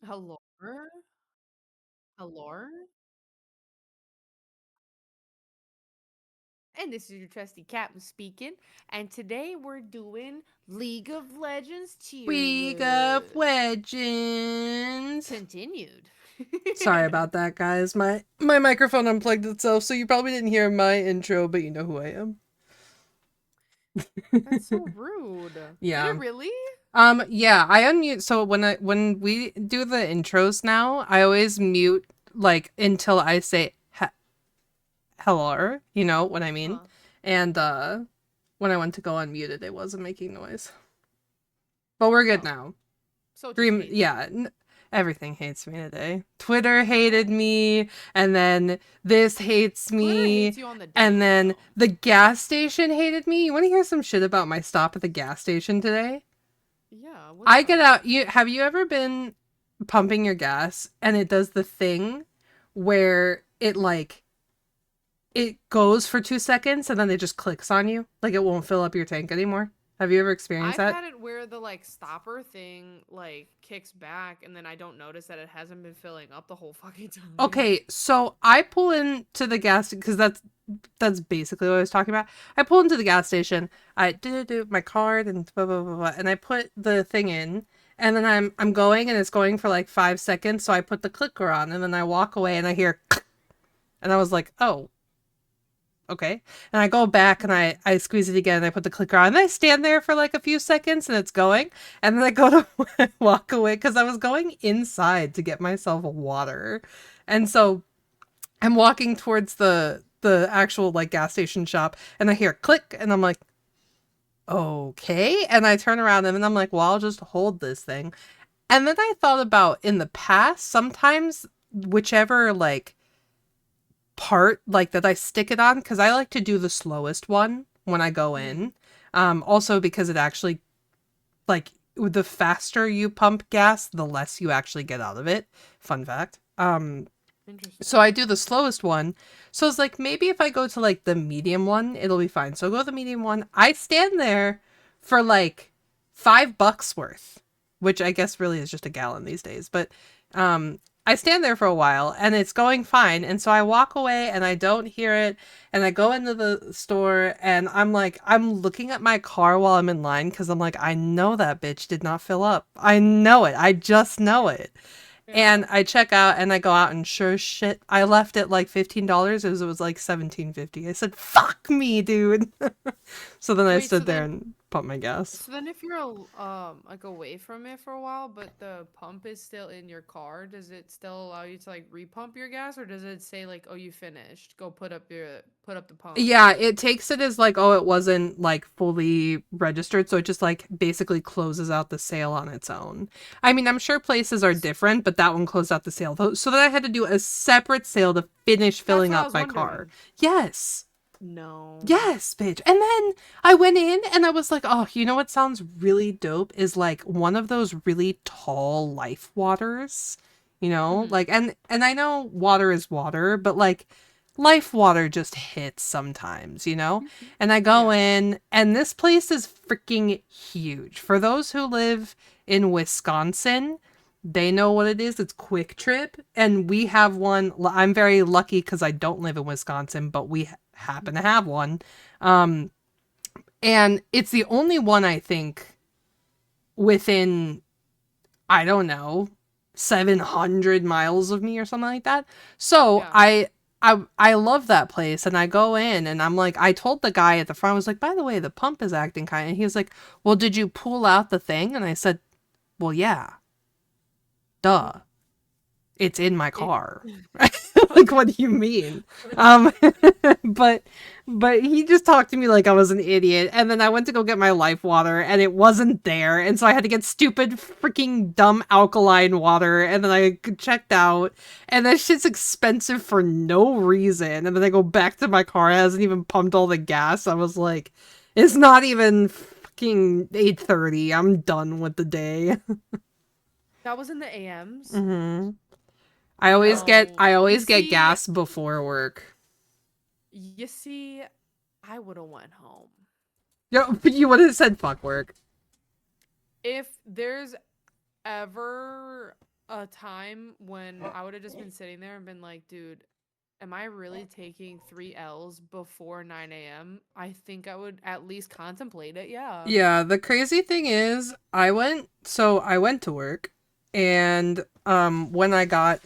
Hello? Hello? And this is your trusty Captain speaking. And today we're doing League of Legends tier Week of list. Legends. Continued. Sorry about that, guys. My microphone unplugged itself, so you probably didn't hear my intro, but you know who I am. That's so rude. Did it Yeah. really? Yeah, I unmute. So when we do the intros now, I always mute like until I say hello, you know what I mean? Uh-huh. And when I went to go unmute it, it wasn't making noise. But we're good Oh. now. So it just Dream, hates you. yeah, everything hates me today. Twitter hated Oh. me, and then this hates Twitter me, hates you on the and daily, then though. the gas station hated me. You want to hear some shit about my stop at the gas station today? Yeah, what's I get up? out. Have you ever been pumping your gas and it does the thing where it goes for 2 seconds and then it just clicks on you, like it won't fill up your tank anymore? Have you ever experienced I've that? had it where the stopper thing kicks back and then I don't notice that it hasn't been filling up the whole fucking time. Okay, so I pull into the gas because that's basically what I was talking about. I pull into the gas station. I do my card and blah blah blah blah, and I put the thing in, and then I'm going, and it's going for like 5 seconds. So I put the clicker on, and then I walk away, and I hear, and I was like, oh, okay. And I go back, and I squeeze it again, and I put the clicker on, and I stand there for like a few seconds, and it's going, and then I go to walk away because I was going inside to get myself water, and so I'm walking towards the actual like gas station shop and I hear click and I'm like, okay. And I turn around and then I'm like, well, I'll just hold this thing. And then I thought about in the past, sometimes whichever like part like that I stick it on, because I like to do the slowest one when I go Mm-hmm. in. Also because it actually like the faster you pump gas, the less you actually get out of it. Fun fact. So Interesting. I do the slowest one. So it's like maybe if I go to like the medium one, it'll be fine. So I go to the medium one. I stand there for like $5 worth, which I guess really is just a gallon these days. But I stand there for a while and it's going fine. And so I walk away and I don't hear it. And I go into the store and I'm like, I'm looking at my car while I'm in line because I'm like, I know that bitch did not fill up. I know it. I just know it. And Yeah. I check out and I go out and sure shit, I left it like $15. It was like 17.50. I said, "Fuck me, dude." So then I Wait, stood there and pumped my gas. so then if you're away from it for a while, but the pump is still in your car, does it still allow you to repump your gas, or does it say oh you finished, go put up the pump? Yeah, it takes it as like, oh, it wasn't like fully registered, so it just like basically closes out the sale on its own. I mean, I'm sure places are different, but that one closed out the sale. So then I had to do a separate sale to finish That's filling what I up was my car. wondering. Yes. No. Yes, bitch. And then I went in and I was like, oh, you know what sounds really dope is like one of those really tall life waters, you know? Mm-hmm. Like and I know water is water, but like life water just hits sometimes, you know? And I go Yeah. in and this place is freaking huge. For those who live in Wisconsin, they know what it is. It's Quick Trip, and we have one. I'm very lucky because I don't live in Wisconsin, but we happen to have one. Um, and it's the only one I think within, I don't know, 700 miles of me or something like that. So Yeah. I love that place, and I go in and I'm like, I told the guy at the front, I was like, by the way, the pump is acting kind of, and he was like, well, did you pull out the thing? And I said, well, yeah, duh, it's in my It. car. Like, what do you mean? Um, but he just talked to me like I was an idiot, and then I went to go get my life water, and it wasn't there, and so I had to get stupid, freaking dumb alkaline water, and then I checked out, and that shit's expensive for no reason, and then I go back to my car, it hasn't even pumped all the gas. I was like, it's not even fucking 8:30. I'm done with the day. That was in the AMs. Hmm. No. I You always get see, gas before work. you see, I would have went home. Yo, but you would have said fuck work. If there's ever a time when I would have just been sitting there and been like, dude, am I really taking 3 L's before 9 a.m.? I think I would at least contemplate it. Yeah. Yeah, the crazy thing is I went to work and when I got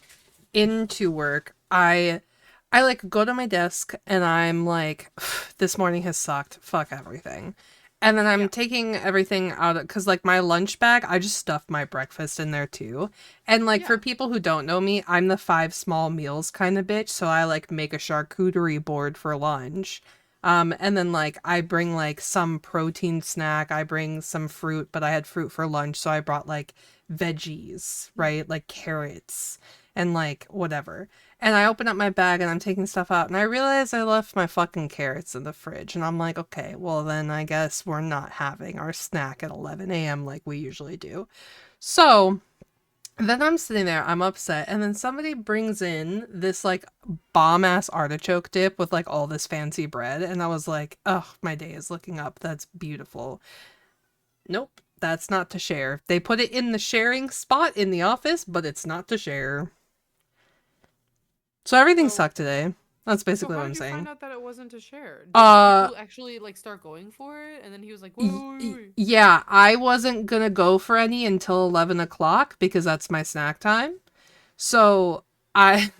into work, I like go to my desk and I'm like this morning has sucked. Fuck everything. And then I'm Yeah. taking everything out of, cuz like my lunch bag, I just stuff my breakfast in there too. And like for Yeah. people who don't know me, I'm the five small meals kind of bitch, so I like make a charcuterie board for lunch. And then like I bring like some protein snack, I bring some fruit, but I had fruit for lunch, so I brought like veggies, right? Like carrots and like whatever. And I open up my bag and I'm taking stuff out and I realize I left my fucking carrots in the fridge. And I'm like, okay, well then I guess we're not having our snack at 11 a.m. like we usually do. So then I'm sitting there, I'm upset, and then somebody brings in this like bomb ass artichoke dip with like all this fancy bread, and I was like, oh, my day is looking up. That's beautiful. Nope, that's not to share. They put it in the sharing spot in the office, but it's not to share. So everything So sucked today. That's so basically how what did I'm you find saying. out that it wasn't to share? Did Uh, people actually like start going for it? And then he was like, wait, wait, wait, wait. yeah, I wasn't gonna go for any until 11 o'clock because that's my snack time. So I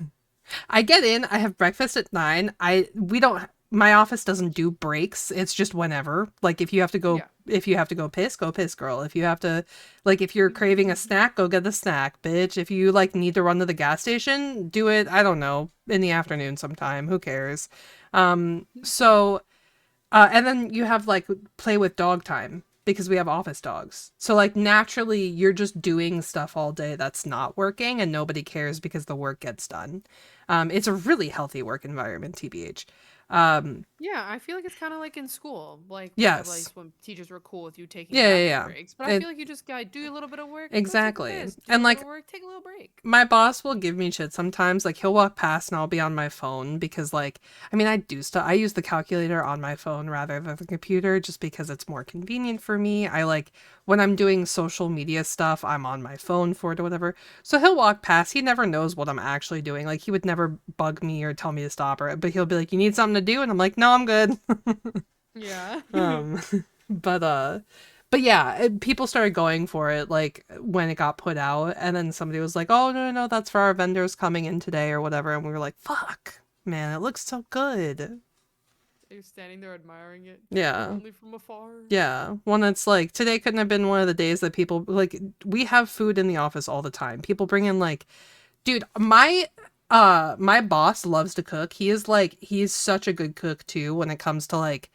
I get in, I have breakfast at 9. We don't my office doesn't do breaks. It's just whenever. Like Yeah. if you have to go piss, girl. If you have to like if you're craving a snack, go get the snack, bitch. If you like need to run to the gas station, do it, I don't know, in the afternoon sometime. Who cares? So and then you have like play with dog time because we have office dogs. So like naturally you're just doing stuff all day that's not working and nobody cares because the work gets done. It's a really healthy work environment, TBH. Um, Yeah, I feel like it's kind of like in school, like when at yes. least when teachers were cool with you taking Yeah, yeah, bathroom yeah. breaks. But I It feel like you just gotta do a little bit of work, go take a exactly. piss. Do a And little like work, take a little break. my boss will give me shit sometimes. Like he'll walk past and I'll be on my phone because like I mean I do stuff. I use the calculator on my phone rather than the computer just because it's more convenient for me. I like when I'm doing social media stuff, I'm on my phone for it or whatever. So he'll walk past. He never knows what I'm actually doing. Like he would never bug me or tell me to stop or but he'll be like, "You need something to do?" And I'm like, "No, I'm good." Yeah. um but but yeah, people started going for it like when it got put out, and then somebody was like, "Oh no, no, no, that's for our vendors coming in today or whatever," and we were like, "Fuck, man, it looks so good." You're standing there admiring it, if Yeah, only from afar. yeah. One that's like today couldn't have been one of the days that people like. We have food in the office all the time. People bring in like, dude, my boss loves to cook. He's such a good cook too when it comes to like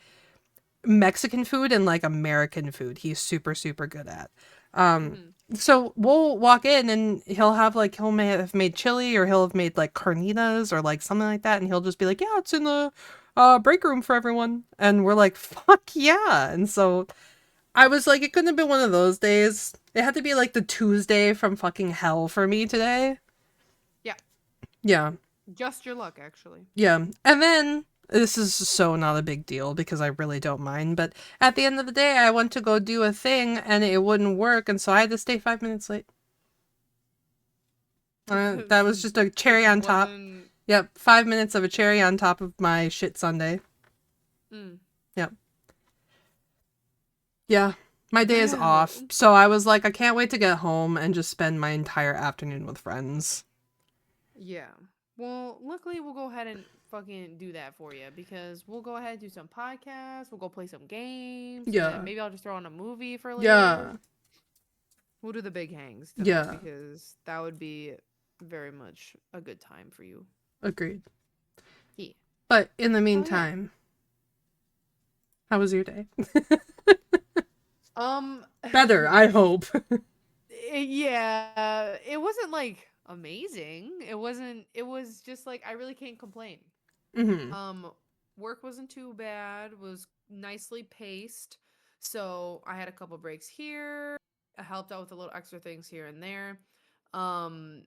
Mexican food and like American food. He's super super good at. Um Hmm. so we'll walk in and he'll may have made chili or he'll have made like carnitas or like something like that and he'll just be like, "Yeah, it's in the break room for everyone." And we're like, "Fuck yeah." And so I was like it couldn't have been one of those days. It had to be like the Tuesday from fucking hell for me today. Yeah, Yeah. just your luck, actually. Yeah. And then this is so not a big deal because I really don't mind, but at the end of the day I went to go do a thing and it wouldn't work and so I had to stay 5 minutes late. That was just a It cherry just on top. wasn't. Yep, 5 minutes of a cherry on top of my shit Sunday. Mm. Yep. Yeah. My day is off. Well, So I was like, I can't wait to get home and just spend my entire afternoon with friends. yeah. Well, luckily we'll go ahead and fucking do that for you because we'll go ahead and do some podcasts. We'll go play some games, and then Yeah. maybe I'll just throw on a movie for later. Yeah. We'll do the big hangs tonight Yeah. because that would be very much a good time for you. Agreed. Yeah. But in the So yeah. meantime, how was your day? Um. Better, I hope. Yeah. It wasn't like amazing. It wasn't. It was just like I really can't complain. hmm Um. Work wasn't too bad. Was nicely paced. So I had a couple breaks here. I helped out with a little extra things here and there.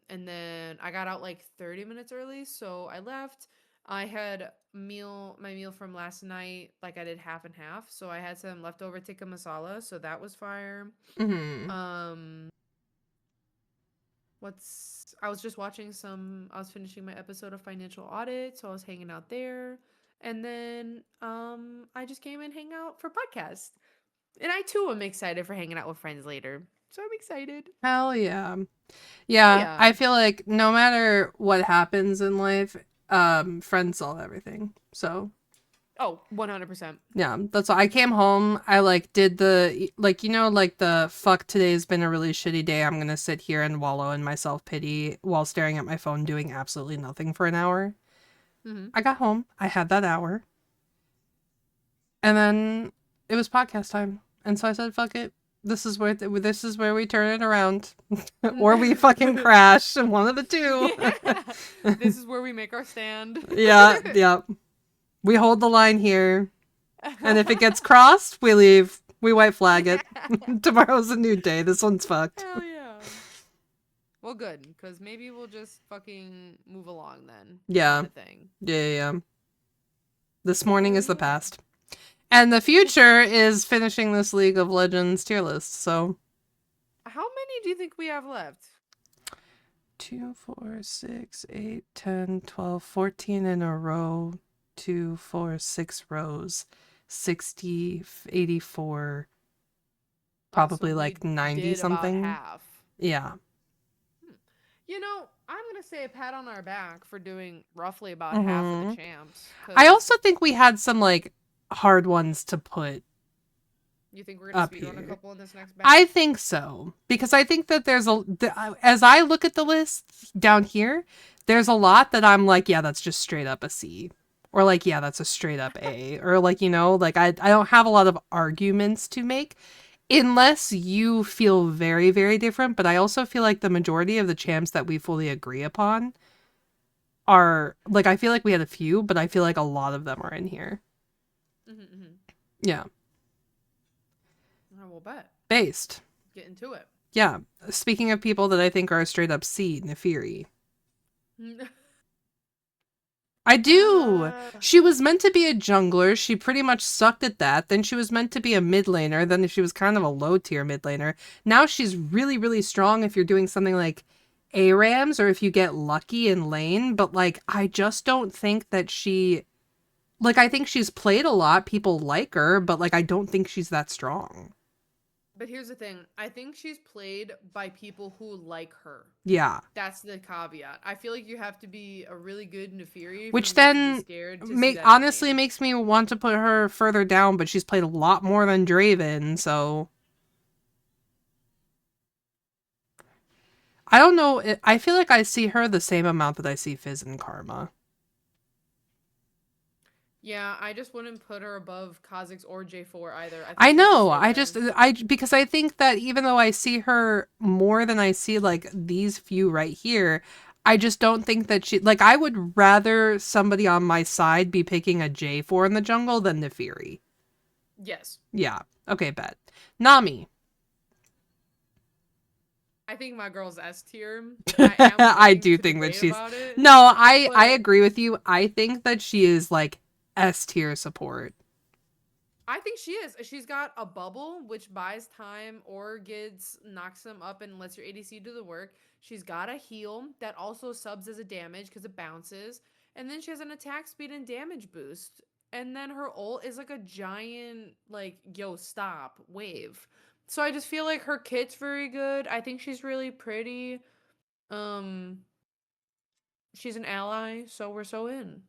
And then I got out like 30 minutes early, so I left. I had my meal from last night, like I did half and half. So I had some leftover tikka masala, so that was fire. hmm Um, I was just watching I was finishing my episode of Financial Audit, so I was hanging out there. And then I just came and hang out for podcast. And I too am excited for hanging out with friends later. So I'm excited. Hell yeah. Oh Yeah, yeah. I feel like no matter what happens in life, friends solve everything. So Oh, 100%. yeah, that's why I came home. I like did the like like the fuck today's been a really shitty day. I'm gonna sit here and wallow in my self pity while staring at my phone doing absolutely nothing for an hour. Mm-hmm. I got home. I had that hour, and then it was podcast time, and so I said, "Fuck it. This is where we turn it around, or we fucking crash. One of the two." Yeah. This is where we make our stand. Yeah, yeah. We hold the line here. And if it gets crossed, we leave. We white flag it. Tomorrow's a new day. This one's fucked. Hell yeah. Well, good, because maybe we'll just fucking move along then. Yeah. Kind of thing. Yeah. This morning is the Yeah. past. And the future is finishing this League of Legends tier list, so. How many do you think we have left? 2, 4, 6, 8, 10, 12, 14 in a row. 2, 4, 6 rows. 60, 84. Probably So like we 90 did something. about half. Yeah. You know, I'm going to say a pat on our back for doing roughly about half of the champs. I also think we had some like hard ones to put. You think we're going to speedrun a here. couple in this next batch? I think so. Because I think that there's as I look at the list down here, there's a lot that I'm like, yeah, that's just straight up a C. Or like, yeah, that's a straight up A. Or like, like I don't have a lot of arguments to make. Unless you feel very, very different. But I also feel like the majority of the champs that we fully agree upon are, like, I feel like we had a few, but I feel like a lot of them are in here. Mm-hmm. Yeah. I will bet. Based. Get into it. Yeah. Speaking of people that I think are a straight up C, Nefiri. I do. She was meant to be a jungler. She pretty much sucked at that. Then she was meant to be a mid laner. Then she was kind of a low tier mid laner. Now she's really, really strong if you're doing something like ARAMs or if you get lucky in lane. But like, I just don't think that she, like, I think she's played a lot. People like her, but like, I don't think she's that strong. But here's the thing. I think she's played by people who like her. Yeah. That's the caveat. I feel like you have to be a really good Nefiri. Which then honestly makes me want to put her further down, but she's played a lot more than Draven, so. I don't know. I feel like I see her the same amount that I see Fizz and Karma. Yeah, I just wouldn't put her above Kha'Zix or J4 either. I know. Because I think that even though I see her more than I see like these few right here, I just don't think that she, like, I would rather somebody on my side be picking a J4 in the jungle than Nefiri. Yes. Yeah. Okay, bet. Nami. I think my girl's S tier. I do think that she's. No, I agree with you. I think that she is like S tier support. I think she is. She's got a bubble which buys time or knocks them up and lets your ADC do the work. She's got a heal that also subs as a damage because it bounces. And then she has an attack speed and damage boost. And then her ult is like a giant, like, yo, stop, wave. So I just feel like her kit's very good. I think she's really pretty. She's an ally, so we're so in.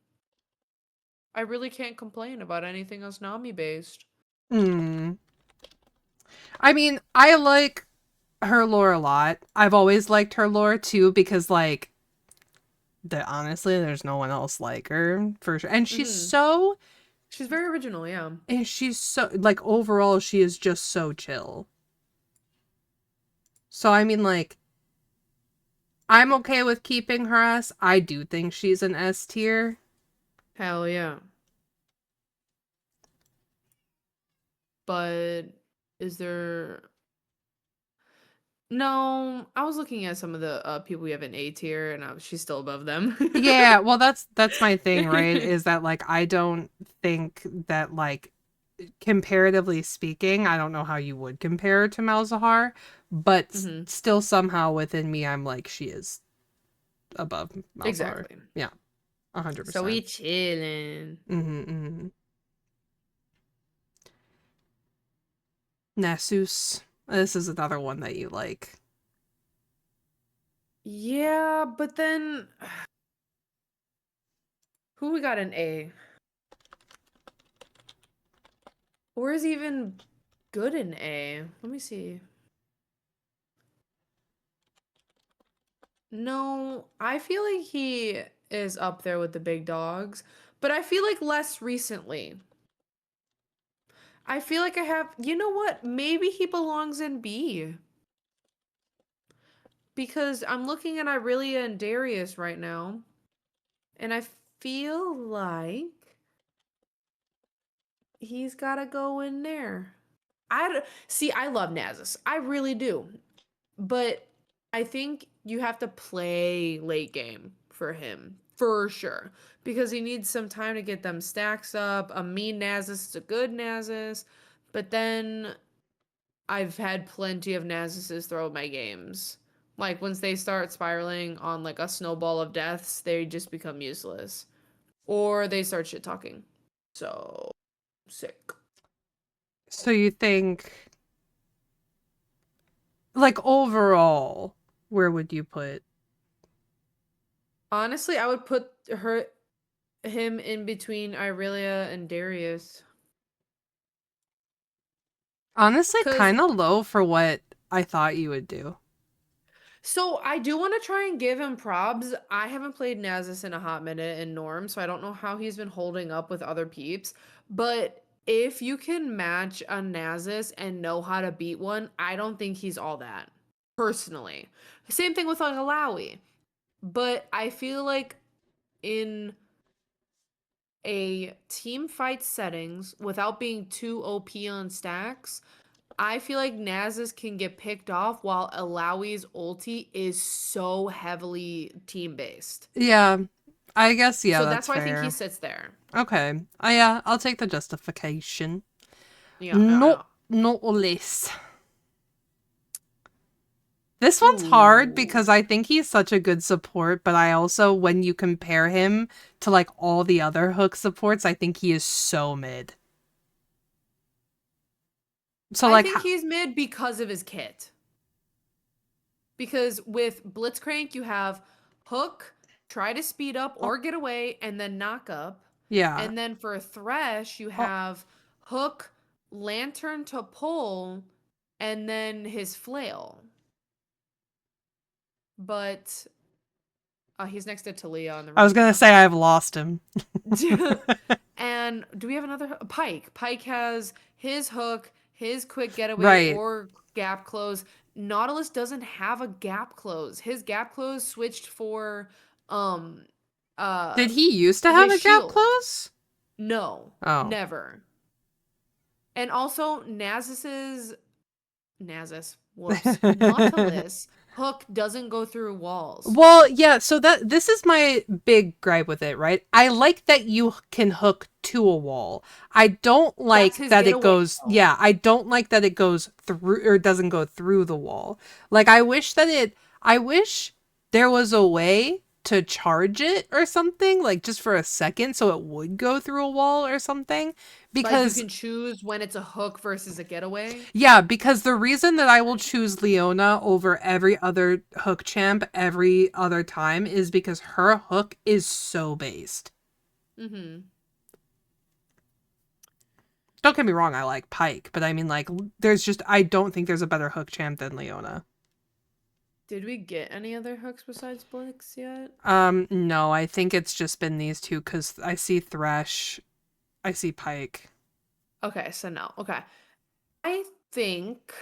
I really can't complain about anything else Nami based. I mean, I like her lore a lot. I've always liked her lore too because like honestly, there's no one else like her for sure. And she's she's very original, yeah. And she's so like overall she is just so chill. So I mean like I'm okay with keeping her S. I do think she's an S tier. Hell yeah. But is there... No, I was looking at some of the people we have in A tier, and she's still above them. Yeah, well, that's my thing, right? Is that like I don't think that like comparatively speaking, I don't know how you would compare to Malzahar, but Mm-hmm. still somehow within me, I'm like, she is above Malzahar. Exactly. Yeah, So we 100%. chilling. Mm-hmm, mm-hmm. Nasus. This is another one that you like. Yeah, but then who we got an A? Or is he even good in A? Let me see. No, I feel like he is up there with the big dogs, but I feel like less recently. I feel like I have, you know what? Maybe he belongs in B. Because I'm looking at Irelia and Darius right now, and I feel like he's got to go in there. See, I love Nasus. I really do. But I think you have to play late game for him, for sure. Because he needs some time to get them stacks up. A mean Nasus is a good Nasus. But then I've had plenty of Nasuses throw my games. Like, once they start spiraling on, like, a snowball of deaths, they just become useless. Or they start shit talking. So, sick. So you think, like, overall, where would you put? Honestly, I would put him in between Irelia and Darius. Honestly, Cause kind of low for what I thought you would do. so I do want to try and give him probs. I haven't played Nasus in a hot minute in Norm, so I don't know how he's been holding up with other peeps. But if you can match a Nasus and know how to beat one, I don't think he's all that. Personally. Same thing with like Alawi. But I feel like in a team fight settings, without being too OP on stacks, I feel like Nasus can get picked off while Alawi's ulti is so heavily team based. Yeah, I guess, yeah, So that's that's why I think he fair. sits there. Okay. Yeah, I'll take the justification. Yeah, Not, yeah, not less. This yeah. one's hard Ooh. because I think he's such a good support, but I also, when you compare him to like all the other hook supports, I think he is so mid. So I like, think he's mid because of his kit. Because with Blitzcrank, you have Hook, try to speed up oh, or get away, and then knock up. yeah. And then for Thresh, you Oh, have Hook, Lantern to pull, and then his flail. But he's next to Talia on the I was right gonna now. say I've lost him. And do we have another Pike? Pike has his hook, his quick getaway Right. or gap close. Nautilus doesn't have a gap close. His gap close switched for um uh Did he used to have his a gap shield. close? No, Oh. never. And also Nasus, whoops, Nautilus hook doesn't go through walls. Well, yeah, so that this is my big gripe with it, right? I like that you can hook to a wall. I don't That's like his that it getaway goes, though. yeah, I don't like that it goes through or doesn't go through the wall. Like I wish there was a way to charge it or something, like just for a second so it would go through a wall or something Like you because can choose when it's a hook versus a getaway. yeah, because the reason that I will choose Leona over every other hook champ every other time is because her hook is so based. Mm-hmm. Don't get me wrong, I like Pike, but I mean, like, there's just, I don't think there's a better hook champ than Leona. Did we get any other hooks besides Blix yet? No, I think it's just been these two because I see Thresh, I see Pike. Okay, so no. Okay. I think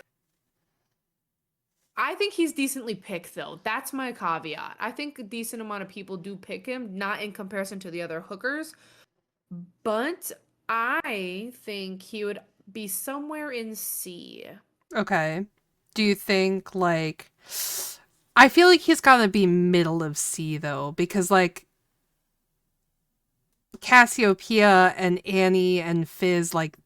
I think he's decently picked though. That's my caveat. I think a decent amount of people do pick him, not in comparison to the other hookers, but I think he would be somewhere in C. Okay. Do you think, like, I feel like he's gotta be middle of C though, because, like, Cassiopeia and Annie and Fizz, like,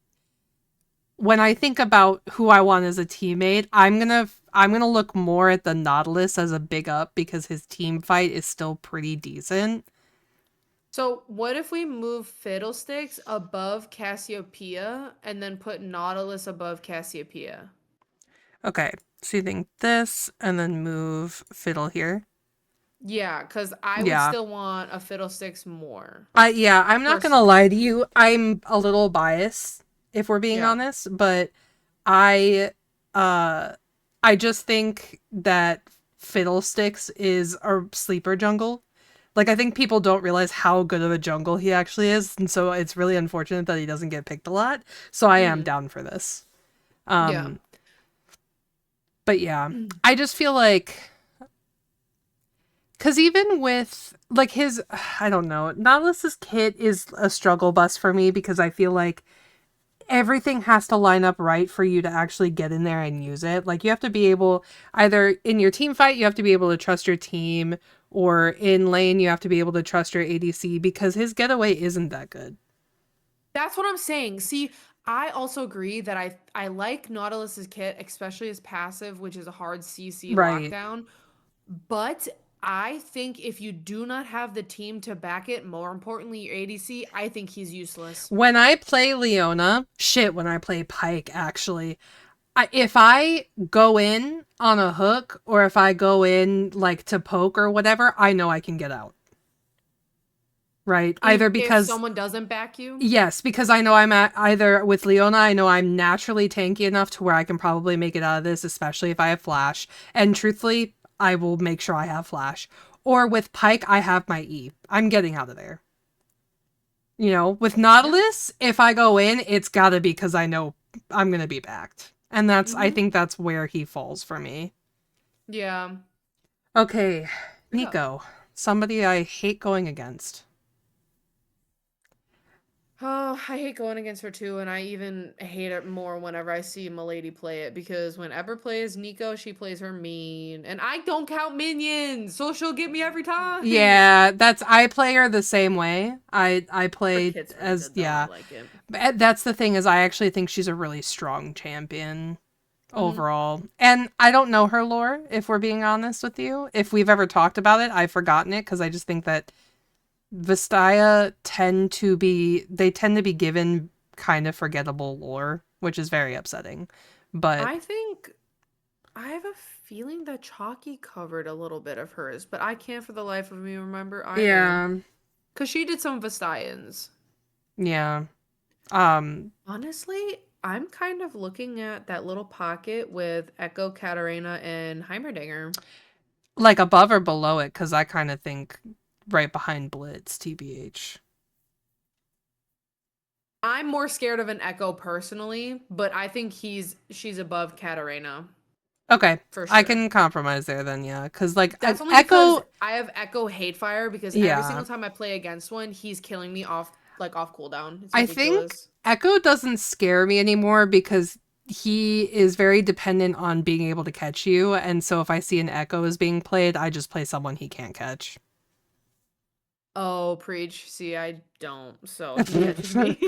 when I think about who I want as a teammate, I'm gonna look more at the Nautilus as a big up because his team fight is still pretty decent. So what if we move Fiddlesticks above Cassiopeia and then put Nautilus above Cassiopeia? Okay, so you think this and then move Fiddle here. Yeah, because I would Yeah. still want a Fiddlesticks more, I'm not gonna personally. lie to you. I'm a little biased, if we're being Yeah. honest, but I uh I just think that Fiddlesticks is a sleeper jungle. Like I think people don't realize how good of a jungle he actually is, and so it's really unfortunate that he doesn't get picked a lot. So I am Mm, down for this. yeah. Um but yeah, I just feel like cuz even with like his I don't know, Nautilus's kit is a struggle bus for me because I feel like everything has to line up right for you to actually get in there and use it. Like you have to be able either in your team fight you have to be able to trust your team or in lane you have to be able to trust your ADC because his getaway isn't that good. That's what I'm saying. See, I also agree that I like Nautilus's kit, especially his passive, which is a hard CC Right. lockdown. But I think if you do not have the team to back it, more importantly, your ADC, I think he's useless. When I play Leona, shit, when I play Pike actually, if I go in on a hook or if I go in like to poke or whatever, I know I can get out. Right? Either If because someone doesn't back you, yes, because I know I'm at either with Leona, I know I'm naturally tanky enough to where I can probably make it out of this, especially if I have flash. And truthfully, I will make sure I have flash. Or with Pike, I have my E. I'm getting out of there. You know, with yeah. Nautilus, if I go in, it's gotta be because I know I'm gonna be backed. And I Mm-hmm. think that's where he falls for me. Yeah. Okay, Yeah. Nico, somebody I hate going against. Oh, I hate going against her too, and I even hate it more whenever I see Milady play it because whenever plays Nico, she plays her mean, and I don't count minions, so she'll get me every time. Yeah, I play her the same way. I Her play kit's really as good though. I yeah. like it. That's the thing is I actually think she's a really strong champion Hmm. overall. And I don't know her lore if we're being honest with you. If we've ever talked about it, I've forgotten it cuz I just think that Vistaya tend to be given kind of forgettable lore, which is very upsetting. But I think I have a feeling that Chalky covered a little bit of hers, but I can't for the life of me remember either. yeah, Cause she did some Vestians. yeah. Um Honestly, I'm kind of looking at that little pocket with Echo, Katarina, and Heimerdinger. like above or below it cuz I kind of think right behind Blitz TBH. I'm more scared of an Echo personally, but I think she's above Katarina Okay, for I sure. can compromise there then, yeah, because like That's only because Echo, I have Echo Hatefire because every yeah, single time I play against one, he's killing me off cooldown. It's I think ridiculous. Echo doesn't scare me anymore because he is very dependent on being able to catch you, and so if I see an Echo is being played, I just play someone he can't catch. Oh, preach. See, I don't, so he catches me.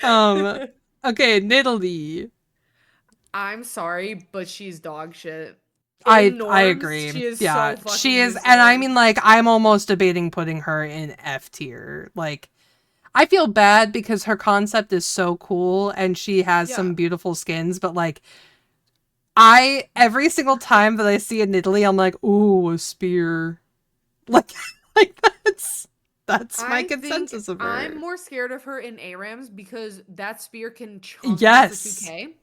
um, okay, Nidalee. I'm sorry, but she's dog shit. I In I norms, agree. she is Yeah, so she fucking is, and I useless. mean, like, I'm almost debating putting her in F tier. Like, I feel bad because her concept is so cool and she has Yeah. some beautiful skins, but like I every single time that I see a Nidalee, I'm like, ooh, a spear. Like like that's my I think consensus of I'm her. more scared of her in ARAMs because that spear can chunk you for Yes. 2K.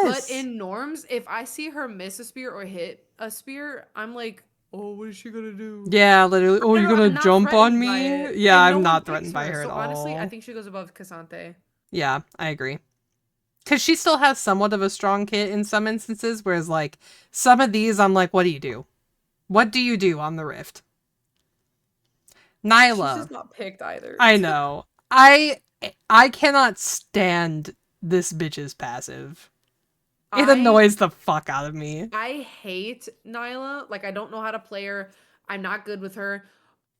But Yes. in norms, if I see her miss a spear or hit a spear, I'm like, oh, what is she gonna do? Yeah, literally. Oh, you're gonna I'm not jump on threatened by me? it. Yeah, And no I'm one not picks threatened by her. her at So honestly, I all. think she goes above Cassante. Yeah, I agree. Because she still has somewhat of a strong kit in some instances, whereas like some of these, I'm like, what do you do? What do you do on the Rift? She's Nyla. just not picked either. I know. I cannot stand this bitch's passive. It I annoys the fuck out of me. I hate Nyla. Like I don't know how to play her. I'm not good with her.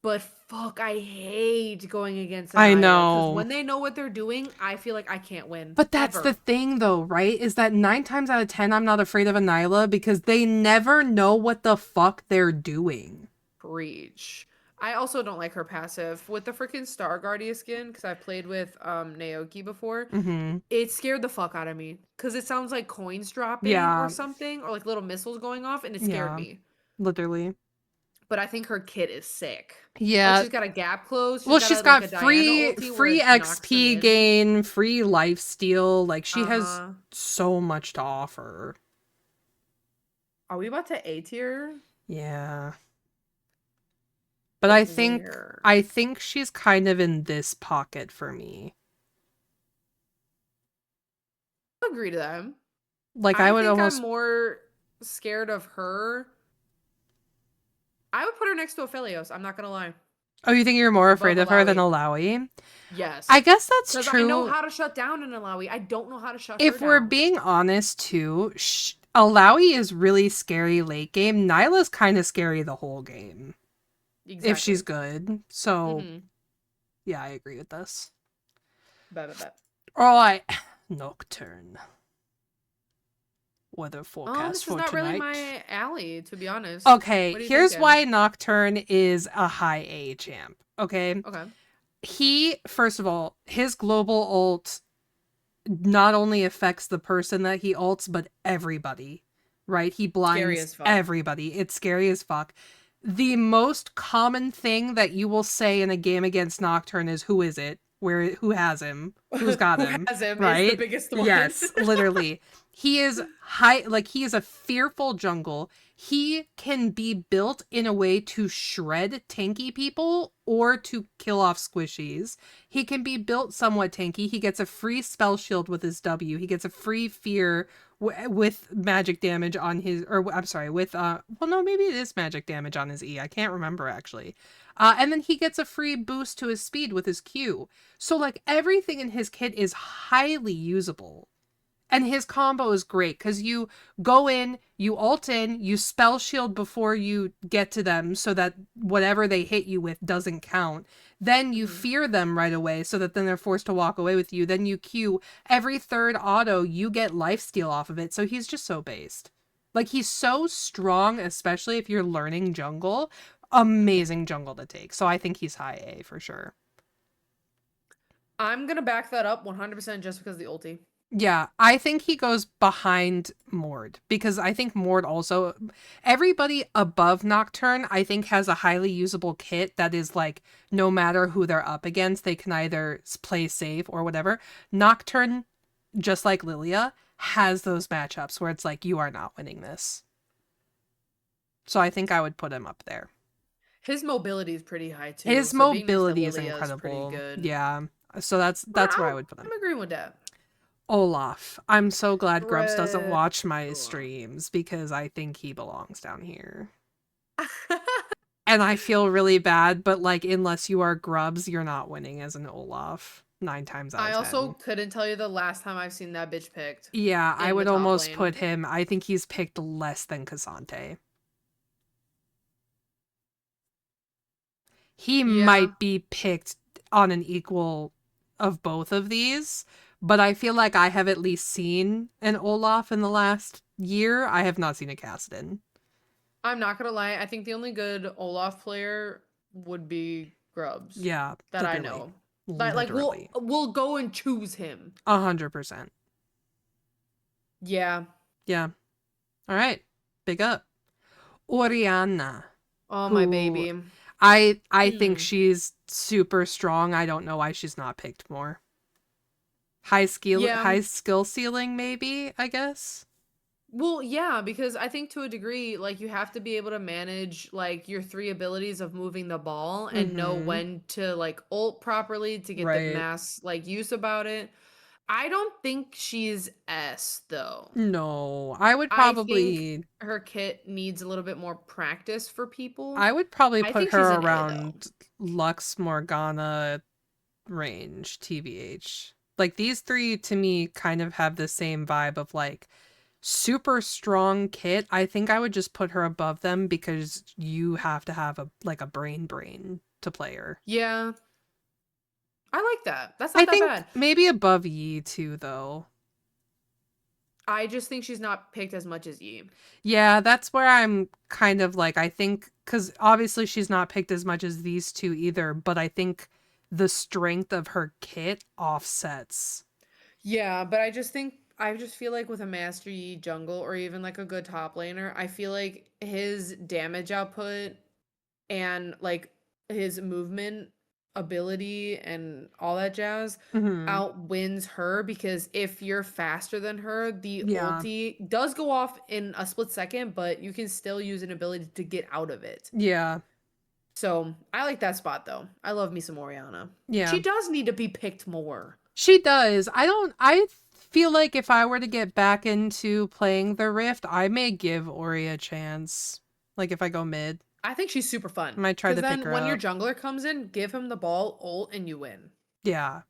But fuck, I hate going against I Anila because know. when they know what they're doing, I feel like I can't win But that's the ever. thing, though, right? Is that 9 times out of 10, I'm not afraid of a Nyla because they never know what the fuck they're doing. Preach. I also don't like her passive with the freaking Star Guardia skin because I played with Naoki before. Mm-hmm. It scared the fuck out of me because it sounds like coins dropping or Yeah. something or like little missiles going off, and it scared Yeah. me. Literally. But I think her kit is sick. Like Yeah. she's got a gap close. She's Well, got she's a like got a Diana ulti where free it knocks them XP in. gain, free life steal. Like she Uh has huh. so much to offer. Are we about to A tier? Yeah. But But where? I think she's kind of in this pocket for me. I'll agree to that. Like I I would think I'm almost more scared of her. I would put her next to Aphelios. I'm not gonna lie. Oh, you think you're more Above afraid of her than Alawi. Alawi? I Yes. guess that's Because I know true. how to shut down an Alawi. I don't know how to shut her If we're down. being honest too, Alawi is really scary late game. Nyla's kind of scary the whole game if she's Exactly. good. So, Mm-hmm. yeah, I agree with this. Bet. All right, Nocturne. Weather forecast This is for not really tonight. my alley, to be honest. Okay, What are you here's thinking? why Nocturne is a high A champ. Okay, Okay. he, first of all, his global ult not only affects the person that he ults, but everybody, right? He Scary blinds as fuck. everybody. It's scary as fuck. The most common thing that you will say in a game against Nocturne is who is it? Who has him? Who's got Who him? has him is the Right? biggest one. Yes, literally. He is he is a fearful jungle. He can be built in a way to shred tanky people or to kill off squishies. He can be built somewhat tanky. He gets a free spell shield with his W. He gets a free fear with magic damage on his, or I'm sorry, with well, no, maybe it is magic damage on his E. I can't remember actually. And then he gets a free boost to his speed with his Q. So like everything in his kit is highly usable. And his combo is great because you go in, you ult in, you spell shield before you get to them so that whatever they hit you with doesn't count. Then you Mhm. fear them right away so that then they're forced to walk away with you. Then you Q every third auto, you get lifesteal off of it. So he's just so based. Like he's so strong, especially if you're learning jungle. Amazing jungle to take. So I think he's high A for sure. I'm gonna back that up 100% just because of the ulti. Yeah, I think he goes behind Mord because I think Mord also everybody above Nocturne I think has a highly usable kit that is like no matter who they're up against they can either play safe or whatever. Nocturne just like Lilia has those matchups where it's like you are not winning this. So I think I would put him up there. His mobility is pretty high too, His so being next to mobility is Lilia is pretty incredible. good. Yeah. So that's where I I'm, would put him. I'm agreeing with that. Olaf. I'm so glad Grubs doesn't Red. watch my streams because I think he belongs down here. And I feel really bad, but like unless you are Grubs, you're not winning as an Olaf 9 times out I of also 10. couldn't tell you the last time I've seen that bitch picked Yeah, I in the would top almost lane. put him. I think he's picked less than Cassante. He Yeah, might be picked on an equal of both of these, but I feel like I have at least seen an Olaf in the last year. I have not seen a Kassadin. I'm not gonna lie. I think the only good Olaf player would be Grubs Yeah, that I literally. know. That like Literally. we'll go and choose him. 100%. Yeah. Yeah. All right. Big up. Oriana, Oh my who baby. I think Hmm. she's super strong. I don't know why she's not picked more. Yeah. High skill ceiling maybe, I guess. Well, yeah, because I think to a degree, like you have to be able to manage like your three abilities of moving the ball and know Mhm. when to like ult properly to get the Right. mass like use about it. I don't think she's S though. No. I would I think probably her kit needs a little bit more practice for people. I would probably I put think she's her an A though. around Lux Morgana range TVH. Like these three to me kind of have the same vibe of like super strong kit. I think I would just put her above them because you have to have a like a brain. to play her. Yeah. I like that. That's I not that think bad. maybe above Yi too, though. I just think she's not picked as much as Yi. Yeah, that's where I'm kind of like, I think, because obviously she's not picked as much as these two either, but I think the strength of her kit offsets. Yeah, but I just feel like with a Master Yi jungle or even like a good top laner, I feel like his damage output and like his movement ability and all that jazz Hmm. outwins her because if you're faster than her, the Yeah. ulti does go off in a split second, but you can still use an ability to get out of it. Yeah. So I like that spot though. I love me some Oriana. Yeah. She does need to be picked more. She does. I feel like if I were to get back into playing the Rift, I may give Ori a chance. Like if I go mid, I think she's super I fun. might try Because to pick then her when your up. jungler comes in, give him the ball, ult, and you win. Yeah.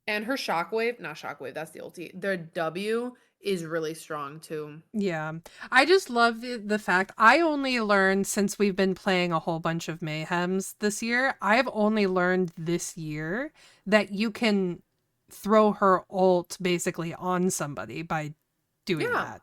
And her shockwave, not shockwave, that's the ulti. Their W is really strong too. Yeah. I just love the fact I only learned since we've been playing a whole bunch of Mayhems this year. I've only learned this year that you can throw her ult basically on somebody by doing Yeah. that.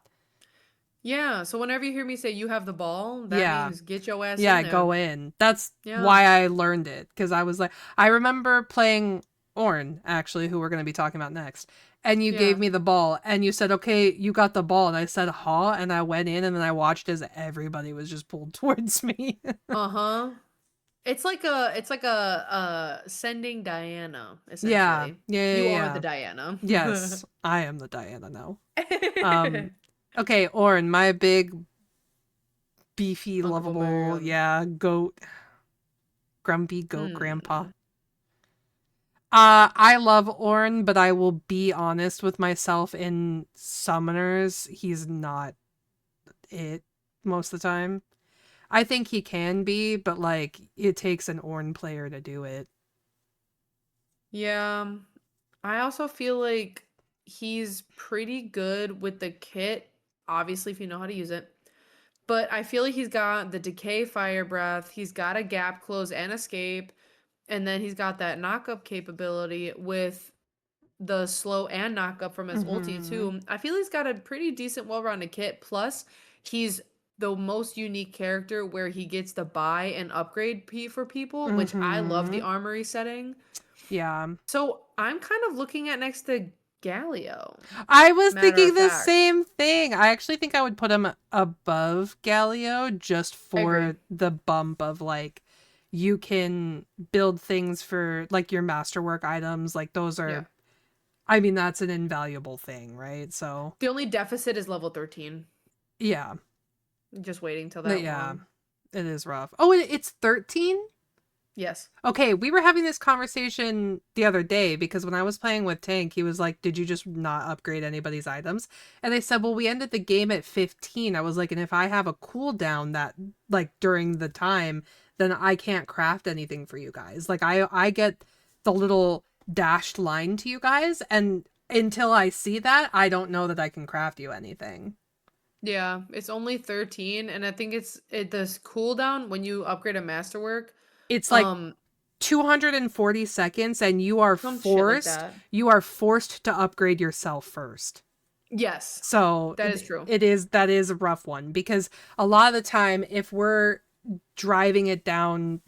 Yeah. So whenever you hear me say you have the ball, that Yeah. means get your ass in Yeah, there. go in. That's Yeah. why I learned it because I was like, I remember playing Orn actually, who we're going to be talking about next. And you gave Yeah. me the ball and you said, "Okay, you got the ball." And I said, "Huh?" And I went in and then I watched as everybody was just pulled towards me. Uh-huh. It's like a sending Diana, Yeah. essentially. Yeah, yeah, You are the yeah. Diana. Yes, I am the Diana now. Um okay, Orn, my big beefy Uncle lovable, Miriam. yeah, goat, grumpy goat grandpa. Hmm. I love Orn, but I will be honest with myself. In summoners, he's not it most of the time. I think he can be, but like it takes an Orn player to do it. Yeah. I also feel like he's pretty good with the kit, obviously, if you know how to use it. But I feel like he's got the decay fire breath, he's got a gap close and escape, and then he's got that knockup capability with the slow and knockup from his ulti Hmm. too. I feel he's got a pretty decent well-rounded kit. Plus, he's the most unique character where he gets the buy and upgrade for people, which I love the Hmm. armory setting. Yeah. So I'm kind of looking at next to Galio. I was Matter thinking of the fact, same thing. I actually think I would put him above Galio just I agree. for the bump of like you can build things for like your masterwork items. Like those Yeah. are, I mean, that's an invaluable thing, right? So The only deficit is level 13. yeah, Just waiting till that yeah, long. it is rough. Oh, it's 13? Yes. Okay, we were having this conversation the other day because when I was playing with Tank, he was like, "Did you just not upgrade anybody's items?" And they said, "Well, we ended the game at 15." I was like, "And if I have a cooldown that like during the time, then I can't craft anything for you guys. Like I get the little dashed line to you guys, and until I see that, I don't know that I can craft you anything." Yeah, it's only 13 and I think this cooldown when you upgrade a masterwork, It's like um 240 seconds and some shit like that. you are forced to upgrade yourself first. Yes. So That is true. that is a rough one because a lot of the time if we're driving it down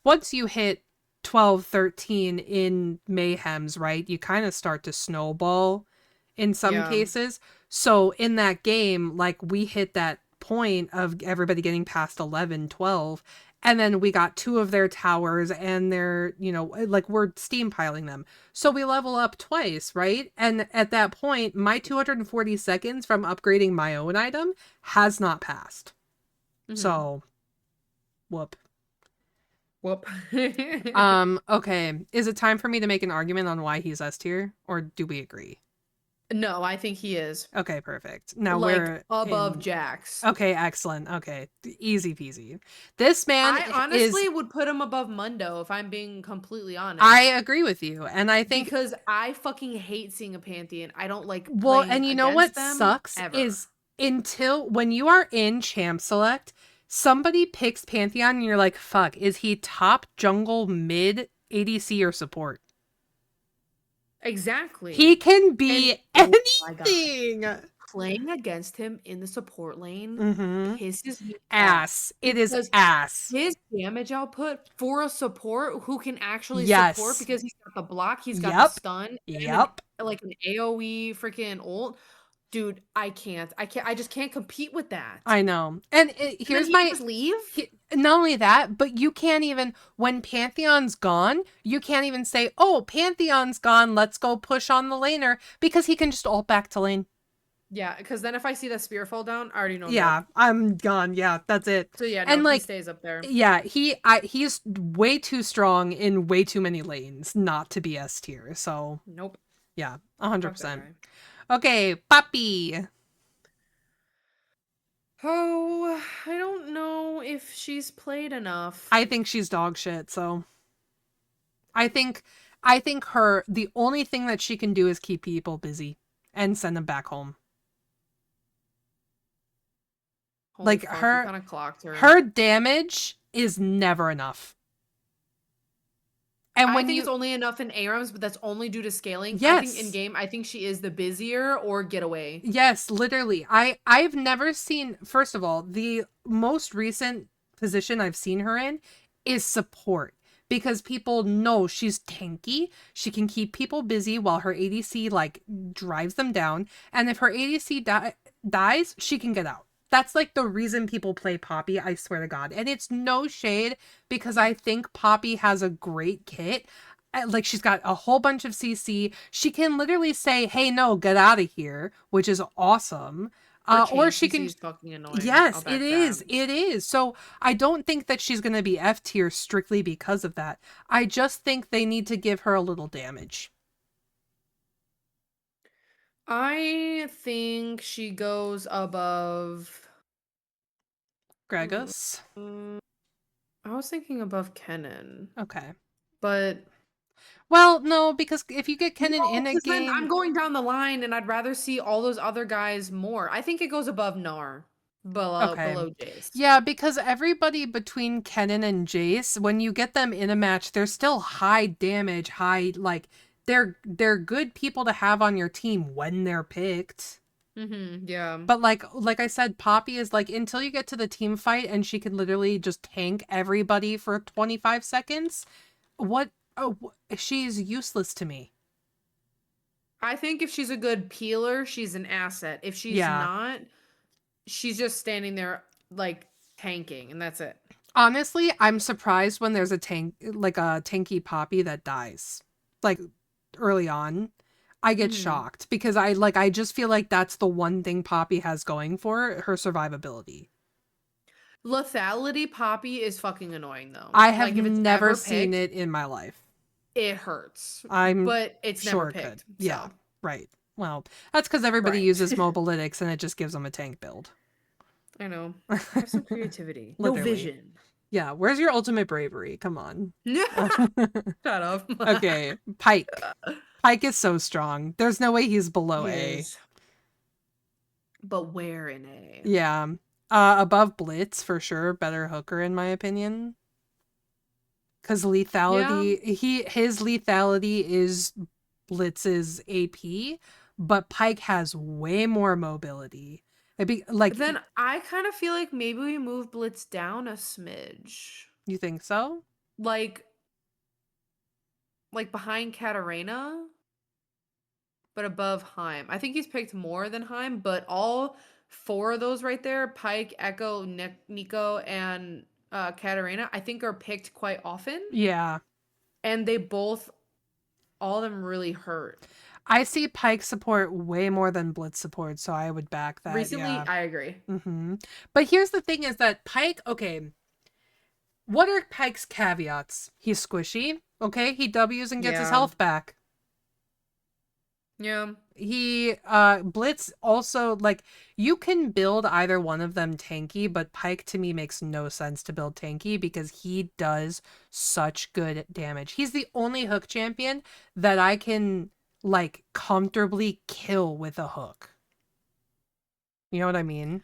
once you hit 12, 13 in mayhems, right, you kind of start to snowball in some Yeah. cases. So in that game, like we hit that point of everybody getting past 11, 12, and then we got two of their towers and they're, like we're steam piling them. So we level up twice, right? And at that point, my 240 seconds from upgrading my own item has not passed. Mhm. So, whoop. Whoop. Okay. Is it time for me to make an argument on why he's S tier? Or do we agree? No, I think he is Okay, perfect. Now like we're above in. Jax. Okay, excellent. Okay, easy peasy. This man I is. honestly would put him above Mundo if I'm being completely I honest. agree with you. And I think, Because I fucking hate seeing a Pantheon. I don't like well, playing and you know against what them sucks ever. is until when you are in Champ Select, somebody picks Pantheon and you're like, fuck, is he top jungle mid ADC or support? He Exactly. can And be oh my god, anything. playing against him in the support lane Mm-hmm. pisses me off Ass. It is because ass. his damage output for a support who can actually support Yes. because he's got the block, he's got the Yep. stun, and Yep. like an AoE freaking ult. Dude, I can't. I just can't compete with that. I know. And And then here's he can my. just leave? Not only that, but you can't even, when Pantheon's gone, you can't even say, oh, Pantheon's gone, let's go push on the laner, because he can just ult back to lane. Yeah, because then if I see the spear fall down, I already know I'm Yeah, dead. I'm gone. Yeah, that's it. So yeah, no, And he like, stays up there. yeah, he's way too strong in way too many lanes not to be S tier. So Nope. yeah, Fuck that 100%. guy. Okay, Poppy. Oh, I don't know if she's played enough. I think she's dog shit. So I think I think her the only thing that she can do is keep people busy and send them back home. Holy Like fuck, you her kind of clocked her. her damage is never enough. And I when think it's you only enough in ARAMs, but that's only due to scaling. I think in yes. game, I think she is the busier or getaway. Yes, literally. I've never seen, first of all, the most recent position I've seen her in is support, because people know she's tanky. She can keep people busy while her ADC like drives them down, and if her ADC dies, she can get out. That's like the reason people play Poppy, I swear to God. And it's no shade, because I think Poppy has a great kit. Like, she's got a whole bunch of CC. She can literally say, hey, no, get out of here, which is awesome. Her Or chain she CC can, is fucking annoying. I'll yes, it back that. is. It is. So I don't think that she's going to be F tier strictly because of that. I just think they need to give her a little damage. I think she goes above. Gregus. Mm, I was thinking above Kennen, Okay. but Well, no, because if you get Kennen no, in a because then I'm game, going down the line, and I'd rather see all those other guys more. I think it goes above Nar, okay. below Jace. Yeah, because everybody between Kennen and Jace, when you get them in a match, they're still high damage, high like they're good people to have on your team when they're picked. Yeah. But like I said, Poppy is like, until you get to the team fight and she can literally just tank everybody for 25 seconds, what oh, she's useless to me. I think if she's a good peeler, she's an asset. If she's Yeah. not, she's just standing there like tanking, and that's it. Honestly, I'm surprised when there's a tanky Poppy that dies. Like early on, I get hmm shocked because I just feel like that's the one thing Poppy has going for her, survivability. Lethality Poppy is fucking annoying though. I have Like if it's never ever seen picked, it in my life. it hurts, I'm but it's never sure it could. picked. Yeah, So right. Well, that's because everybody right, uses mobilytics and it just gives them a tank build. I know. Have some creativity. No Literally. vision. Yeah, where's your ultimate bravery? Come on. Shut up. Okay, Pike. Pike is so strong. There's no way he's below He A. is, but where in A? Yeah. Above Blitz for sure. Better hooker in my opinion. Because Yeah. lethality, his lethality is Blitz's AP, but Pike has way more mobility. It'd be like, Then I kind of feel like maybe we move Blitz down a smidge. you think so? Like behind Katarina, but above Heim. I think he's picked more than Heim, but all four of those right there, Pike, Echo, Nico, and Katarina, I think are picked quite often. Yeah. And they both, all of them really hurt. I see Pike support way more than Blitz support, so I would back that. Recently, Yeah. I agree. But here's the thing is that Pike, okay, what are Pike's caveats? He's squishy, okay? He W's and gets his Yeah. health back. Yeah. He Blitz also, like, you can build either one of them tanky, but Pike to me makes no sense to build tanky because he does such good damage. He's the only hook champion that I can like comfortably kill with a hook. You know what I mean?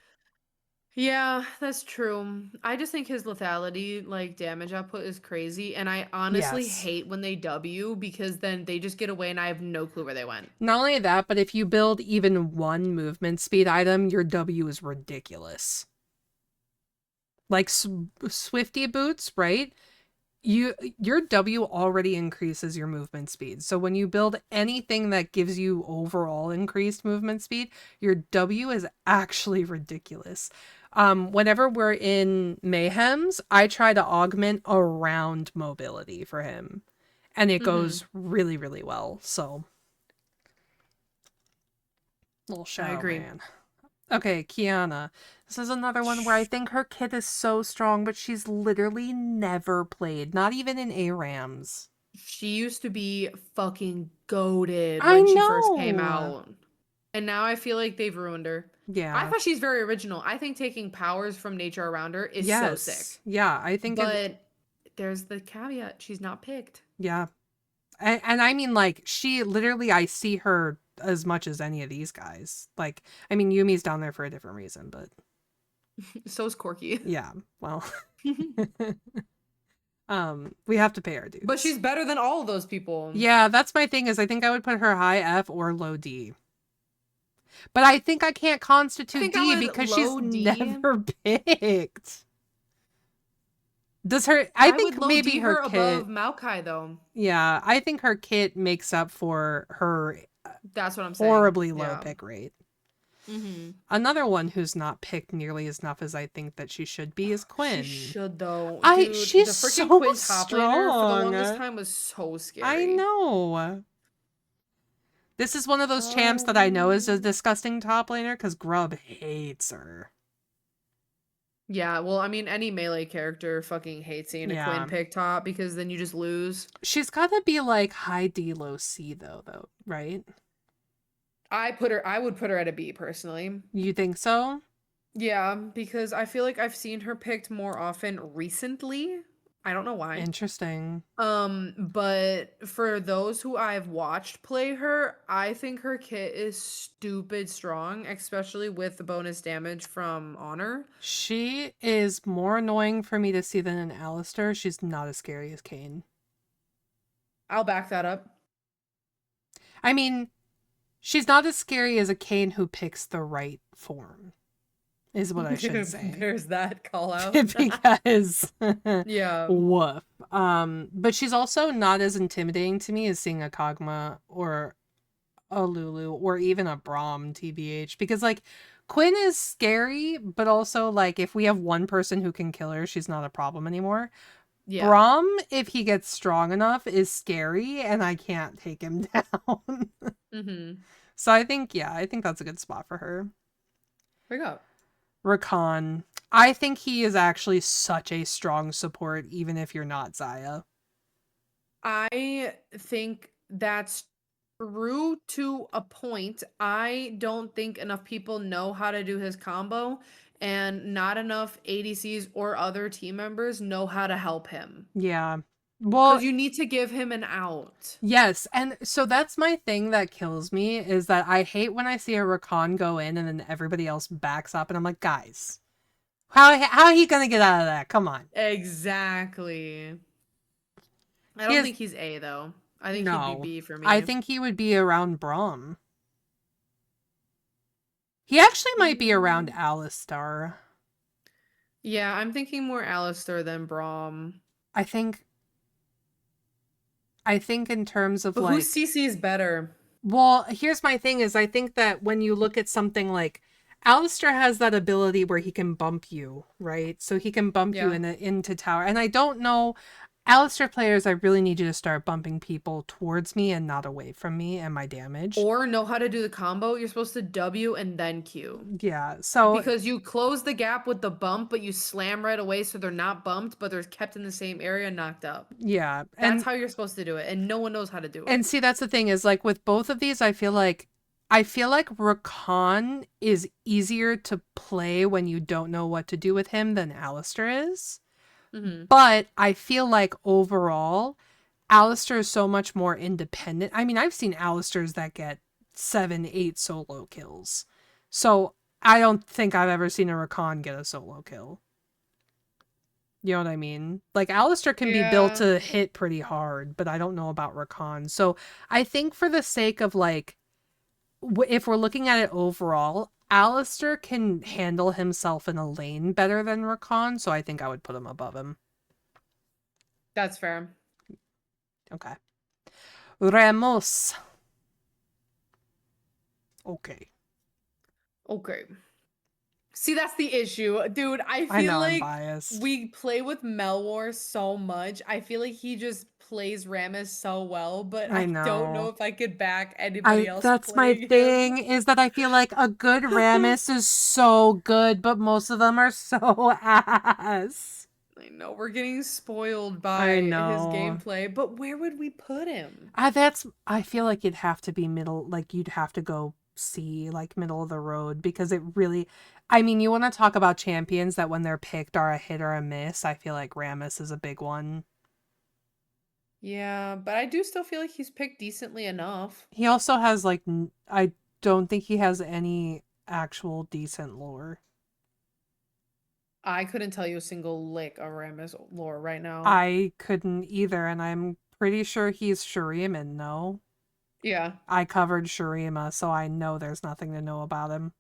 Yeah, that's true. I just think his lethality, like damage output, is crazy, and I honestly Yes. hate when they W because then they just get away and I have no clue where they went. Not only that, but if you build even one movement speed item, your W is ridiculous. Like Swifty boots, right? Your W already increases your movement speed. So when you build anything that gives you overall increased movement speed, your W is actually ridiculous. Whenever we're in Mayhems, I try to augment around mobility for him. And it Mm-hmm. goes really, really well. So, little I Shadow agree. Man. Okay, Kiana. This is another one where I think her kit is so strong, but she's literally never played, not even in ARAMs. She used to be fucking goated I when she first came know. out. And now I feel like they've ruined her. I Yeah. thought she's very original. I think taking powers from nature around her is so Yes. sick. Yeah, I think it. But there's the caveat, she's not picked. Yeah. And I mean, like, she literally, I see her as much as any of these guys. Like, I mean, Yumi's down there for a different reason, but So is Corky. yeah, well, we have to pay our But dues. she's better than all of those people. Yeah, that's my thing is I think I would put her high F or low D. But I think I can't I constitute think I D would because she's low D. never picked. Does her I I would think low maybe D her her above kit Maokai though. yeah, I think her kit makes up for her That's what I'm saying. horribly low Yeah. pick rate. Mm-hmm. Another one who's not picked nearly as enough as I think that she should be is She Quinn. should though. I Dude, the she's freaking so Quinn top laner for the longest strong. time was so I scary. know. This is one of those champs that I know is a Um disgusting top laner because Grub hates her. Yeah, well, I mean any melee character fucking hates seeing a Quinn Yeah. pick top because then you just lose. She's gotta be like high D low C though, right? I would put her at a B personally. You think so? Yeah, because I feel like I've seen her picked more often recently. I don't know why. Interesting. But for those who I've watched play her, I think her kit is stupid strong, especially with the bonus damage from Honor. She is more annoying for me to see than an Alistair. She's not as scary as Kane. I'll back that up. I mean, she's not as scary as a Kane who picks the right form, is what I should say. There's that call out. Because Yeah. woof. But she's also not as intimidating to me as seeing a Kog'Maw or a Lulu or even a Braum, TBH. Because like Quinn is scary, but also like if we have one person who can kill her, she's not a problem anymore. Yeah. Braum, if he gets strong enough, is scary and I can't take him down. Mm-hmm. So I think, yeah, I think that's a good spot for her. Pick up. Rakan. I think he is actually such a strong support, even if you're not Zaya. I think that's true to a point. I don't think enough people know how to do his combo, and not enough ADCs or other team members know how to help him. Yeah. Because Well, you need to give him an out. yes. And so that's my thing that kills me is that I hate when I see a Rakan go in and then everybody else backs up and I'm like, guys, how are he going to get out of that? Come on. Exactly. I He don't is think he's A though. I think he'd be no. B for I me. think he would be around Braum. He actually might be around Mm. Alistar. Yeah, I'm thinking more Alistair than Braum. I think in terms of But whose like CC is better? well, here's my thing is I think that when you look at something like Alistair has that ability where he can bump you, right? So he can bump you Yeah. into tower. And I don't know Alistair players, I really need you to start bumping people towards me and not away from me and my damage. Or know how to do the combo. You're supposed to W and then Q. Yeah. So Because you close the gap with the bump, but you slam right away so they're not bumped, but they're kept in the same area and knocked up. yeah. That's how you're supposed to do it, and no one knows how to do it. And see, that's the thing is like with both of these, I feel like Rakan is easier to play when you don't know what to do with him than Alistair is. Mm-hmm. But I feel like overall, Alistair is so much more independent. I mean, I've seen Alistairs that get 7, 8 solo kills. So I don't think I've ever seen a Rakan get a solo kill. You know what I mean? Like, Alistair can be built Yeah, to hit pretty hard, but I don't know about Rakan. So I think for the sake of, like, if we're looking at it overall, Alistair can handle himself in a lane better than Rakan, so I think I would put him above him. that's fair. Okay. Ramos. Okay. Okay. See, that's the issue. Dude, I I feel know I'm like biased. we play with Melwar so much. I feel like he just plays Rammus so well, but I I don't know know. if I could back anybody else That's my playing him. thing, is that I feel like a good Rammus is so good, but most of them are so ass. I know we're getting spoiled I by his know. gameplay, but where would we put him? I feel like it'd have to be middle, like you'd have to go C, like middle of the road, because it really, I mean, you want to talk about champions that when they're picked are a hit or a miss. I feel like Rammus is a big one. Yeah, but I do still feel like he's picked decently enough. He also has like, I don't think he has any actual decent lore. I couldn't tell you a single lick of Rammus lore right now. I couldn't either, and I'm pretty sure he's Shuriman, no? Yeah. I covered Shurima, so I know there's nothing to know about him.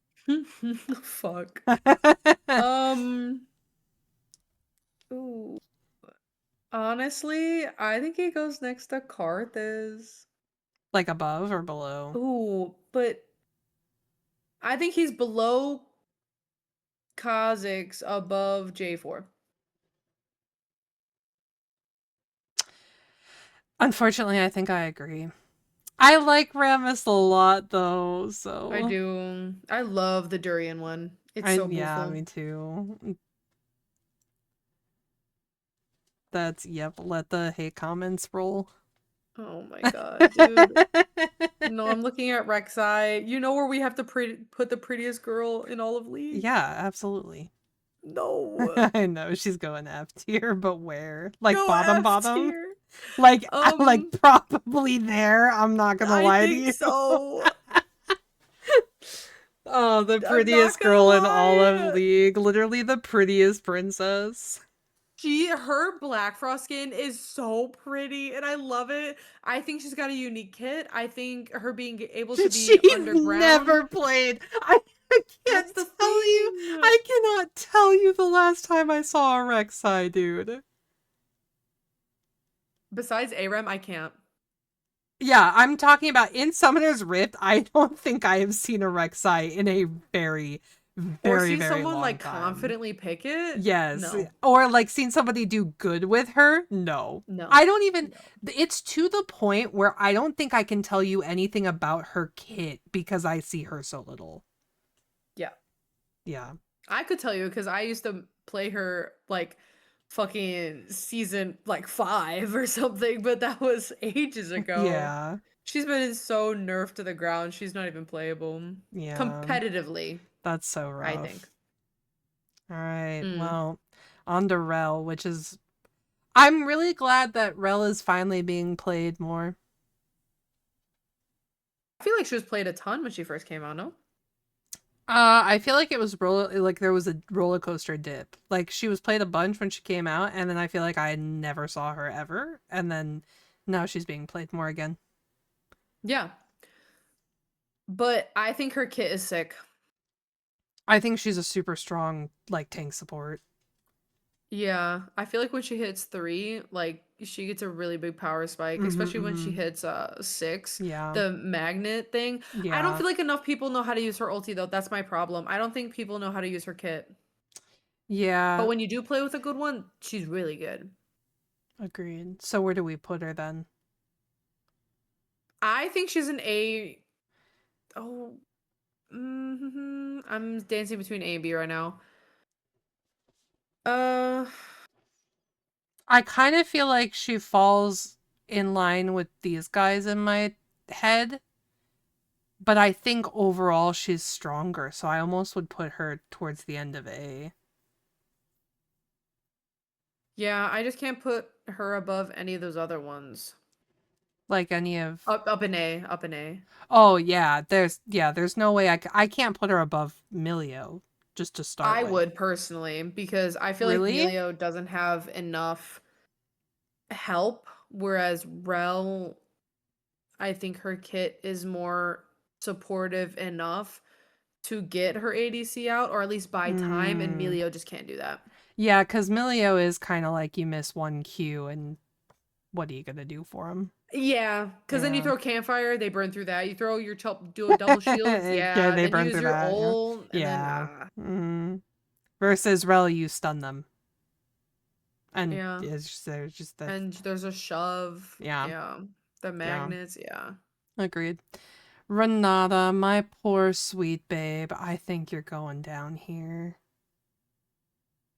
Fuck. Um, ooh. Honestly, I think he goes next to Karthus. Like above or below? Ooh, but I think he's below Kha'Zix, above J4. Unfortunately, I think I agree. I like Rammus a lot though, I so do. I love the durian one. It's so yeah, beautiful. me too. That's yep, let the hate comments roll. Oh my god, dude. No, I'm looking at Rek'Sai. You know where we have to put the prettiest girl in all of League? Yeah, absolutely. No. I know she's going F tier, but where? Like Go bottom F bottom? tier. Like like Um, probably there. I'm not gonna I lie to think you. so. Oh, the I'm not prettiest gonna girl in all of lie. League. Literally the prettiest princess. Her Black Frost skin is so pretty and I love it. I think she's got a unique kit. I think her being able to be She's underground. never played. I That's can't the tell you. thing. I cannot tell you the last time I saw a Rek'Sai, dude. Besides Aram, I can't. Yeah, I'm talking about in Summoner's Rift. I don't think I have seen a Rek'Sai in a very, Or very, see very someone long like time. confidently pick it? Yes. No. Or like seen somebody do good with her? No. No. I don't even, No. it's to the point where I don't think I can tell you anything about her kit because I see her so little. Yeah. Yeah. I could tell you because I used to play her like fucking season like 5 or something, but that was ages ago. Yeah. She's been so nerfed to the ground, she's not even playable. Yeah. Competitively, That's so I think. rough. All right. Mm. Well, on to Rel, which is, I'm really glad that Rel is finally being played more. I feel like she was played a ton when she first came out, no? I feel like it was like there was a roller coaster dip. Like she was played a bunch when she came out, and then I feel like I never saw her ever, and then now she's being played more again. Yeah. But I think her kit is sick. I think she's a super strong like tank support. Yeah, I feel like when she hits 3, like she gets a really big power spike, especially when she Mm-hmm. hits 6, Yeah, the magnet thing. I don't yeah, feel like enough people know how to use her ulti though. That's my problem. I don't think people know how to use her kit. But yeah. when you do play with a good one, she's really good. Agreed. So where do we put her then? I think she's an A. Oh, I'm dancing between A and B right now. Uh, I kind of feel like she falls in line with these guys in my head, but I think overall she's stronger, so I almost would put her towards the end of A. yeah, I just can't put her above any of those other ones. Like any of. Up in A, up in A. Oh there's no way I can't put her above Milio just to start I with. would personally because I feel like Really? Melio doesn't have enough help, whereas Rel, I think her kit is more supportive enough to get her ADC out or at least buy time, and Hmm. Melio just can't do that. Yeah, because Milio is kind of like you miss one Q and what are you gonna do for him? Yeah, because then you Yeah. throw campfire, they burn through that. You throw your do double shields, Yeah, yeah. they Then you burn use through your that. Yeah. ult, and then Yeah. Mm. Versus Rel, you stun them, and yeah. there's just the. And there's a shove, Yeah. yeah. The Yeah. magnets, yeah. Agreed. Renata, my poor sweet babe. I think you're going down here.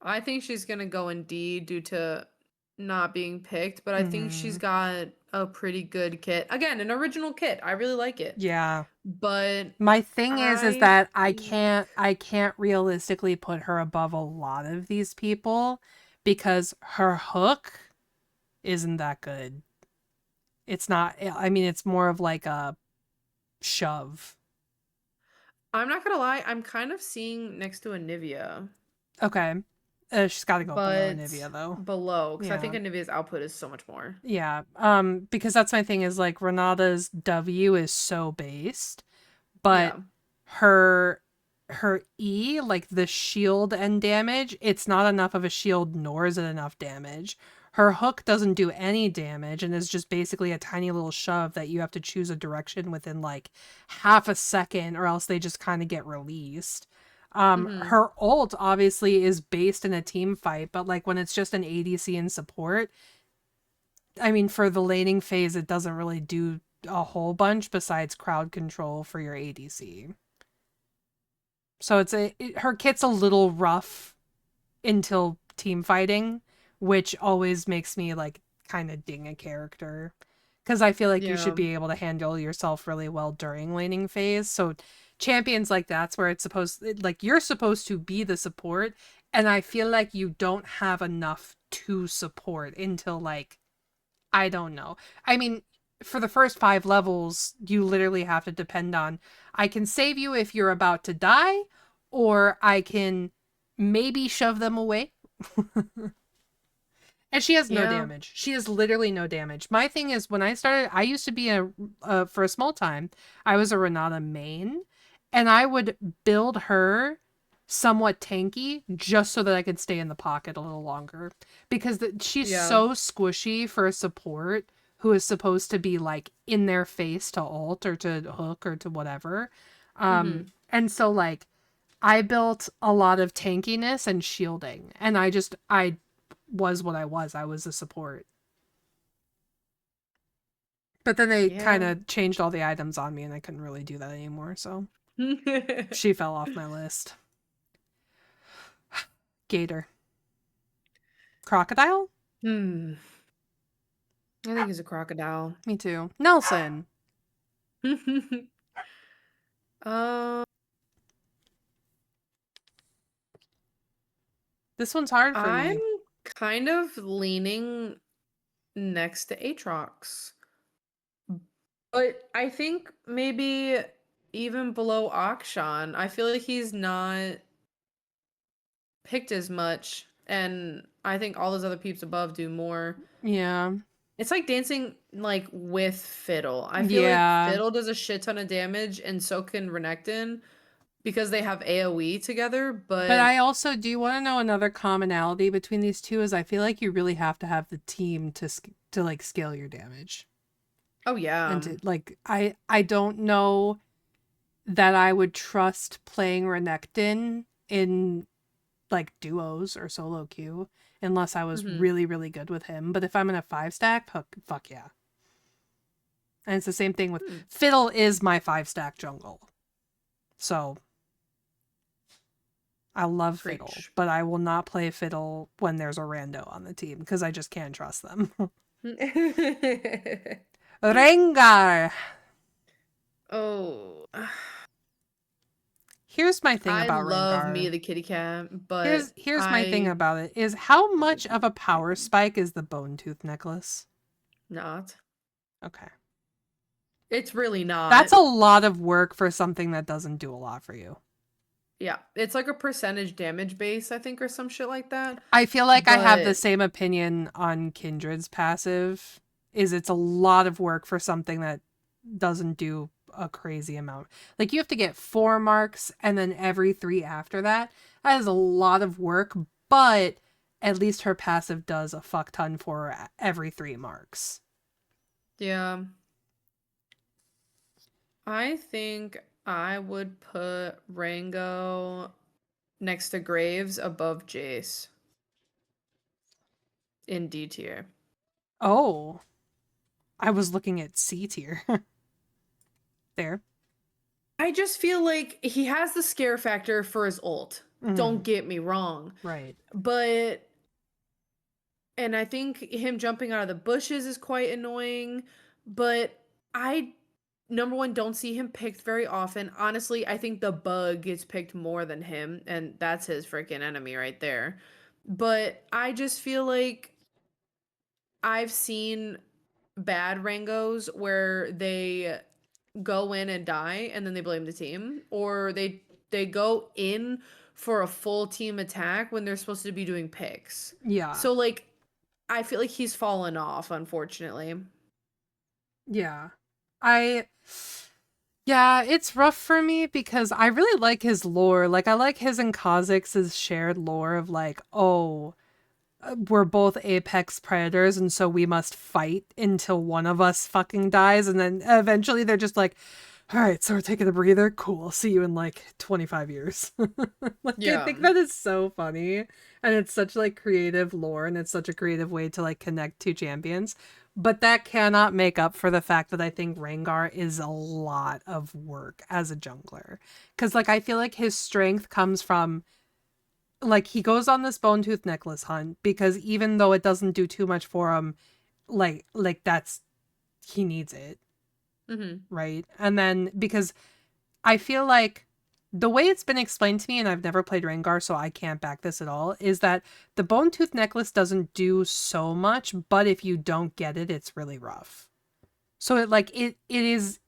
I think she's gonna go in D due to not being picked, but I think she's Mm-hmm. got a pretty good kit. Again, an original kit. I really like it. Yeah. But My thing is I that think I can't realistically put her above a lot of these people because her hook isn't that good. It's not. I mean, it's more of like a shove. I'm not gonna lie, I'm kind of seeing next to a Nivea, Okay. She's got to go below but Anivia though. below, because I think Yeah. a Nivea's output is so much more. Yeah. Because that's my thing is like Renata's W is so based, but Yeah. her her E, like the shield and damage, it's not enough of a shield nor is it enough damage. Her hook doesn't do any damage and is just basically a tiny little shove that you have to choose a direction within like half a second or else they just kind of get released. Mm-hmm. Her ult obviously is based in a team fight, but like when it's just an ADC and support, I mean for the laning phase it doesn't really do a whole bunch besides crowd control for your ADC. So her kit's a little rough until team fighting, which always makes me like kind of ding a character because I feel like you should Yeah. be able to handle yourself really well during laning phase. So champions like that's where it's supposed like you're supposed to be the support, and I feel like you don't have enough to support until like I don't know. I mean, for the first 5 levels, you literally have to depend on I can save you if you're about to die, or I can maybe shove them away. And she has no Yeah. damage. She has literally no damage. My thing is, when I started, I used to be for a small time, I was a Renata main, and I would build her somewhat tanky just so that I could stay in the pocket a little longer. Because she's Yeah. so squishy for a support who is supposed to be like in their face to ult or to hook or to whatever. Mm-hmm. And so like I built a lot of tankiness and shielding, and I was what I was. I was a support. But then they kind Yeah. of changed all the items on me, and I couldn't really do that anymore. So she fell off my list. Gator, crocodile. Hmm. I think he's a crocodile. Me too. Nelson. um, This one's hard for I'm me. kind of leaning next to Aatrox. But I think maybe even below Akshan, I feel like he's not picked as much, and I think all those other peeps above do more. Yeah. It's like dancing like with Fiddle. I feel like Yeah. Fiddle does a shit ton of damage, and so can Renekton because they have AoE together. But But I also do you want to know another commonality between these two is I feel like you really have to have the team to like scale your damage. oh yeah, And to like I don't know that I would trust playing Renekton in like duos or solo queue unless I was hmm really really good with him. But if I'm in a 5 stack, fuck yeah. And it's the same thing with hmm. Fiddle is my 5 stack jungle. So I love Fiddle, Preach. but I will not play Fiddle when there's a rando on the team because I just can't trust them. Rengar. Oh, Here's my thing I about love me Rengar. the kitty cat, but Here's my thing I about it is how much of a power spike is the bone tooth necklace? not. Okay. It's really That's not. a lot of work for something that doesn't do a lot for you. Yeah, it's like a percentage damage base, I think, or some shit like that. I feel like I have the But same opinion on Kindred's passive. Is it's a lot of work for something that doesn't do a crazy amount. Like you have to get 4 marks and then every 3 after that. That is a lot of work, but at least her passive does a fuck ton for every 3 marks. yeah, I think I would put Rango next to Graves above Jace in D tier. Oh, I was looking at C tier. There. I just feel like he has the scare factor for his ult. Mm-hmm. Don't get me wrong. Right. But and I think him jumping out of the bushes is quite annoying, but I number one don't see him picked very often. Honestly, I think the bug gets picked more than him, and that's his freaking enemy right there. But I just feel like I've seen bad Rangos where they go in and die and then they blame the team, or they go in for a full team attack when they're supposed to be doing picks. Yeah. So like I feel like he's fallen off, unfortunately. Yeah. I Yeah, it's rough for me because I really like his lore. Like I like his and Kha'Zix's shared lore of like, oh, we're both apex predators and so we must fight until one of us fucking dies and then eventually they're just like, all right, so we're taking a breather. Cool. See you in like 25 years. Like I Yeah. think that is so funny and it's such like creative lore and it's such a creative way to like connect two champions. But that cannot make up for the fact that I think Rengar is a lot of work as a jungler. Cuz like I feel like his strength comes from like he goes on this bone tooth necklace hunt because even though it doesn't do too much for him, like that's he needs it, Mhm. right? And then because I feel like the way it's been explained to me, and I've never played Rengar, so I can't back this at all, is that the bone tooth necklace doesn't do so much, but if you don't get it, it's really rough. So it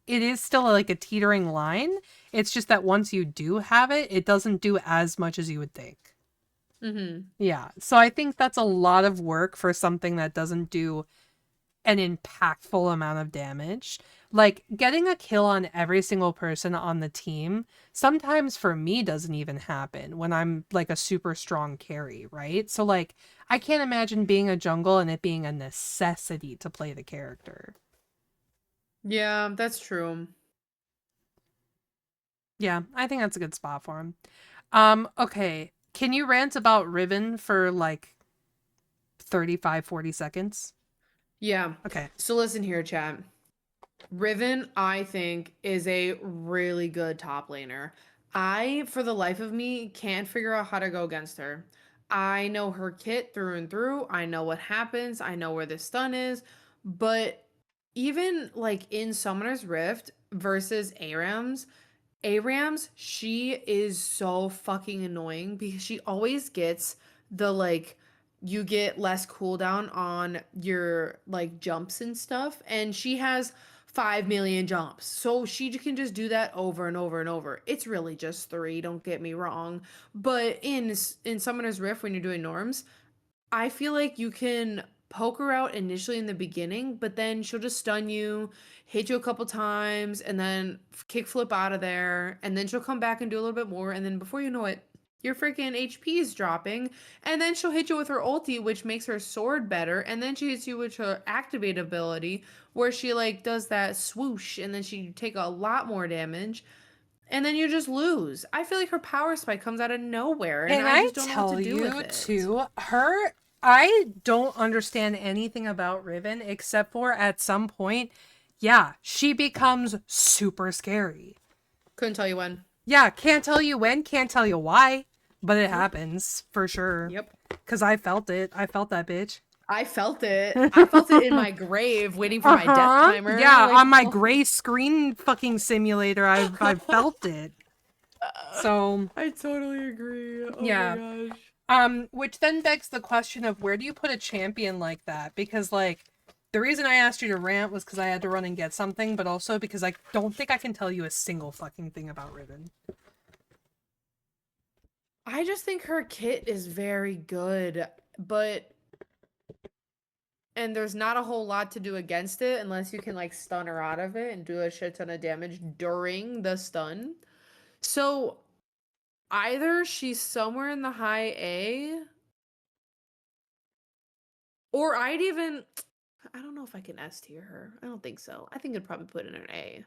is still like a teetering line. It's just that once you do have it, it doesn't do as much as you would think. Mhm. Yeah. So I think that's a lot of work for something that doesn't do an impactful amount of damage. Like getting a kill on every single person on the team sometimes for me doesn't even happen when I'm like a super strong carry, right? So like I can't imagine being a jungle and it being a necessity to play the character. Yeah, that's true. Yeah, I think that's a good spot for him. Okay. Can you rant about Riven for like 35, 40 seconds? Yeah. Okay. So listen here, chat. Riven, I think, is a really good top laner. I, for the life of me, can't figure out how to go against her. I know her kit through and through. I know what happens. I know where the stun is. But even like in Summoner's Rift versus ARAMs, she is so fucking annoying because she always gets the like you get less cooldown on your like jumps and stuff, and she has 5 million jumps. So she can just do that over and over and over. It's really just 3, don't get me wrong. But in Summoner's Rift when you're doing norms, I feel like you can poke her out initially in the beginning, but then she'll just stun you, hit you a couple times, and then kick flip out of there. And then she'll come back and do a little bit more. And then before you know it, your freaking HP is dropping. And then she'll hit you with her ulti, which makes her sword better. And then she hits you with her activate ability, where she like does that swoosh, and then she take a lot more damage. And then you just lose. I feel like her power spike comes out of nowhere, and And I I just don't know what to tell do with you it. too, I don't understand anything about Riven except for at some point, yeah, she becomes super scary. Couldn't tell you when. Yeah, can't tell you when, can't tell you why, but it Nope. happens for sure. Yep. Cause I felt it. I felt that bitch. I felt it. I felt it in my grave waiting for my death Uh-huh. timer. Yeah, Like, on my gray screen fucking simulator, I've felt it. So I totally agree. Oh my yeah. gosh. Which then begs the question of where do you put a champion like that? Because like The reason I asked you to rant was because I had to run and get something, but also because I don't think I can tell you a single fucking thing about Riven. I just think her kit is very good, but and there's not a whole lot to do against it unless you can like stun her out of it and do a shit ton of damage during the stun. So either she's somewhere in the high A, or I don't know if I can S tier her. I don't think so. I think I'd probably put it in an A.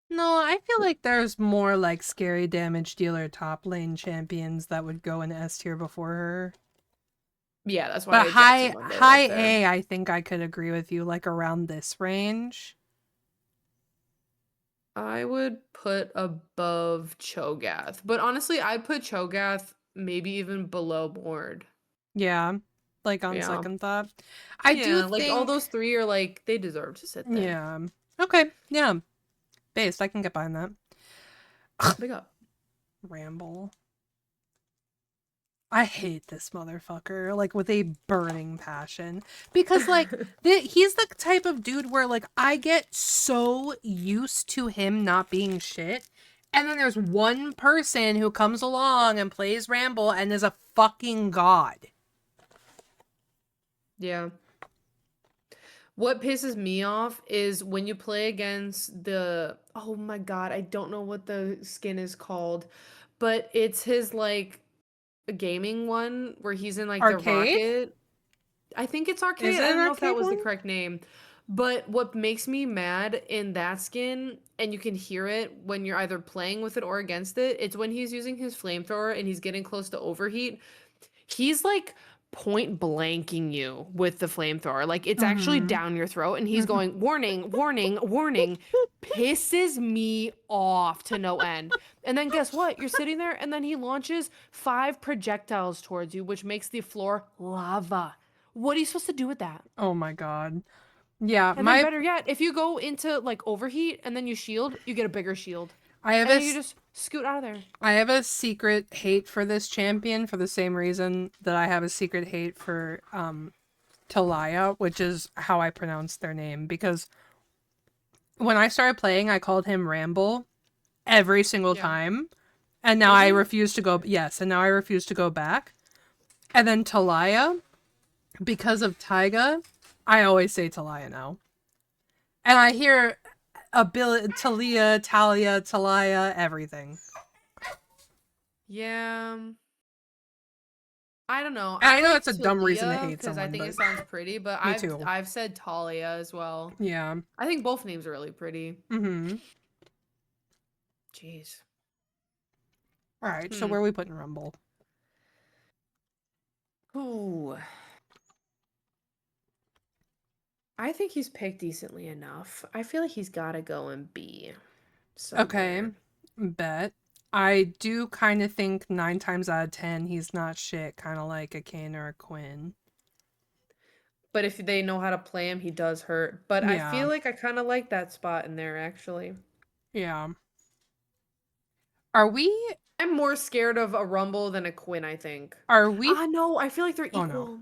No, I feel like there's more like scary damage dealer top lane champions that would go in S tier before her. Yeah, that's why But I Jackson one there high up there. A, I think I could agree with you, like around this range. I would put above Cho'Gath, but honestly, I'd put Cho'Gath maybe even below Mord. Yeah, like on Yeah. second thought. I do Yeah, like all think, those three are like they deserve to sit there. yeah. Okay, yeah. Based, I can get behind that. Big up. Ramble. I hate this motherfucker, like, with a burning passion. Because, like, he's the type of dude where, like, I get so used to him not being shit. And then there's one person who comes along and plays Ramble and is a fucking god. Yeah. What pisses me off is when you play against oh my god, I don't know what the skin is called, but it's his like gaming one where he's in like the Arcade? rocket. I think it's Is arcade. it I an don't know if that arcade was the one? correct name. But what makes me mad in that skin, and you can hear it when you're either playing with it or against it, it's when he's using his flamethrower and he's getting close to overheat. He's like point blanking you with the flamethrower. Like it's actually Mm-hmm. down your throat and he's going, warning, warning, warning. Pisses me off to no end. And then guess what? You're sitting there and then he launches 5 projectiles towards you, which makes the floor lava. What are you supposed to do with that? Oh my god. Yeah, And then better yet, if you go into like overheat and then you shield, you get a bigger shield. I have And then you just scoot out of there. I have a secret hate for this champion for the same reason that I have a secret hate for Talia, which is how I pronounce their name, because when I started playing, I called him Ramble every single Yeah. time, and now I Really? refuse to go. Yes, and now I refuse to go back. And then Talia, because of Taiga, I always say Talia now, and I hear Talia, Talia, everything. Yeah. I don't know. And I I know like it's a dumb reason to Talia hate because I someone, think but it sounds pretty, but me I've too. I've said Talia as well. Yeah. I think both names are really pretty. Mm-hmm. Jeez. All right. So Hmm. where are we putting Rumble? Ooh. I think he's picked decently enough. I feel like he's got to go in B Okay. somewhere. Bet. I do kind of think 9 times out of 10 he's not shit, kind of like a Kane or a Quinn. But if they know how to play him, he does hurt. But I Yeah. feel like I kind of like that spot in there actually. Yeah. Are we? I'm more scared of a Rumble than a Quinn, I think. Are we? No, I feel like they're Oh no. equal.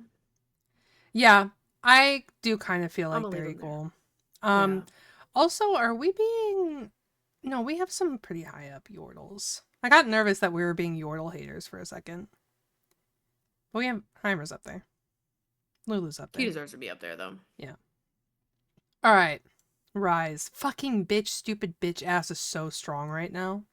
Yeah. I do kind of feel I'm like gonna leave they're them there. equal. Yeah. Also, are we being? No, we have some pretty high up Yordles. I got nervous that we were being Yordle haters for a second. But we have Heimer's up there. Lulu's up He there. deserves to be up there though. Yeah. All right. Rise. Fucking bitch, stupid bitch ass is so strong right now.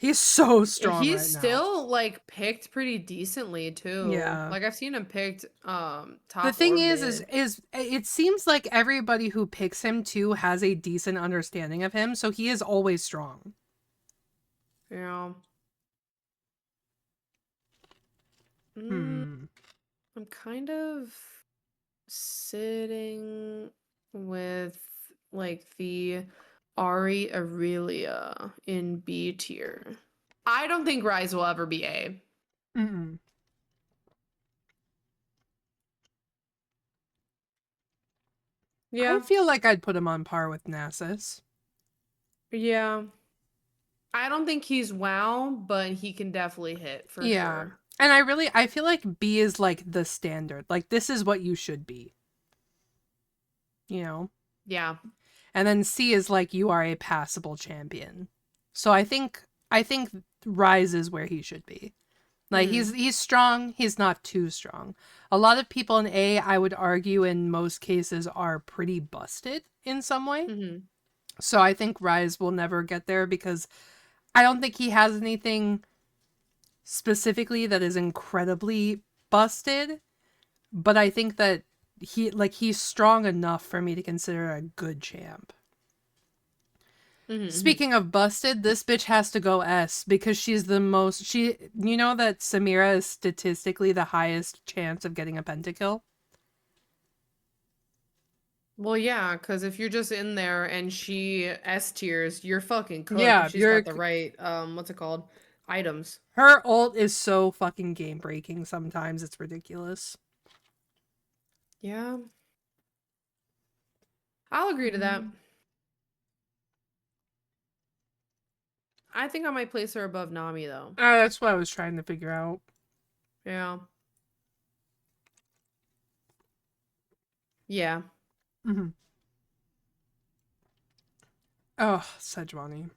He's so strong He's right now. still like picked pretty decently too. Yeah. Like I've seen him picked top The thing or is mid. it seems like everybody who picks him too has a decent understanding of him, so he is always strong. Yeah. Hmm. I'm kind of sitting with like the Ari Aurelia in B tier. I don't think Rise will ever be A. Mm-mm. I Yeah. feel like I'd put him on par with Nasus. Yeah. I don't think he's wow, but he can definitely hit for Yeah. sure. And I feel like B is like the standard. Like this is what you should be. you know? Yeah. And then C is like, you are a passable champion. So I think Rise is where he should be. Like Mm-hmm. he's strong, he's not too strong. A lot of people in A, I would argue in most cases are pretty busted in some way. Mm-hmm. So I think Rise will never get there because I don't think he has anything specifically that is incredibly busted, but I think that he's strong enough for me to consider a good champ. Mm-hmm. Speaking of busted, this bitch has to go S because she's the most you know that Samira is statistically the highest chance of getting a pentakill? Well, yeah, because if you're just in there and she S tiers, you're fucking cooked if Yeah, she's got the right what's it called? Items. her ult is so fucking game breaking sometimes it's ridiculous. Yeah. I'll agree to that. I think I might place her above Nami though. That's what I was trying to figure out. Yeah. Yeah. Mm-hmm. Oh, Sejuani.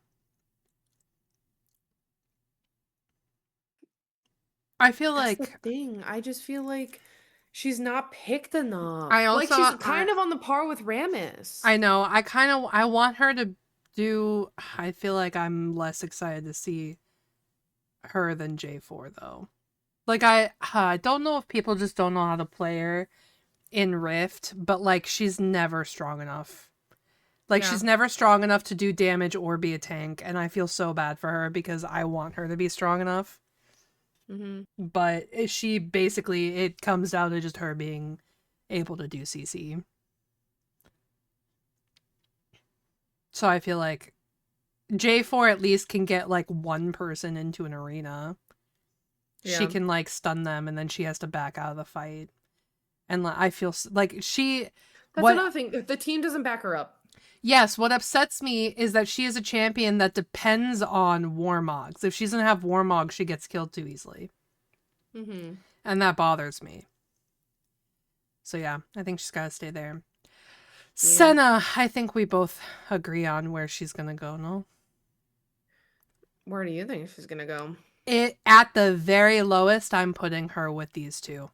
I feel That's the like thing. I just feel like she's not picked enough. I Like also she's kind of on the par with Rammus. I know I want her to do. I feel like I'm less excited to see her than J4 though. Like I don't know if people just don't know how to play her in Rift, but like she's never strong enough. Like Yeah. she's never strong enough to do damage or be a tank, and I feel so bad for her because I want her to be strong enough. Mm-hmm. But she basically it comes down to just her being able to do CC. So I feel like J4 at least can get like one person into an arena. She Yeah. can like stun them and then she has to back out of the fight. And I feel like she That's what another thing. The team doesn't back her up. yes, what upsets me is that she is a champion that depends on Warmogs. If she doesn't have Warmog, she gets killed too easily. Mm-hmm. And that bothers me. So yeah, I think she's got to stay there. Yeah. Senna, I think we both agree on where she's going to go, no? Where do you think she's gonna go? It at the very lowest, I'm putting her with these two.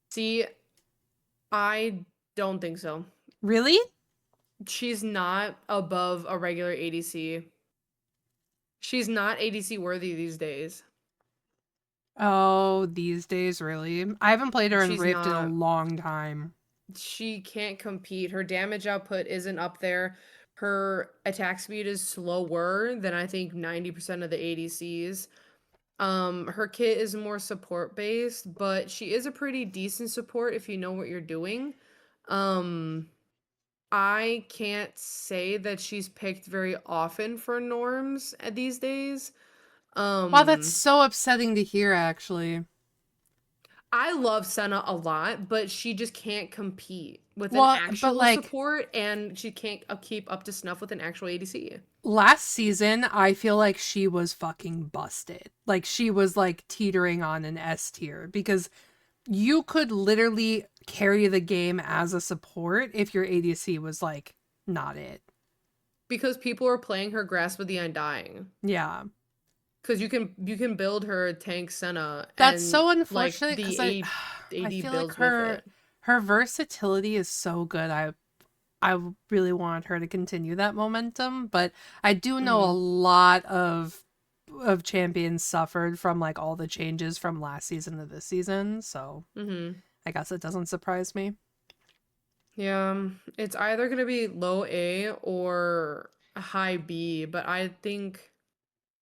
See, I don't think so. Really? She's not above a regular ADC. She's not ADC worthy these days. Oh, these days, really? I haven't played her in She's Rift in a not. long time. She can't compete. Her damage output isn't up there. Her attack speed is slower than I think 90% of the ADCs. Her kit is more support based, but she is a pretty decent support if you know what you're doing. Um, I can't say that she's picked very often for norms these days. Wow, that's Um, so upsetting to hear, actually. I love Senna a lot, but she just can't compete with an Well, but actual like support, and she can't keep up to snuff with an actual ADC. last season, I feel like she was fucking busted. Like she was like teetering on an S tier because you could literally carry the game as a support if your ADC was like not it. Because people are playing her Grasp of the Undying. Yeah. Because you can build her tank Senna That's and so like unfortunate the because I AD feel like builds with it. her versatility is so good. I really want her to continue that momentum, but I do know a Hmm. lot of champions suffered from like all the changes from last season to this season, so Hmm. I guess it doesn't surprise me. Yeah, it's either gonna be low A or high B, but I think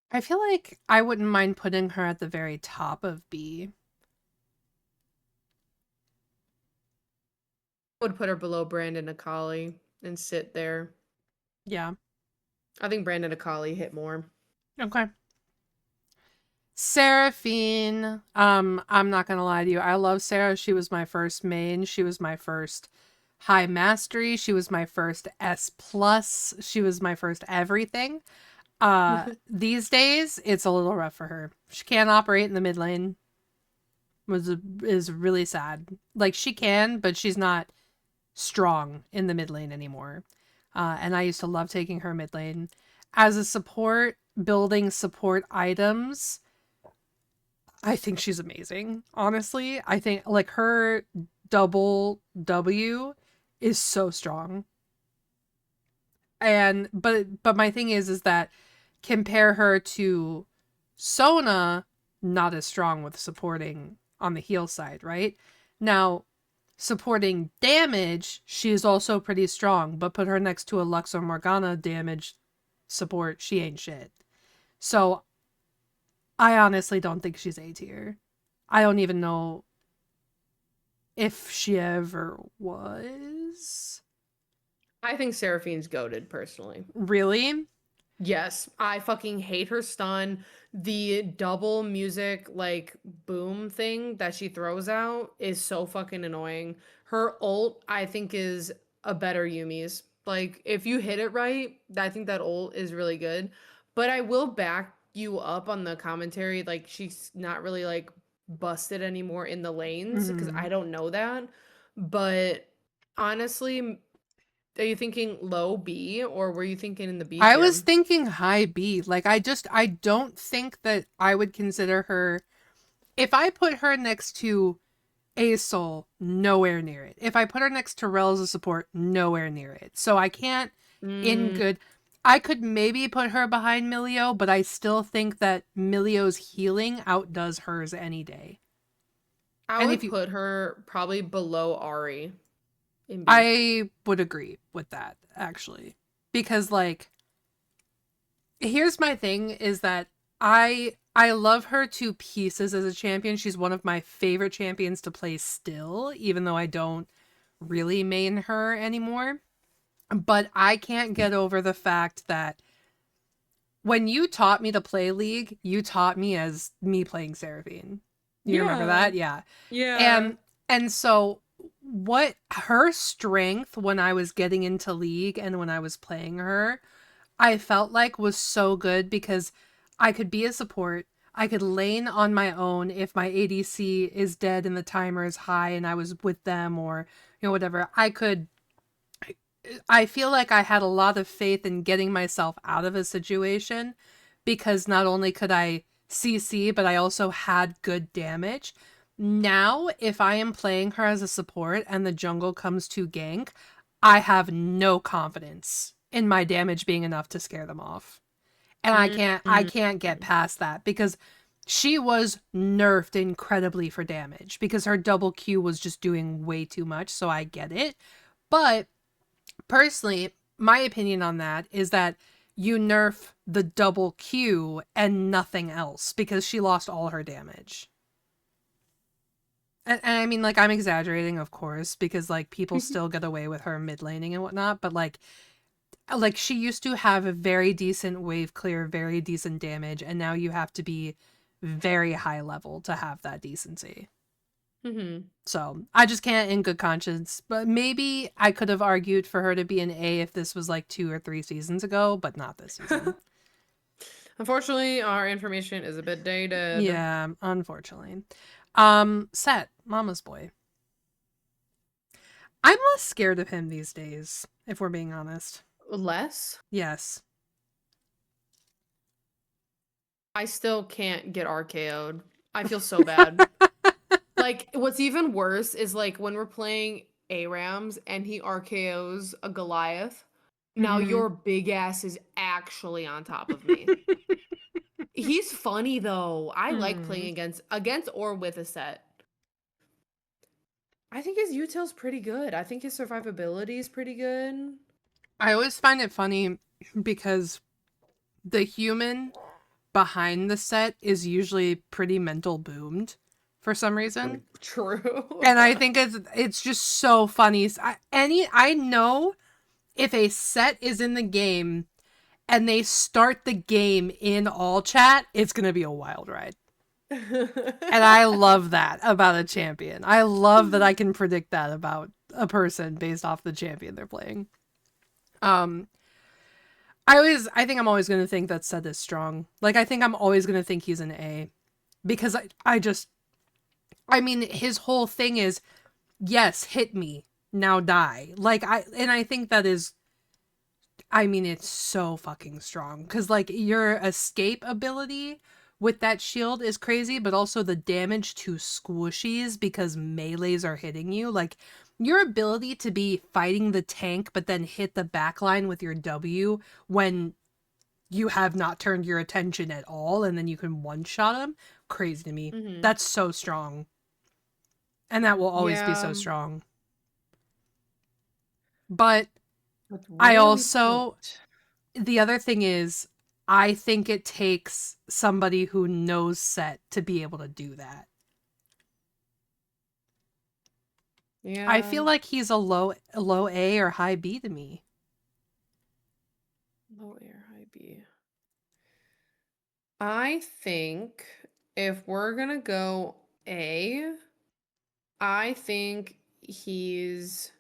I feel like I wouldn't mind putting her at the very top of B. I would put her below Brandon Akali and sit there. Yeah. I think Brandon Akali hit more. Okay. Seraphine. I'm not gonna lie to you. I love Sarah. She was my first main. She was my first high mastery. She was my first S plus. She was my first everything. These days it's a little rough for her. She can't operate in the mid lane. Is really sad. Like she can, but she's not strong in the mid lane anymore. And I used to love taking her mid lane. As a support, building support items, I think she's amazing. Honestly, I think like her double W is so strong. And but my thing is that compare her to Sona, not as strong with supporting on the heal side, right? Now, supporting damage, she is also pretty strong, but put her next to a Lux or Morgana damage support, she ain't shit. So I honestly don't think she's A tier. I don't even know if she ever was. I think Seraphine's goated personally. Really? Yes, I fucking hate her stun. The double music like boom thing that she throws out is so fucking annoying. Her ult, I think, is a better Yumi's. Like if you hit it right, I think that ult is really good. But I will back you up on the commentary. Like she's not really like busted anymore in the lanes because Mm-hmm. I don't know that. But honestly, are you thinking low B or were you thinking in the B I was tier? thinking high B. Like I don't think that I would consider her, if I put her next to Asol, nowhere near it. If I put her next to Rel as a support, nowhere near it. So I can't in Mm, good. I could maybe put her behind Milio, but I still think that Milio's healing outdoes hers any day. I And if would you put her probably below Ari in B. I would agree with that actually. Because like here's my thing is that I love her to pieces as a champion. She's one of my favorite champions to play still, even though I don't really main her anymore. But I can't get over the fact that when you taught me to play League, you taught me as me playing Seraphine. You remember Yeah. that? Yeah. Yeah. And so what her strength when I was getting into League and when I was playing her, I felt like was so good because I could be a support. I could lane on my own if my ADC is dead and the timer is high and I was with them or whatever. I feel like I had a lot of faith in getting myself out of a situation because not only could I CC, but I also had good damage. Now, if I am playing her as a support and the jungle comes to gank, I have no confidence in my damage being enough to scare them off. And I Mm. can't get past that because she was nerfed incredibly for damage because her double Q was just doing way too much, so I get it. But personally, my opinion on that is that you nerf the double Q and nothing else because she lost all her damage. And I mean, like, I'm exaggerating, of course, because like people still get away with her mid laning and whatnot, but like she used to have a very decent wave clear, very decent damage, and now you have to be very high level to have that decency. Mm-hmm. So I just can't in good conscience. But maybe I could have argued for her to be an A if this was like 2 or 3 seasons ago, but not this season. Unfortunately, our information is a bit dated. Yeah, unfortunately. Set, Mama's boy. I'm less scared of him these days, if we're being honest. Less? Yes. I still can't get RKO'd. I feel so bad. Like, what's even worse is like when we're playing ARAMs and he RKOs a Goliath. Now Mm-hmm. your big ass is actually on top of me. He's funny though. I like Mm. playing against or with a set. I think his util's pretty good. I think his survivability is pretty good. I always find it funny because the human behind the set is usually pretty mental boomed for some reason. True. And I think it's just so funny. I know if a set is in the game and they start the game in all chat, it's gonna be a wild ride. And I love that about a champion. I love that I can predict that about a person based off the champion they're playing. Um, I think I'm always gonna think that Set is strong. Like I think I'm always gonna think he's an A because I mean his whole thing is yes, hit me. now die. Like, I think that is, I mean, it's so fucking strong. Because, like, your escape ability with that shield is crazy, but also the damage to squishies because melees are hitting you. Like, your ability to be fighting the tank, but then hit the backline with your W when you have not turned your attention at all, and then you can one-shot them. Crazy to me. Mm-hmm. That's so strong. And that will always be Yeah. so strong. But But I really, we also, don't. the other thing is, I think it takes somebody who knows set to be able to do that. I Yeah. feel like he's a low A or high B to me. Low air, high B. I think if we're gonna go A, I think he's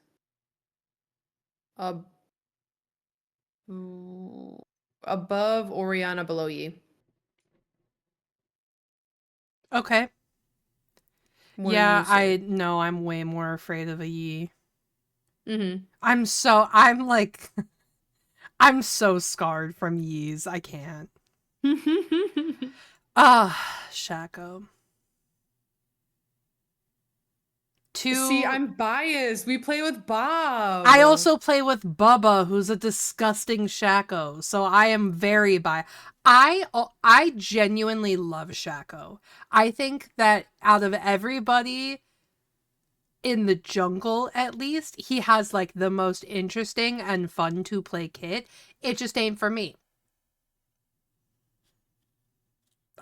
a above Oriana, below Yi. Okay. What do Yeah, you say? I'm way more afraid of a Yi. Mm-hmm. I'm like, I'm so scarred from Yis. I can't. Ah, Shaco. See, Two. I'm biased. We play with I Bob. also play with Bubba, who's a disgusting Shaco, so I am very bi. I genuinely love Shaco. I think that out of everybody in the jungle, at least, he has like the most interesting and fun to play kit. It just ain't for me.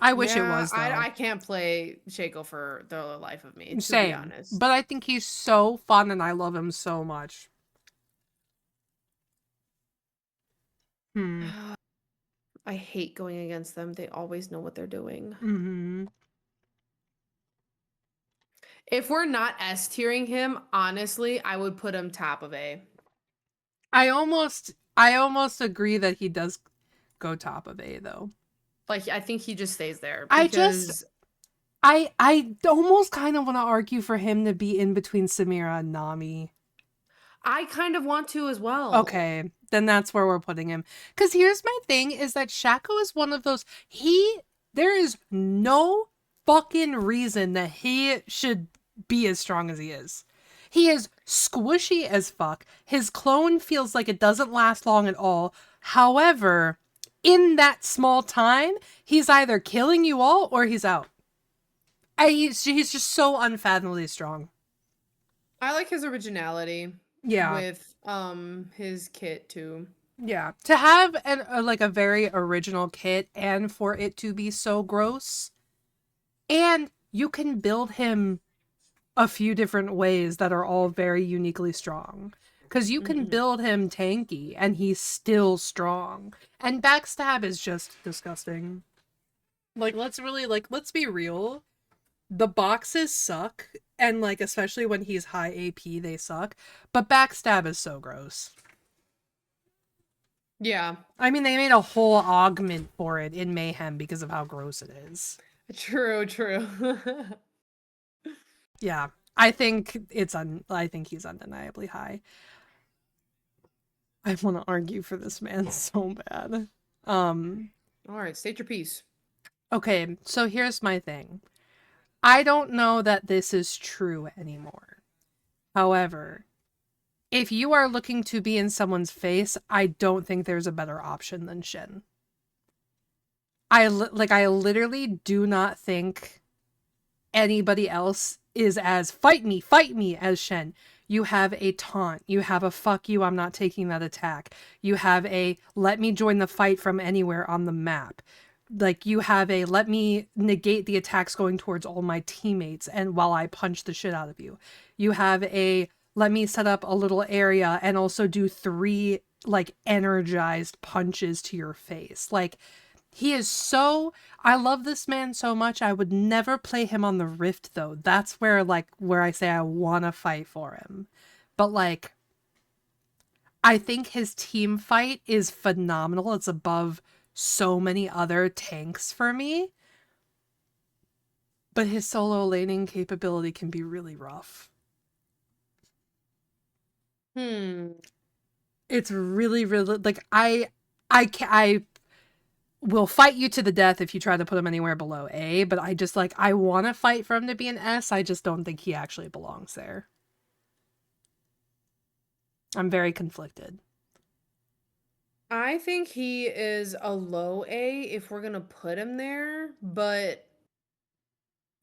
I wish it Yeah, was I though. can't play Shaco for the life of me, to be Same, honest. but I think he's so fun and I love him so much. Hmm. I hate going against them. They always know what they're doing. Hmm. If we're not S tiering him, honestly, I would put him top of A. I almost agree that he does go top of A though. Like, I think he just stays there I just because I almost kind of want to argue for him to be in between Samira and Nami. I kind of want to as well. Okay, then that's where we're putting him. Cuz here's my thing is that Shaco is one of those there is no fucking reason that he should be as strong as he is. He is squishy as fuck. His clone feels like it doesn't last long at all. However, in that small time, he's either killing you all or he's out. He's just so unfathomably strong. I like his originality Yeah, with his kit too. yeah. To have like a very original kit and for it to be so gross, and you can build him a few different ways that are all very uniquely strong. Because you can Mhm. build him tanky and he's still strong. And backstab is just disgusting. Like, let's be real. The boxes suck, and like, especially when he's high AP, they suck. But backstab is so gross. Yeah, I mean, they made a whole augment for it in Mayhem because of how gross it is. true, true. Yeah, I think he's undeniably high. I want to argue for this man so bad. Um, All right, state your piece. okay, so here's my thing. I don't know that this is true anymore. However, if you are looking to be in someone's face, I don't think there's a better option than Shin. I literally do not think anybody else is as fight me as Shen. You have a taunt. You have a fuck you, I'm not taking that attack. You have a let me join the fight from anywhere on the map. Like you have a let me negate the attacks going towards all my teammates and while I punch the shit out of you. You have a let me set up a little area and also do 3 like energized punches to your face. Like he is so I love this man so much. I would never play him on the Rift though. That's where I say I want to fight for him. But like I think his team fight is phenomenal. It's above so many other tanks for me. But his solo laning capability can be really rough. Hmm. It's really, really like I will fight you to the death if you try to put him anywhere below A, but I just like I want to fight for him to be an S. I just don't think he actually belongs there. I'm very conflicted. I think he is a low A if we're gonna put him there, but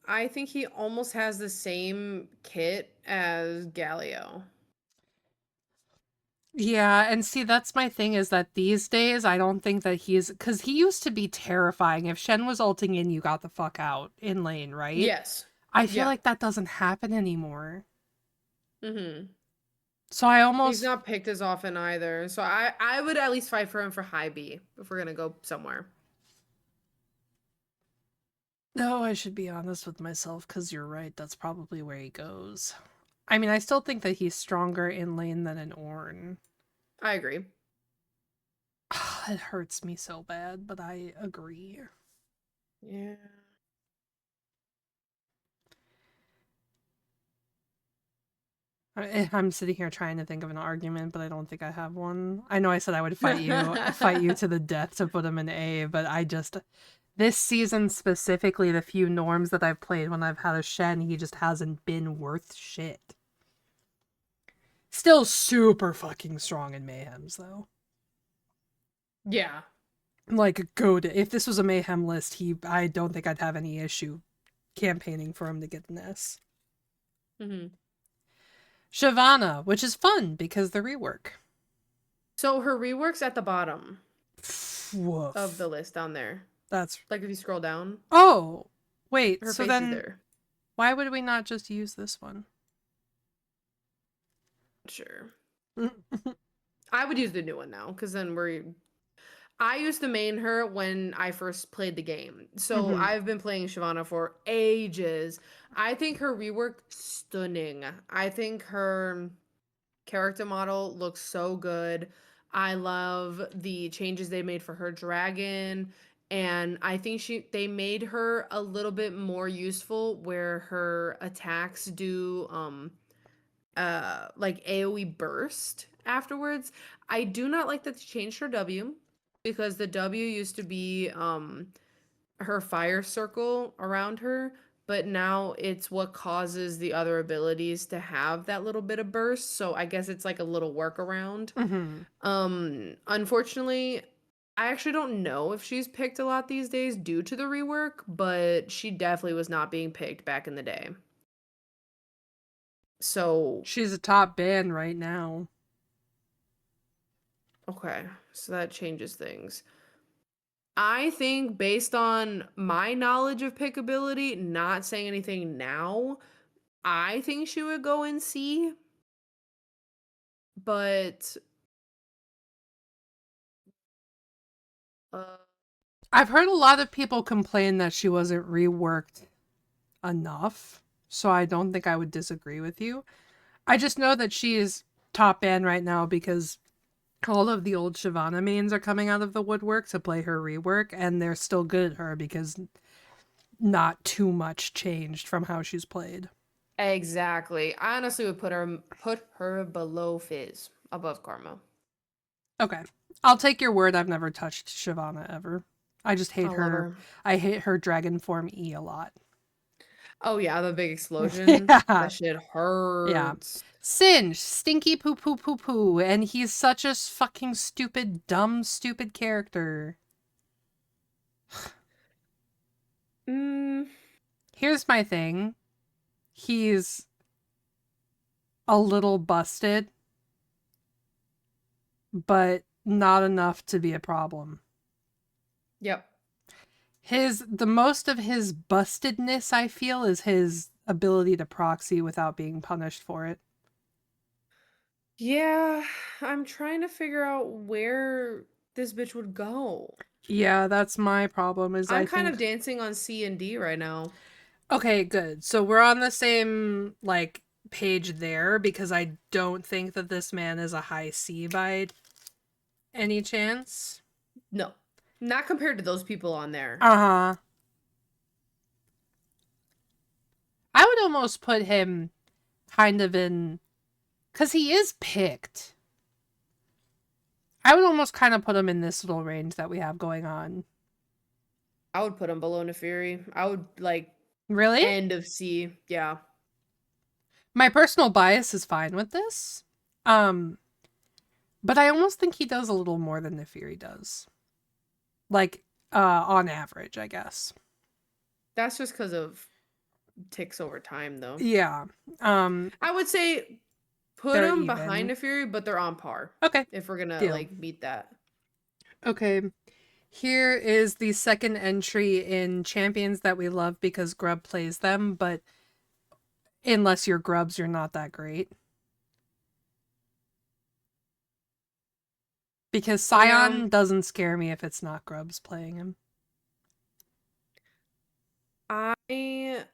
I think he almost has the same kit as Galio. Yeah, and see, that's my thing is that these days I don't think that he's because he used to be terrifying. If Shen was ulting in, you got the fuck out in lane, right? Yes. I feel Yeah. like that doesn't happen anymore. Mm-hmm. So I He's almost, not picked as often either. So I would at least fight for him for high B if we're gonna go somewhere. no, I should be honest with myself because you're right. That's probably where he goes. I mean, I still think that he's stronger in lane than in Ornn. I agree. It hurts me so bad, but I agree. Yeah. I'm sitting here trying to think of an argument, but I don't think I have one. I know I said I would fight you to the death to put him in A, but I just this season specifically, the few norms that I've played when I've had a Shen, he just hasn't been worth shit. Still super fucking strong in Mayhems though. Yeah. Like go to if this was a Mayhem list, I don't think I'd have any issue campaigning for him to get an S. Mm-hmm. Shyvana, which is fun because the rework. So her rework's at the bottom of Woof. the list down there. That's Like if you scroll down, oh wait. her So face is then there. why would we not just use this one? Sure. I would use the new one now because then I used to main her when I first played the game. So Mm-hmm. I've been playing Shyvana for ages. I think her rework stunning. I think her character model looks so good. I love the changes they made for her dragon, and I think they made her a little bit more useful where her attacks do like AoE burst afterwards. I do not like that they changed her W because the W used to be her fire circle around her, but now it's what causes the other abilities to have that little bit of burst. So I guess it's like a little workaround. Mm-hmm. Unfortunately, I actually don't know if she's picked a lot these days due to the rework, but she definitely was not being picked back in the day. So, She's a top ban right now. okay, so that changes things. I think based on my knowledge of pickability, not saying anything now, I think she would go in C, but uh I've heard a lot of people complain that she wasn't reworked enough, so I don't think I would disagree with you. I just know that she is top ban right now because all of the old Shyvana mains are coming out of the woodwork to play her rework, and they're still good at her because not too much changed from how she's played. exactly. I honestly would put her below Fizz, above Karma. Okay. I'll take your word. I've never touched Shyvana ever. I just I hate love her. her. I hate her dragon form E a lot. Oh yeah, the big explosion. Yeah. That shit Yeah. hurts. Singe, stinky poo poo poo poo, and he's such a fucking stupid, dumb, stupid character. Mm, Here's my thing. He's a little busted, but not enough to be a problem. yep. The most of his bustedness, I feel, is his ability to proxy without being punished for it. Yeah, I'm trying to figure out where this bitch would go. Yeah, that's my problem is I I'm kind of think dancing on C and D right now. okay, good. So we're on the same like page there because I don't think that this man is a high C by any chance. No, not compared to those people on there. Uh-huh. I would almost put him kind of in Because he is picked. I would almost kind of put him in this little range that we have going on. I would put him below Neferi. I would like Really? end of C. Yeah. My personal bias is fine with this. But I almost think he does a little more than Neferi does. Like, on average, I guess. That's just because of ticks over time, though. Yeah. I would say put They're them even. behind Neferi, but they're on par. Okay. If we're gonna Deal. like meet that. Okay. Here is the second entry in champions that we love because Grub plays them, but unless you're Grubs, you're not that great. Because Scion doesn't scare me if it's not Grubs playing him. I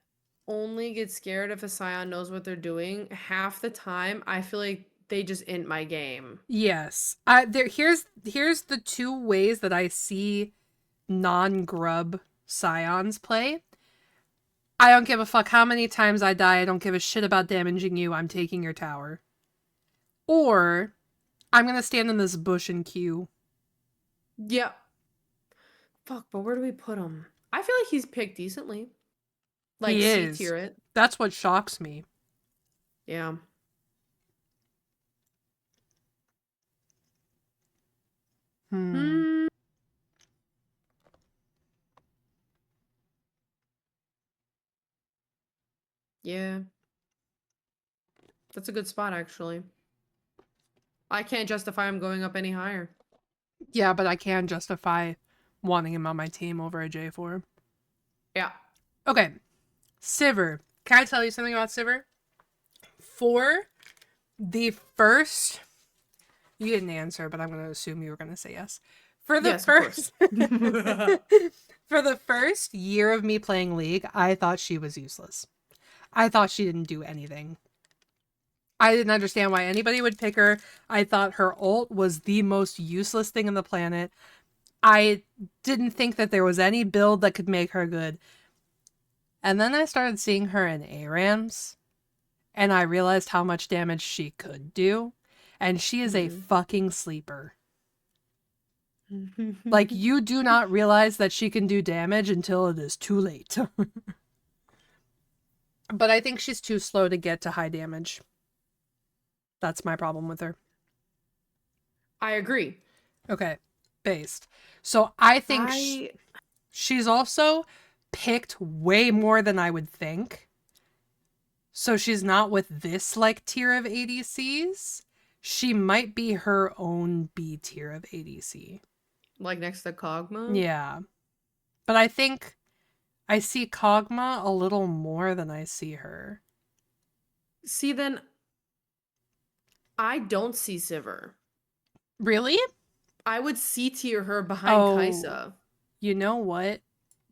only get scared if a Scion knows what they're doing. Half the time, I feel like they just end my game. Yes. Here's the two ways that I see non-Grub Scions play. I don't give a fuck how many times I die. I don't give a shit about damaging you. I'm taking your tower. Or I'm going to stand in this bush and queue. Yeah. Fuck, but where do we put him? I feel like he's picked decently. Like He C is. tier it. That's what shocks me. Yeah. Hmm. Yeah. That's a good spot, actually. I can't justify him going up any higher. Yeah, but I can justify wanting him on my team over a J4. Yeah. Okay. Sivir. Can I tell you something about Sivir? For the first... You didn't answer, but I'm going to assume you were going to say yes. For the first... For the first year of me playing League, I thought she was useless. I thought she didn't do anything. I didn't understand why anybody would pick her. I thought her ult was the most useless thing on the planet. I didn't think that there was any build that could make her good. And then I started seeing her in ARAMs, and I realized how much damage she could do. And she is a fucking sleeper. Like, you do not realize that she can do damage until it is too late. But I think she's too slow to get to high damage. That's my problem with her. I agree. Okay, based. So I think she's also picked way more than I would think. So she's not with this like tier of ADCs. She might be her own B tier of ADC. Like next to Kog'Maw? Yeah. But I think I see Kog'Maw a little more than I see her. See, then I don't see Sivir. Really? I would C tier her behind Kai'Sa. You know what?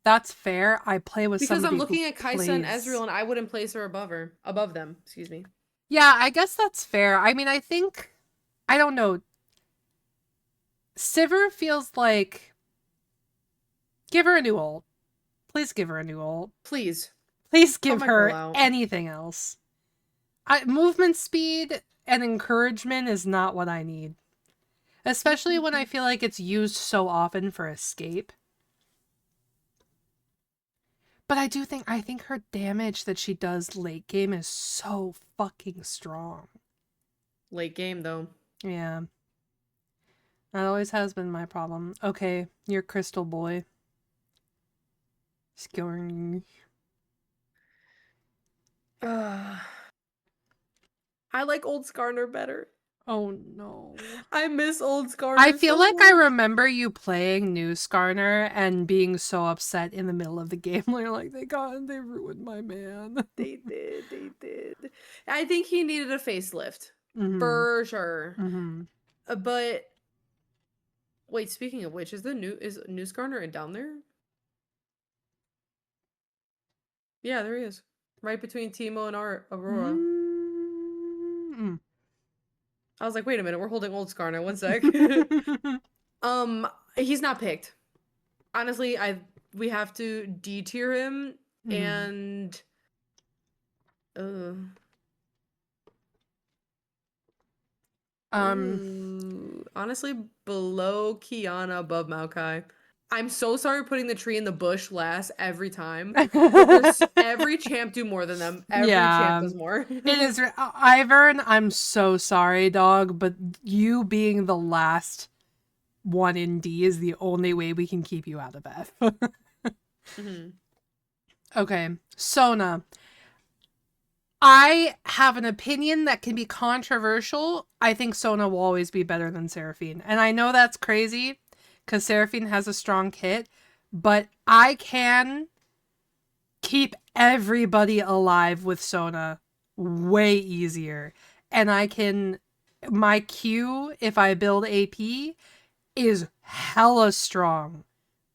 That's fair. I play with because somebody I'm looking at Kai'Sa and plays... Ezreal, and I wouldn't place her above them. Excuse me. Yeah, I guess that's fair. I mean, I think, I don't know. Sivir feels like, give her a new ult. Please give her a new ult. Please. Please give her anything else. Movement speed and encouragement is not what I need. Especially when I feel like it's used so often for escape. But I think her damage that she does late game is so fucking strong. Late game, though. Yeah. That always has been my problem. Okay, you're Crystal Boy. Scoring. I like old Skarner better. Oh no. I miss old Skarner. I feel like I remember you playing new Skarner and being so upset in the middle of the game. You're like, they ruined my man. They did. I think he needed a facelift. For sure. But wait, speaking of which, is new Skarner down there? Yeah, there he is. Right between Teemo and Aurora. I was like, wait a minute, we're holding old Skarner. 1 sec. He's not picked. Honestly, we have to D tier him and Um, Ooh, honestly, below Kiana, above Maokai. I'm so sorry putting the tree in the bush last every time, but there's every champ do more than them. Every champ yeah, does more. it is. Ivern, I'm so sorry, dog, but you being the last one in D is the only way we can keep you out of F. Mhm. Okay, Sona. I have an opinion that can be controversial. I think Sona will always be better than Seraphine. And I know that's crazy because Seraphine has a strong kit, but I can keep everybody alive with Sona way easier. And I can. My Q, if I build AP, is hella strong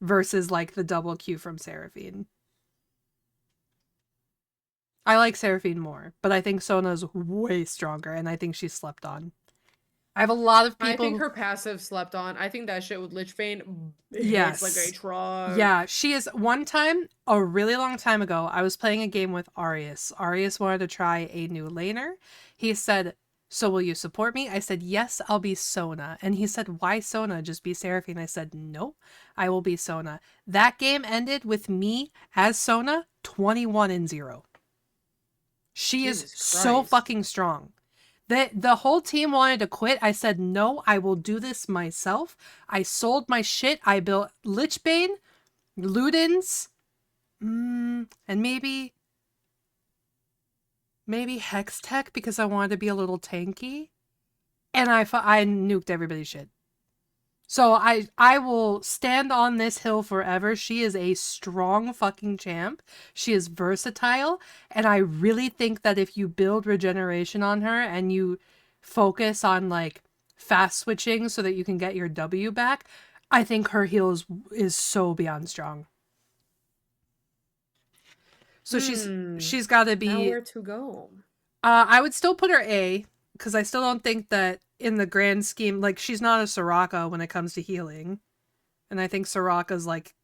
versus like the double Q from Seraphine. I like Seraphine more, but I think Sona's way stronger, and I think she's slept on. I have a lot of I think people. her passive slept on. I think that shit with Lich Bane hits like a Yes. truck. Yeah, she is. One time, a really long time ago, I was playing a game with Arius. Arius wanted to try a new laner. He said, "So will you support me?" I said, "Yes, I'll be Sona." And he said, "Why Sona? Just be Seraphine." I said, "No, I will be Sona." That game ended with me as Sona 21-0. She is Jesus so Christ. fucking strong. The whole team wanted to quit. I said, no, I will do this myself. I sold my shit. I built Lichbane, Ludens, and maybe Hextech because I wanted to be a little tanky. And I nuked everybody's shit. So I will stand on this hill forever. She is a strong fucking champ. She is versatile, and I really think that if you build regeneration on her and you focus on like fast switching so that you can get your W back, I think her heal is so beyond strong. So Hmm. she's got to Now be. where to go? I would still put her A because I still don't think that in the grand scheme, like she's not a Soraka when it comes to healing, and I think Soraka's like,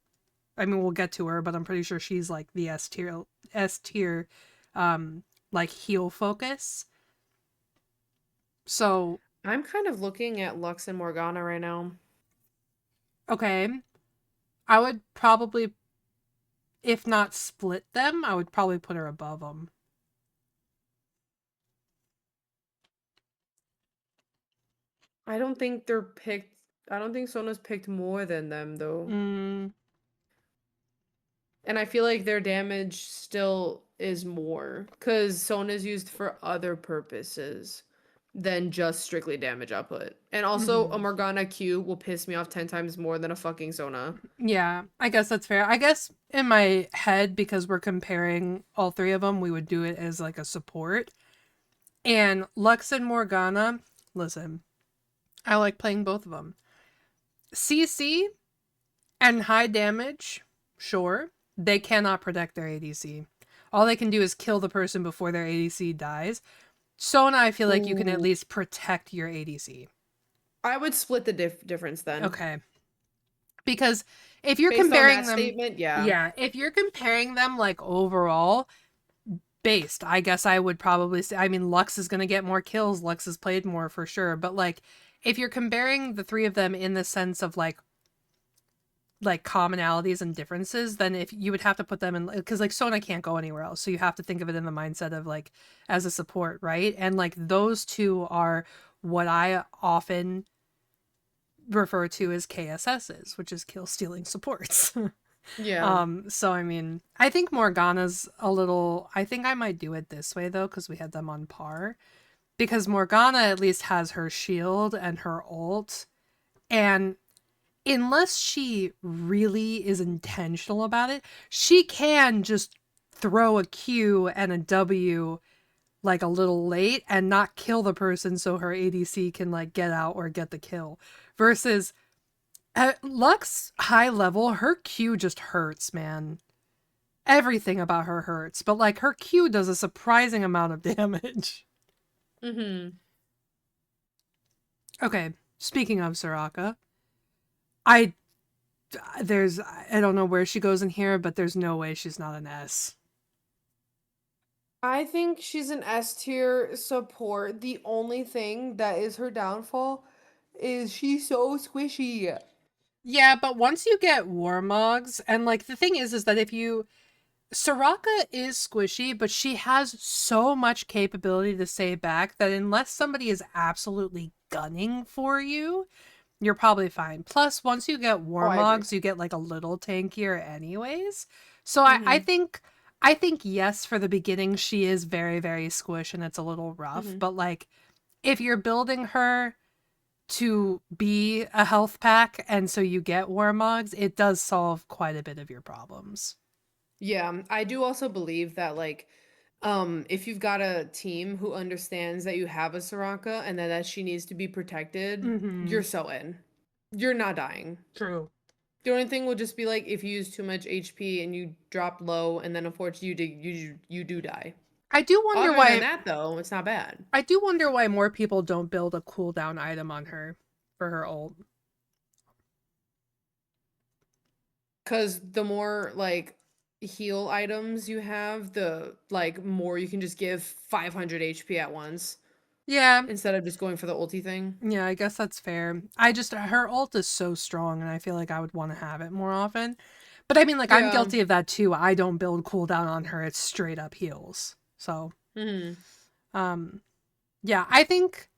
I mean, we'll get to her, but I'm pretty sure she's like the S tier, um, like heal focus. So I'm kind of looking at Lux and Morgana right now. okay, I would probably, if not split them, I would probably put her above them. I don't think they're picked. I don't think Sona's picked more than them though. Mm, And I feel like their damage still is more because Sona's used for other purposes than just strictly damage output. And also, a mm-hmm. Morgana Q will piss me off 10 times more than a fucking Sona. Yeah, I guess that's fair. I guess in my head, because we're comparing all three of them, we would do it as like a support. And Lux and Morgana, listen, I like playing both of them. CC and high damage, sure, they cannot protect their ADC. All they can do is kill the person before their ADC dies. Sona, I feel like you can at Ooh. least protect your ADC. I would split the difference then. Okay. Because if you're Based on comparing that them, statement, yeah. yeah, if you're comparing them like overall, based, I guess I would probably say, I mean, Lux is going to get more kills. Lux has played more for sure. But like, if you're comparing the three of them in the sense of like commonalities and differences, then if you would have to put them in, because like Sona can't go anywhere else, so you have to think of it in the mindset of like as a support, right? And like those two are what I often refer to as KSSs, which is kill stealing supports. Yeah. So I mean, I think Morgana's a little, I think I might do it this way though, because we had them on par, because Morgana at least has her shield and her ult, and unless she really is intentional about it, she can just throw a Q and a W like a little late and not kill the person so her ADC can like get out or get the kill. Versus at Lux high level, her Q just hurts, man. Everything about her hurts, but like her Q does a surprising amount of damage. Mm-hmm. Okay, speaking of Soraka, I I don't know where she goes in here, but there's no way she's not an S. I think she's an S tier support. The only thing that is her downfall is she's so squishy. Yeah, but once you get Warmogs, and like the thing is that if you Soraka is squishy, but she has so much capability to stay back that unless somebody is absolutely gunning for you, you're probably fine. Plus, once you get Oh, I agree. Warmogs, you get like a little tankier anyways. So I Mm-hmm. think I think yes, for the beginning she is very, very squish and it's a little rough. Mm-hmm. But like if you're building her to be a health pack and so you get Warmogs, it does solve quite a bit of your problems. Yeah, I do also believe that if you've got a team who understands that you have a Soraka and that she needs to be protected, Mm-hmm. you're so in. You're not dying. True. The only thing will just be like if you use too much HP and you drop low and then unfortunately you do die. I do wonder Other than why that though, it's not bad. more people don't build a cooldown item on her for her ult. Cause the more heal items you have, the more you can just give 500 HP at once Yeah, instead of just going for the ulti thing. yeah, I guess that's fair. I just her ult is so strong and I feel like I would want to have it more often. But I mean like I'm Yeah. guilty of that too. I don't build cooldown on her. It's straight up heals. So, Hmm. um yeah, I think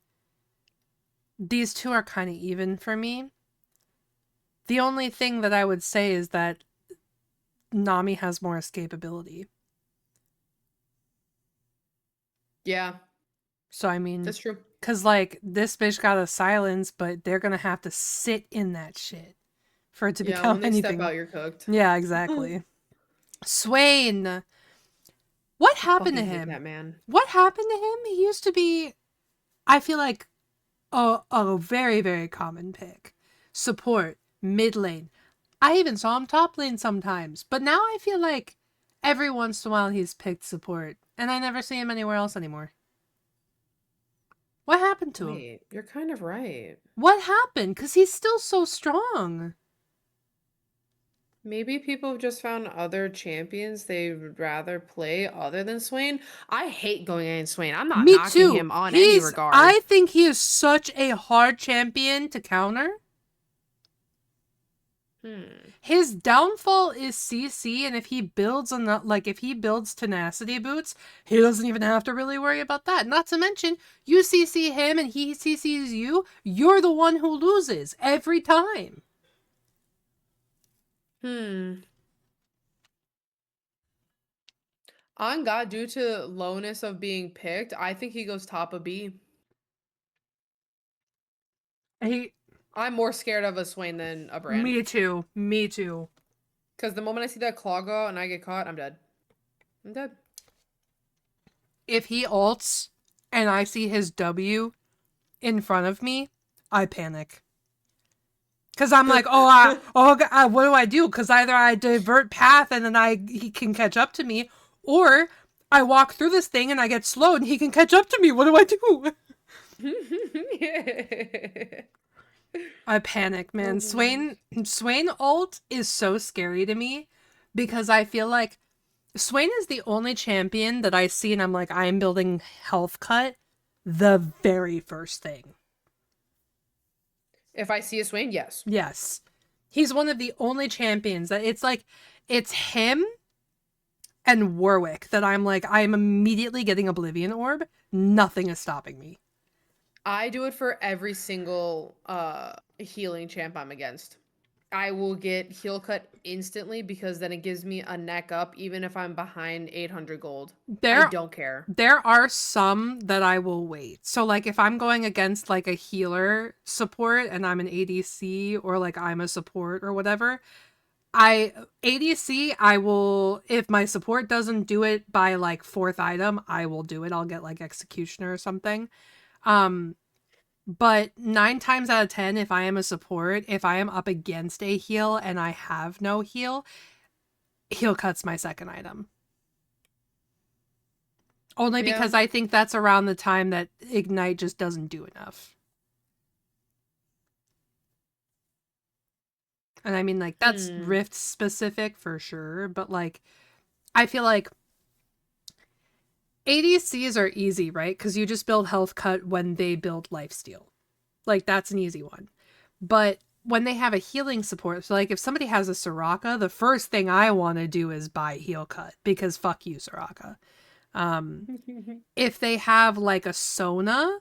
these two are kind of even for me. The only thing that I would say is that Nami has more escapability. Yeah, So I mean, that's true. cuz like this bitch got a silence, but they're going to have to sit in that shit for it to Yeah, become when they step anything. out, you're cooked. Yeah, I exactly. Swain. What happened to fucking hate him? that man. What happened to him? He used to be, I feel like, a very, very common pick. Support, mid lane. I even saw him top lane sometimes. But now I feel like every once in a while he's picked support. And I never see him anywhere else anymore. What happened to him? Wait, you're kind of right. What happened? Because he's still so strong. Maybe people have just found other champions they would rather play other than Swain. I hate going against Swain. I'm not Me knocking too. him on any regard. I think he is such a hard champion to counter. Hmm. His downfall is CC, and if he builds if he builds tenacity boots, he doesn't even have to really worry about that. Not to mention, you CC him and he CCs you, you're the one who loses every time. Hmm. On God, due to lowness of being picked, I think he goes top of B. He, I'm more scared of a Swain than a Brand. me too, me too. Because the moment I see that claw go out and I get caught, I'm dead. I'm dead. If he ults and I see his W in front of me, I panic. Cause I'm like, what do I do? Cause either I divert path and then he can catch up to me, or I walk through this thing and I get slowed and he can catch up to me. What do I do? I panic, Oh man. my gosh. Swain ult is so scary to me because I feel like Swain is the only champion that I see and I'm like, I'm building health cut the very first thing. If I see a Swain, yes. Yes. He's one of the only champions that it's like, it's him and Warwick that I'm like, I'm immediately getting Oblivion Orb. Nothing is stopping me. I do it for every single healing champ I'm against. I will get heal cut instantly because then it gives me a neck up even if I'm behind 800 gold. I There don't care. there are some that I will wait. So like if I'm going against like a healer support and I'm an ADC or like I'm a support or whatever, I ADC I will if my support doesn't do it by like fourth item, I will do it. I'll get like executioner or something. Um But 9 times out of 10, if I am a support, if I am up against a heal and I have no heal, heal cuts my second item. Only Yeah. because I think that's around the time that Ignite just doesn't do enough. And I mean, like, that's Hmm. Rift specific for sure, but like, I feel like ADCs are easy, right? Because you just build health cut when they build lifesteal. Like, that's an easy one. But when they have a healing support, so like if somebody has a Soraka, the first thing I want to do is buy heal cut because fuck you, Soraka. Um, if they have like a Sona,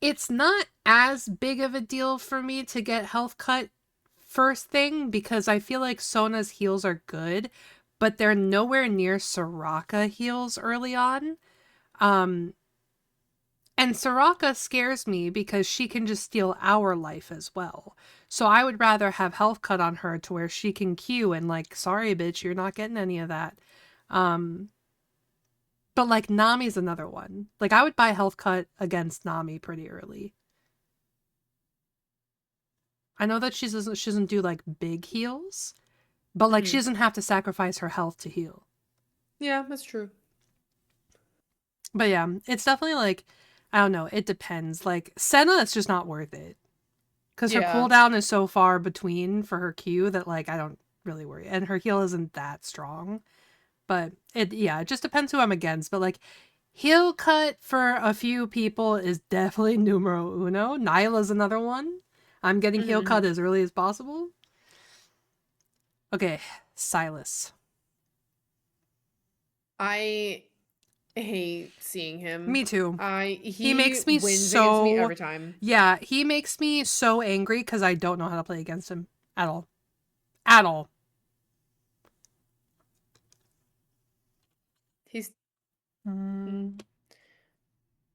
it's not as big of a deal for me to get health cut first thing because I feel like Sona's heals are good, but they're nowhere near Soraka heals early on. Um, and Soraka scares me because she can just steal our life as well. So I would rather have health cut on her to where she can Q and like, sorry bitch, you're not getting any of that. Um, but like Nami's another one. Like I would buy health cut against Nami pretty early. I know that she doesn't do like big heals, but like she Mhm. doesn't have to sacrifice her health to heal. Yeah, that's true. But yeah, it's definitely like, I don't know, it depends. Like Senna, it's just not worth it. Because her Yeah. cooldown is so far between for her Q that like I don't really worry. And her heal isn't that strong. But it just depends who I'm against. But like heal cut for a few people is definitely numero uno. Nyla's another one. I'm getting heal cut Mhm. as early as possible. Okay, Silas. I hate seeing him. Me too. He He makes me wins against me so every time. yeah, he makes me so angry because I don't know how to play against him at all. At all. He's Mm,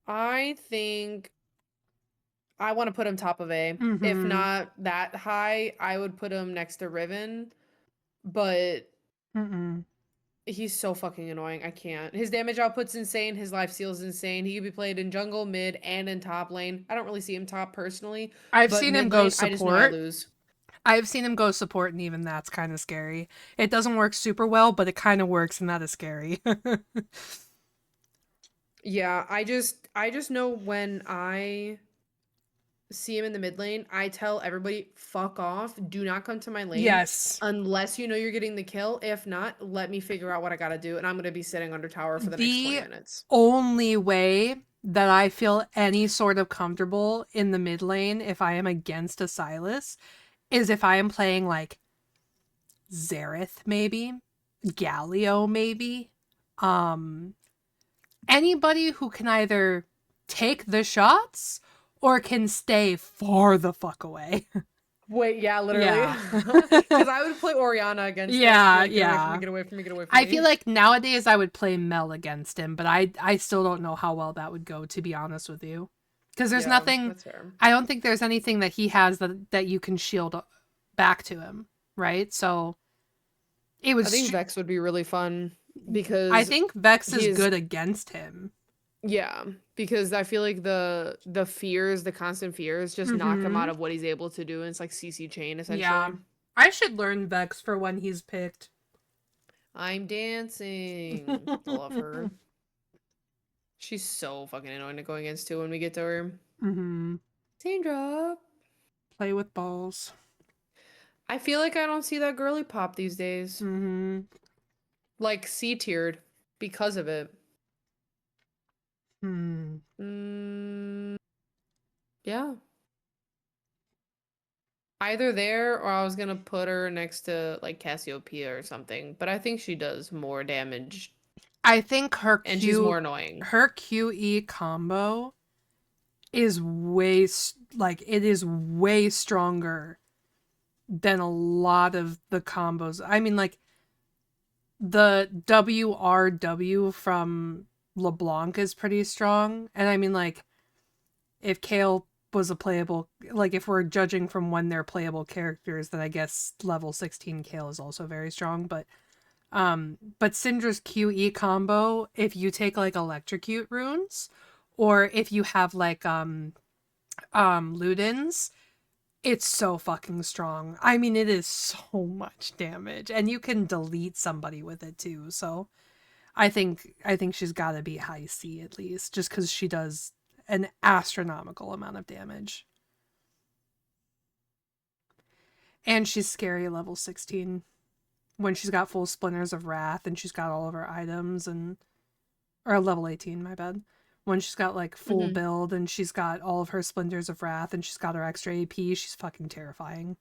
I think I want to put him top of A. If mm-hmm. not that high, I would put him next to Riven, but Mm-mm. he's so fucking annoying. I can't. His damage output's insane. His life steal's insane. He could be played in jungle, mid, and in top lane. I don't really see him top personally, I've but seen him mid go lane, I just know I support. lose. I've seen him go support, and even that's kind of scary. It doesn't work super well, but it kind of works, and that is scary. Yeah, I just know when I see him in the mid lane, I tell everybody, fuck off. Do not come to my lane Yes. unless you know you're getting the kill. If not, let me figure out what I gotta do. And I'm gonna be sitting under tower for the next 20 The minutes. only way that I feel any sort of comfortable in the mid lane if I am against a Silas is if I am playing like Xerath, maybe, Galio, maybe. Um, Anybody who can either take the shots or can stay far the fuck away. Wait, yeah, literally. Yeah. Because I would play Oriana against him and be Yeah, like, get away from me, yeah. get away from me, get away from I feel me. like nowadays I would play Mel against him, but I still don't know how well that would go, to be honest with you. Because there's Yeah, nothing, that's fair. I don't think there's anything that he has that you can shield back to him, right? So it I think was, Vex would be really fun I because think Vex he is is good against him. yeah, because I feel like the fears, the constant fears just knock him Mm-hmm. out of what he's able to do and it's like CC chain Yeah. essentially. I should learn Vex for when he's picked. I'm dancing. I love her. She's so fucking annoying to go against too when we get to her. Mm-hmm. Sandra. Play with balls. I feel like I don't see that girly pop these days. Mm-hmm. Like C tiered because of it. Hmm. Mm, yeah. Either there or I was gonna put her next to like Cassiopeia or something. But I think she does more damage I think and she's more annoying. Her QE combo is like it is way stronger than a lot of the combos. I mean, like the WRW from LeBlanc is pretty strong, and I mean, like if Kale was a playable, like if we're judging from when they're playable characters, then I guess level 16 Kale is also very strong. But Syndra's QE combo, if you take like electrocute runes, or if you have like Ludens, it's so fucking strong. I mean, it is so much damage, and you can delete somebody with it too. So I think she's got to be high C at least, just because she does an astronomical amount of damage, and she's scary level 16 when she's got full splinters of wrath and she's got all of her items and or level 18, my bad. When she's got like full Mhm. build and she's got all of her splinters of wrath and she's got her extra AP, she's fucking terrifying.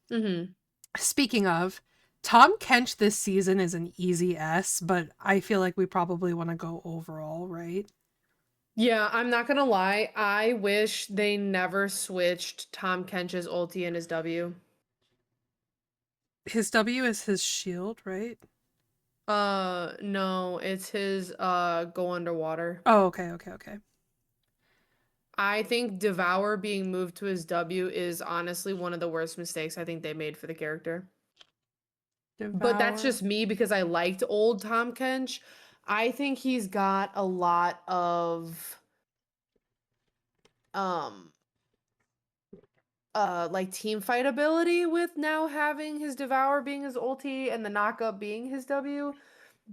Mhm. Speaking of, Tom Kench this season is an easy S, but I feel like we probably want to go overall, right? Yeah, I'm not gonna lie. I wish they never switched Tom Kench's ulti and his W. His W is his shield, right? No, it's his go underwater. Oh, okay, okay, okay. I think Devour being moved to his W is honestly one of the worst mistakes I think they made for the character. But that's Devour. just me because I liked old Tom Kench. I think he's got a lot of um like team fight ability with now having his Devour being his ulti and the knockup being his W.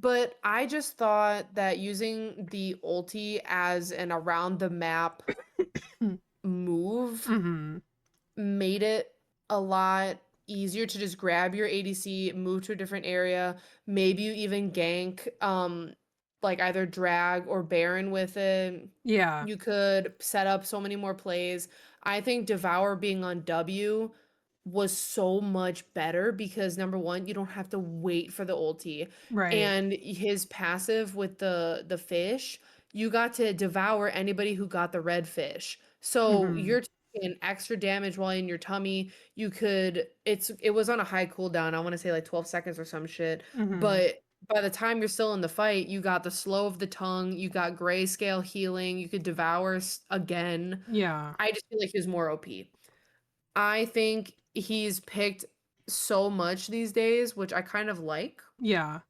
But I just thought that using the ulti as an around the map move Mm-hmm. made it a lot easier to just grab your ADC, move to a different area, maybe you even gank like either drag or Baron with it. Yeah, You could set up so many more plays. I think Devour being on W was so much better because number one, you don't have to wait for the ulti. right. And his passive with the fish, you got to devour anybody who got the red fish. So Mm-hmm. you're taking extra damage while in your tummy. You could it was on a high cooldown. I want to say like 12 seconds or some shit. Mm-hmm. But by the time you're still in the fight, you got the slow of the tongue, you got grayscale healing, you could devour again. Yeah, I just feel like he was more OP. I think he's picked so much these days, which I kind of like, yeah.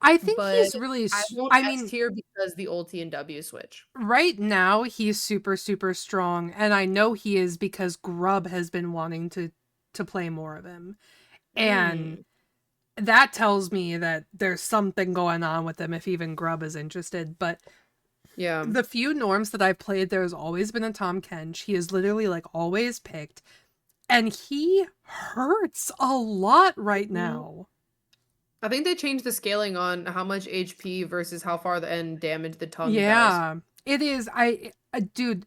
I think but he's really, I won't I S mean, tier because the ulti and W switch. right now he's super, super strong. And I know he is because Grub has been wanting to play more of him. And Mm, that tells me that there's something going on with him if even Grub is interested. But yeah. the few norms that I've played, there's always been a Tom Kench. He is literally like always picked. And he hurts a lot right Mhm. now. I think they changed the scaling on how much HP versus how far the end damage the tongue does. Yeah, it is. Dude,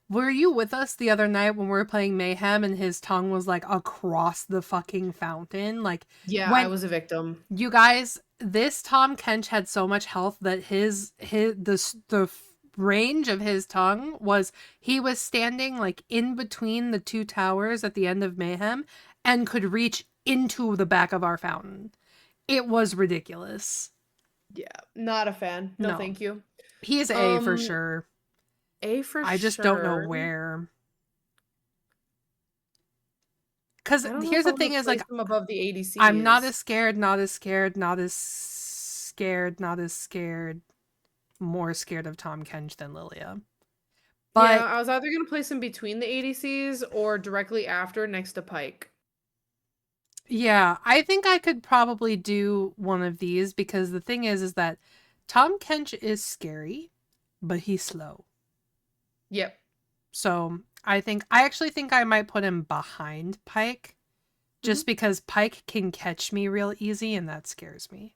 were you with us the other night when we were playing Mayhem and his tongue was like across the fucking fountain? Like, Yeah, I when was a victim. you guys, this Tom Kench had so much health that the range of his tongue was he was standing like in between the two towers at the end of Mayhem and could reach into the back of our fountain. It was ridiculous. Yeah, not a fan. No, No, thank you. he's A for Um, sure. A for I just don't know sure. where. Because I don't know here's if I the want thing to is like place them above the I'm not ADCs. as scared, not as scared, not as scared, not as scared, more scared of Tom Kench than Lilia. Yeah, But I was either gonna place him between the ADCs or directly after next to Pike. yeah, I think I could probably do one of these because the thing is that Tom Kench is scary, but he's slow. Yep. So I actually think I might put him behind Pike just Hmm. because Pike can catch me real easy and that scares me.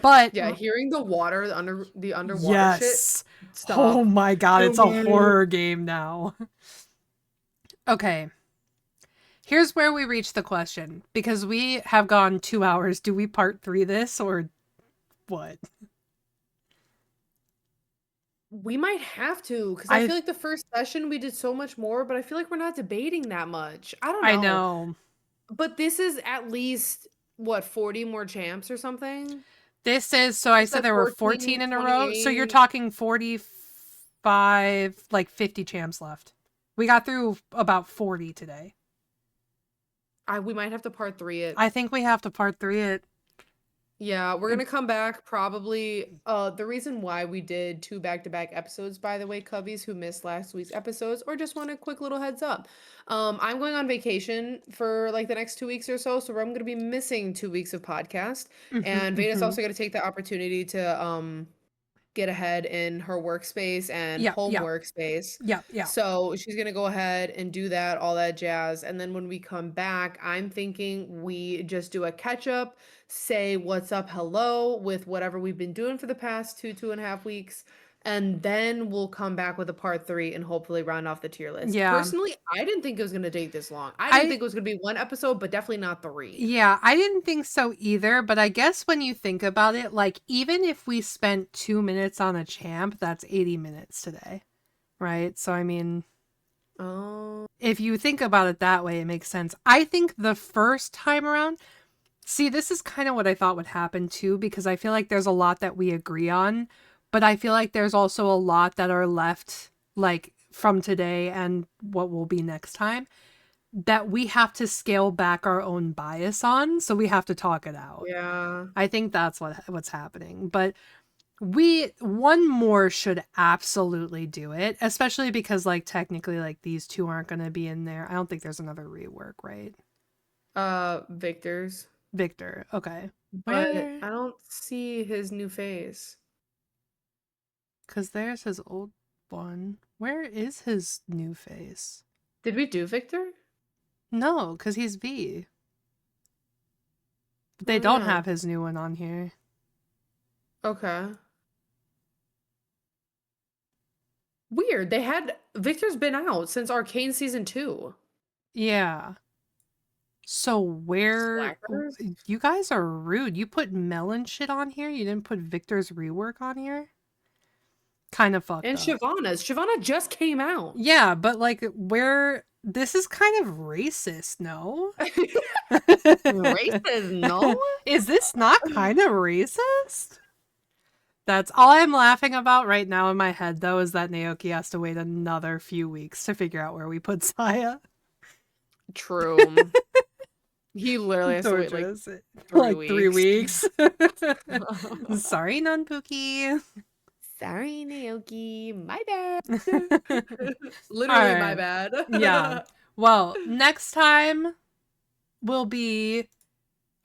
But Yeah, hearing the water, the underwater shit, yes. Oh stop. my god, it's a No. horror game now. Okay, here's where we reach the question because we have gone 2 hours. Do we part three this or what? We might have to, because I I feel like the first session we did so much more, but I feel like we're not debating that much. I don't I know. know. But this is at least, what, 40 more champs or something? This is so I You said said there were 14 14, in a row. So you're 28. talking 45, like 50 champs left. We got through about 40 today. We might have to part three it. I think we have to part three it. Yeah, we're gonna come back probably. The reason why we did two back-to-back episodes, by the way, Cubbies who missed last week's episodes, or just want a quick little heads up. I'm going on vacation for like the next 2 weeks or so, so I'm gonna be missing 2 weeks of podcast. Mhm, And Veda's mhm. also gonna take the opportunity to get ahead in her workspace and Yep, home yep, workspace. yep, yep. So she's gonna go ahead and do that, all that jazz. And then when we come back, I'm thinking we just do a catch up, say what's up, hello, with whatever we've been doing for the past 2.5 weeks. And then we'll come back with a part three and hopefully round off the tier list. Yeah. Personally, I didn't think it was gonna take this long. I didn't I think it was gonna be one episode, but definitely not three. Yeah, I didn't think so either, but I guess when you think about it, like even if we spent 2 minutes on a champ, that's 80 minutes today, right? So I mean, Oh. if you think about it that way, it makes sense. I think the first time around, see, this is kind of what I thought would happen too, because I feel like there's a lot that we agree on, but I feel like there's also a lot that are left, like from today and what will be next time, that we have to scale back our own bias on, so we have to talk it out. Yeah. I think that's what's happening. But one more should absolutely do it, especially because like technically like these two aren't going to be in there. I don't think there's another rework, right? Victor's. Victor. Okay. But Where? I don't see his new face. Cuz there's his old one. Where is his new face? Did we do Victor? No, cuz he's V. But they Oh, don't yeah. have his new one on here. Okay. Weird. They had Victor's been out since Arcane season 2. Yeah. So where Slackers? you guys are rude. You put Melon shit on here. You didn't put Victor's rework on here. Kind of fucked And up. Shyvana's. Shyvana just came out. Yeah, but like where this is kind of racist, no? Racist, no? Is this not kind of racist? That's all I'm laughing about right now in my head, though, is that Naoki has to wait another few weeks to figure out where we put Saya. True. He literally has to wait like Torturous. 3 Like 3 weeks. weeks. Sorry, non-Pookie. Sorry, Naoki. My bad. Literally All my right. bad. Yeah. Well, next time will be,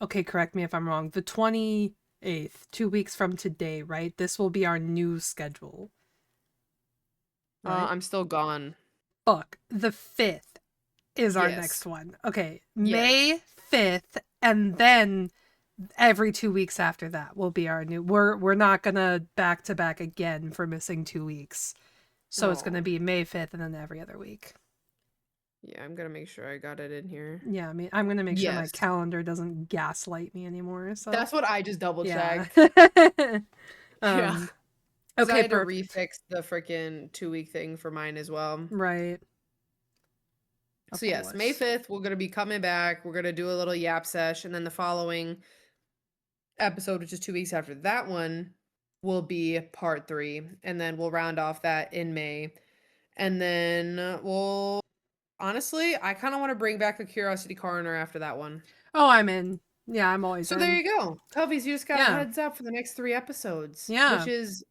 okay, correct me if I'm wrong, the 28th, 2 weeks from today, right? This will be our new schedule. Right? I'm still gone. Fuck. The 5th is our Yes. next one. Okay. Yes. May 5th, and then every 2 weeks after that will be our new. We're not gonna back to back again for missing 2 weeks. So it's gonna Aw. be May 5th and then every other week. Yeah, I'm gonna make sure I got it in here. Yeah, I mean, I'm gonna make sure my Yes. calendar doesn't gaslight me anymore. So That's what I just double yeah. checked. Yeah. Yeah. 'Cause I Okay, had to perfect. refix the freaking 2-week thing for mine as well. Right. Of So yes, May course. 5th, we're gonna be coming back. We're gonna do a little yap sesh, and then the following episode, which is 2 weeks after that one, will be part 3, and then we'll round off that in May. And then we'll honestly, I kind of want to bring back the Curiosity Coroner after that one. Oh, I'm in. Yeah, I'm always So in. there you go. Covies, you just got a Yeah. heads up for the next 3 episodes, Yeah. which is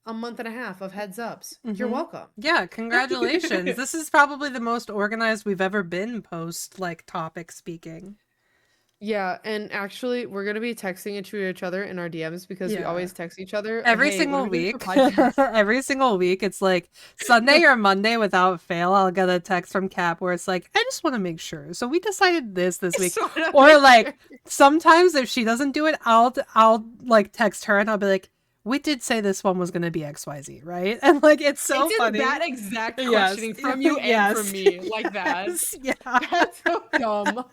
a month and a half of heads ups. You're Mhm. welcome. Yeah, congratulations. This is probably the most organized we've ever been post like topic speaking. Yeah, and actually, we're gonna be texting it to each other in our DMs because we Yeah. always text each other Every "Hey, when single are we doing week. a podcast?" Every single week it's like Sunday or Monday without fail I'll get a text from Cap where it's like, I just want to make sure. So we decided this week. So to Or make like sure. sometimes if she doesn't do it, I'll like text her and I'll be like, we did say this one was gonna be XYZ, right? And like it's so It's funny. that exact Yes. questioning from you and Yes. from me, like that. Yes. Yeah. That's so dumb.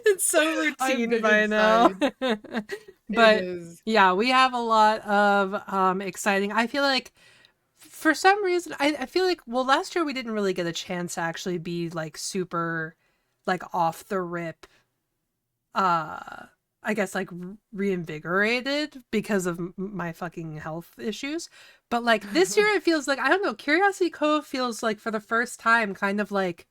It's so I'm routine big by now. inside. But It is. yeah, we have a lot of exciting. I feel like for some reason I feel like, well, last year we didn't really get a chance to actually be like super like off the rip I guess like reinvigorated because of my fucking health issues. But like this year it feels like, I don't know, Curiosity Cove feels like for the first time kind of like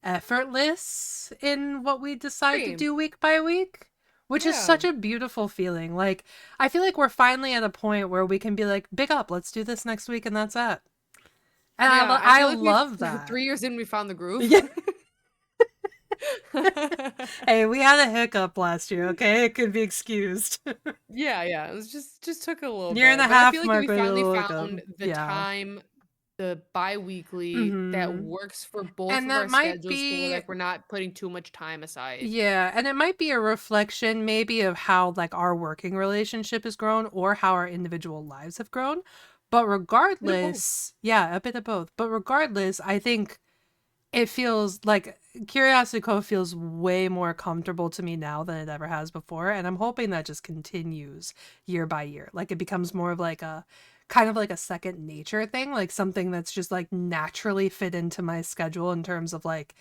effortless in what we decide to Same. do week by week, which is Yeah. such a beautiful feeling. Like I feel like we're finally at a point where we can be like, big up, let's do this next week, and that's it. And Yeah, I feel like love that. 3 years in, we found the groove. Yeah. Hey, we had a hiccup last year, okay? It could be excused. Yeah, it was just took a little Year and a bit, but I half feel like mark we with a finally little hiccup. found the Yeah. time, the bi-weekly that Mm-hmm. works for both And of that our might schedules, so we're be like we're not putting too much time aside. Yeah, and it might be a reflection maybe of how like our working relationship has grown or how our individual lives have grown. But Bit of both. regardless, yeah, a bit of both. But regardless, I think it feels like Curiosity Cove feels way more comfortable to me now than it ever has before, and I'm hoping that just continues year by year. Like it becomes more of like a kind of like a second nature thing, like something that's just like naturally fit into my schedule in terms of like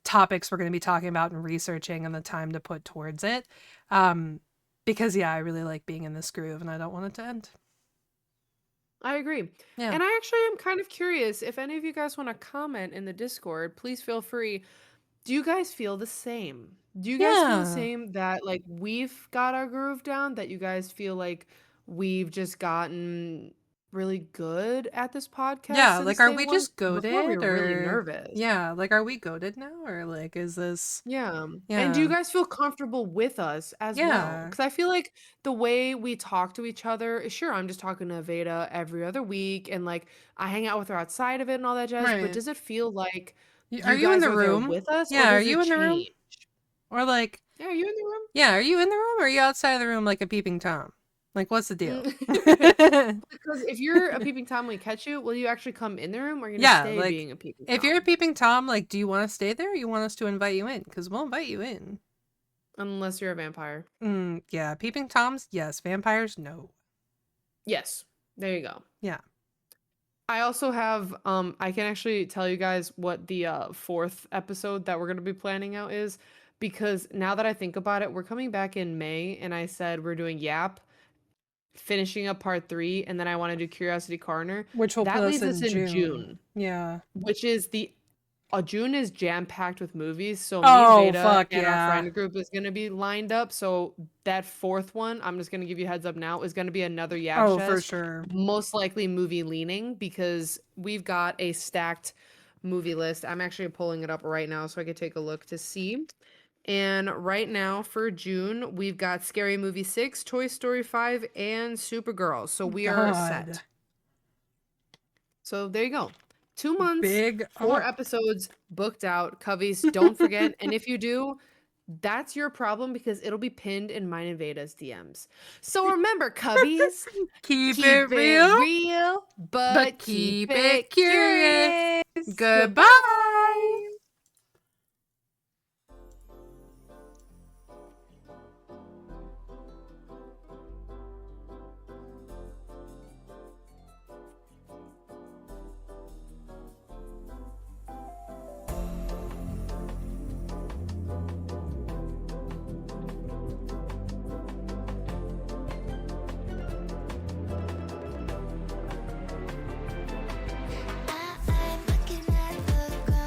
topics we're going to be talking about and researching and the time to put towards it. Um, because yeah, I really like being in this groove and I don't want it to end. I agree. Yeah. And I actually am kind of curious if any of you guys want to comment in the Discord, please feel free. Do you guys feel the same? Do you guys feel the Yeah. same that like we've got our groove down, that you guys feel like we've just gotten really good at this podcast Yeah, like since are day we one? just Before we goaded were really or nervous. yeah, like are we goaded now or like is this Yeah. And do you yeah. guys feel comfortable with us as well? Yeah. Because I feel like the way we talk to each other, sure, I'm just talking to Veda every other week and like I hang out with her outside of it and all that jazz, but Right. does it feel like Are you you in guys the are there room? with us or Yeah, are does you it in the room? change? Or like Yeah, are you in the room? yeah, are you in the room or are you outside of the room like a peeping Tom? Like what's the deal? Mm. Because if you're a peeping Tom when we catch you, will you actually come in the room or are you gonna Yeah, stay like being a peeping if you're a Tom? peeping Tom, like do you want to stay there or you want us to invite you in? Because we'll invite you in. Unless you're a vampire. Yeah, peeping Toms, yes. Vampires, no. Yes. There you go. Yeah. I also have I can actually tell you guys what the fourth episode that we're going to be planning out is, because now that I think about it, we're coming back in May and I said we're doing Yap, finishing up part 3, and then I want to do Curiosity Corner. Which will put That us leaves us in in June. June, Yeah. which is the June is jam-packed with movies, so me and Oh, Veda fuck and our yeah. friend group is gonna be lined up. So that fourth one, I'm just gonna give you a heads up now, is gonna be another Oh, for Yabchest, sure. most likely movie leaning, because we've got a stacked movie list. I'm actually pulling it up right now so I could take a look to see. And right now for June, we've got Scary Movie 6, Toy Story 5, and Supergirl. So we are God. set. So there you go. 2 months, Big 4 episodes booked out. Coveys, don't forget. And if you do, that's your problem because it'll be pinned in mine and Veda's DMs. So remember, Coveys, Keep it keep it real, real, but but keep keep it it curious. curious. Goodbye. Goodbye. I'm looking at the ground.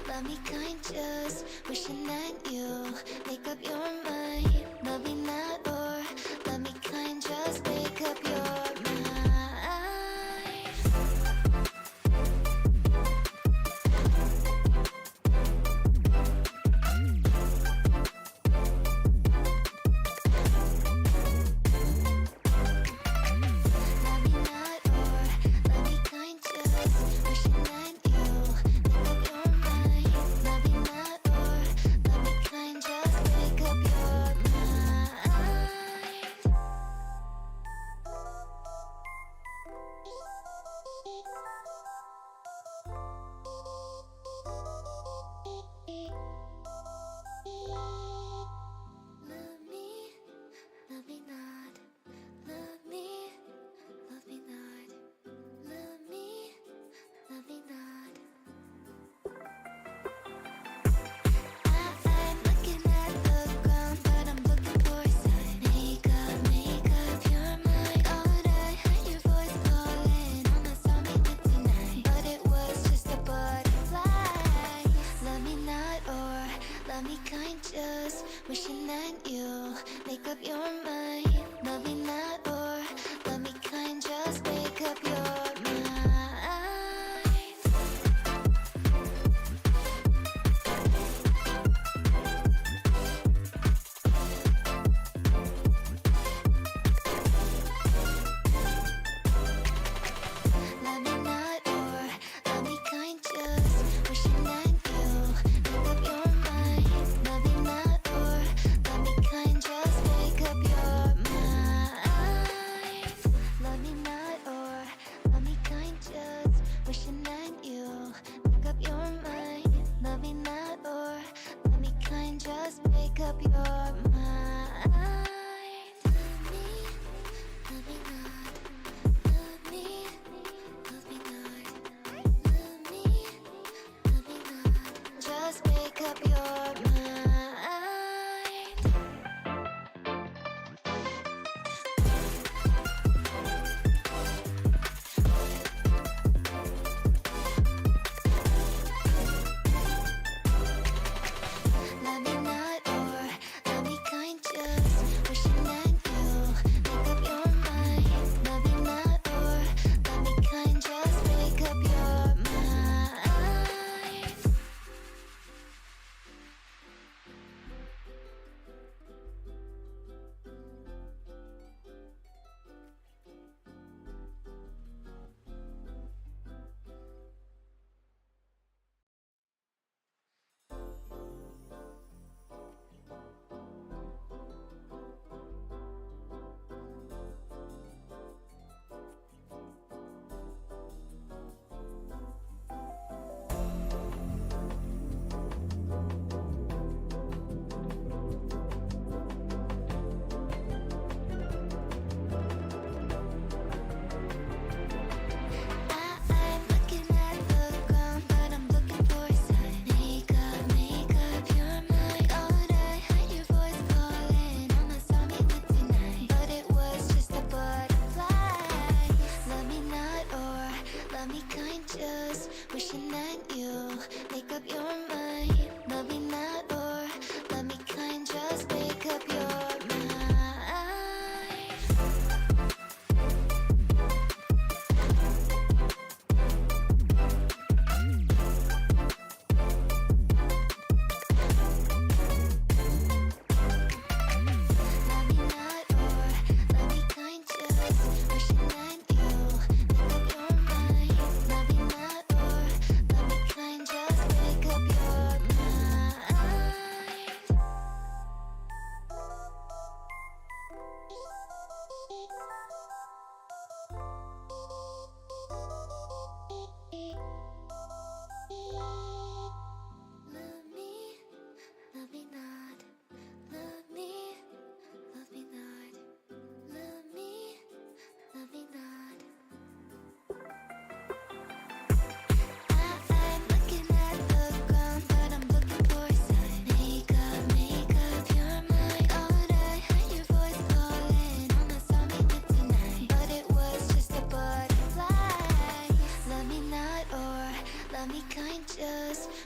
love me kind, just wishing that you make up your mind. Love me not, or love me kind, just make up your mind. Love me not, or love me kind, just wishing that you make up your mind. Love me not, or love me kind, just make up your mind. Love me not. Love me not. Love me not. I'm looking at the ground, but I'm looking for a sign. Make up your mind. Oh, would I heard your voice calling, almost saw me with tonight, but it was just a butterfly. Love me not, or love me kind, just wishing that you make up your mind. Love me not, or love me kind, just make up your mind. Love me not, or love me kind, just wishing that you make up your mind. Love me not, or love me kind, just make up your mind. Love me not, or love me kind, just wishing that you make up your mind. Love me not, or love me kind, just make up your mind. Love me not. Love me not. Love me not. Just make up your mind. Love me not, or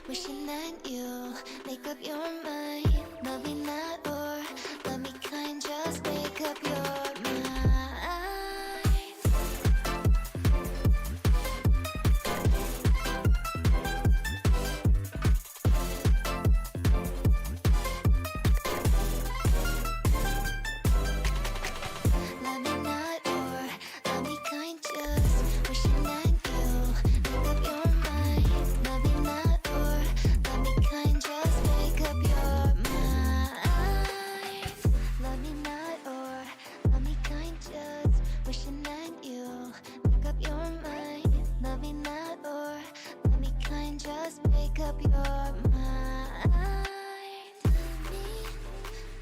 wishing that you make up your mind. Love me not or love me kind, just make up your mind. Love me not or love me kind, just wishing that you make up your mind. Love me not or love me kind, just make up your mind. Love me not or love me kind, just wishing that you make up your mind. Love me not or love me kind, just make up your mind.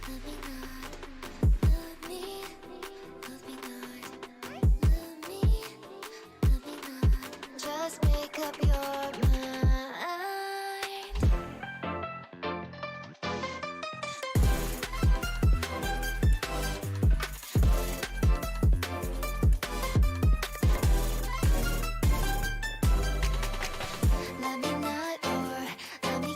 Love me not. Love me, love me not. Love me, love me not. Just make up your mind. Love me not or love me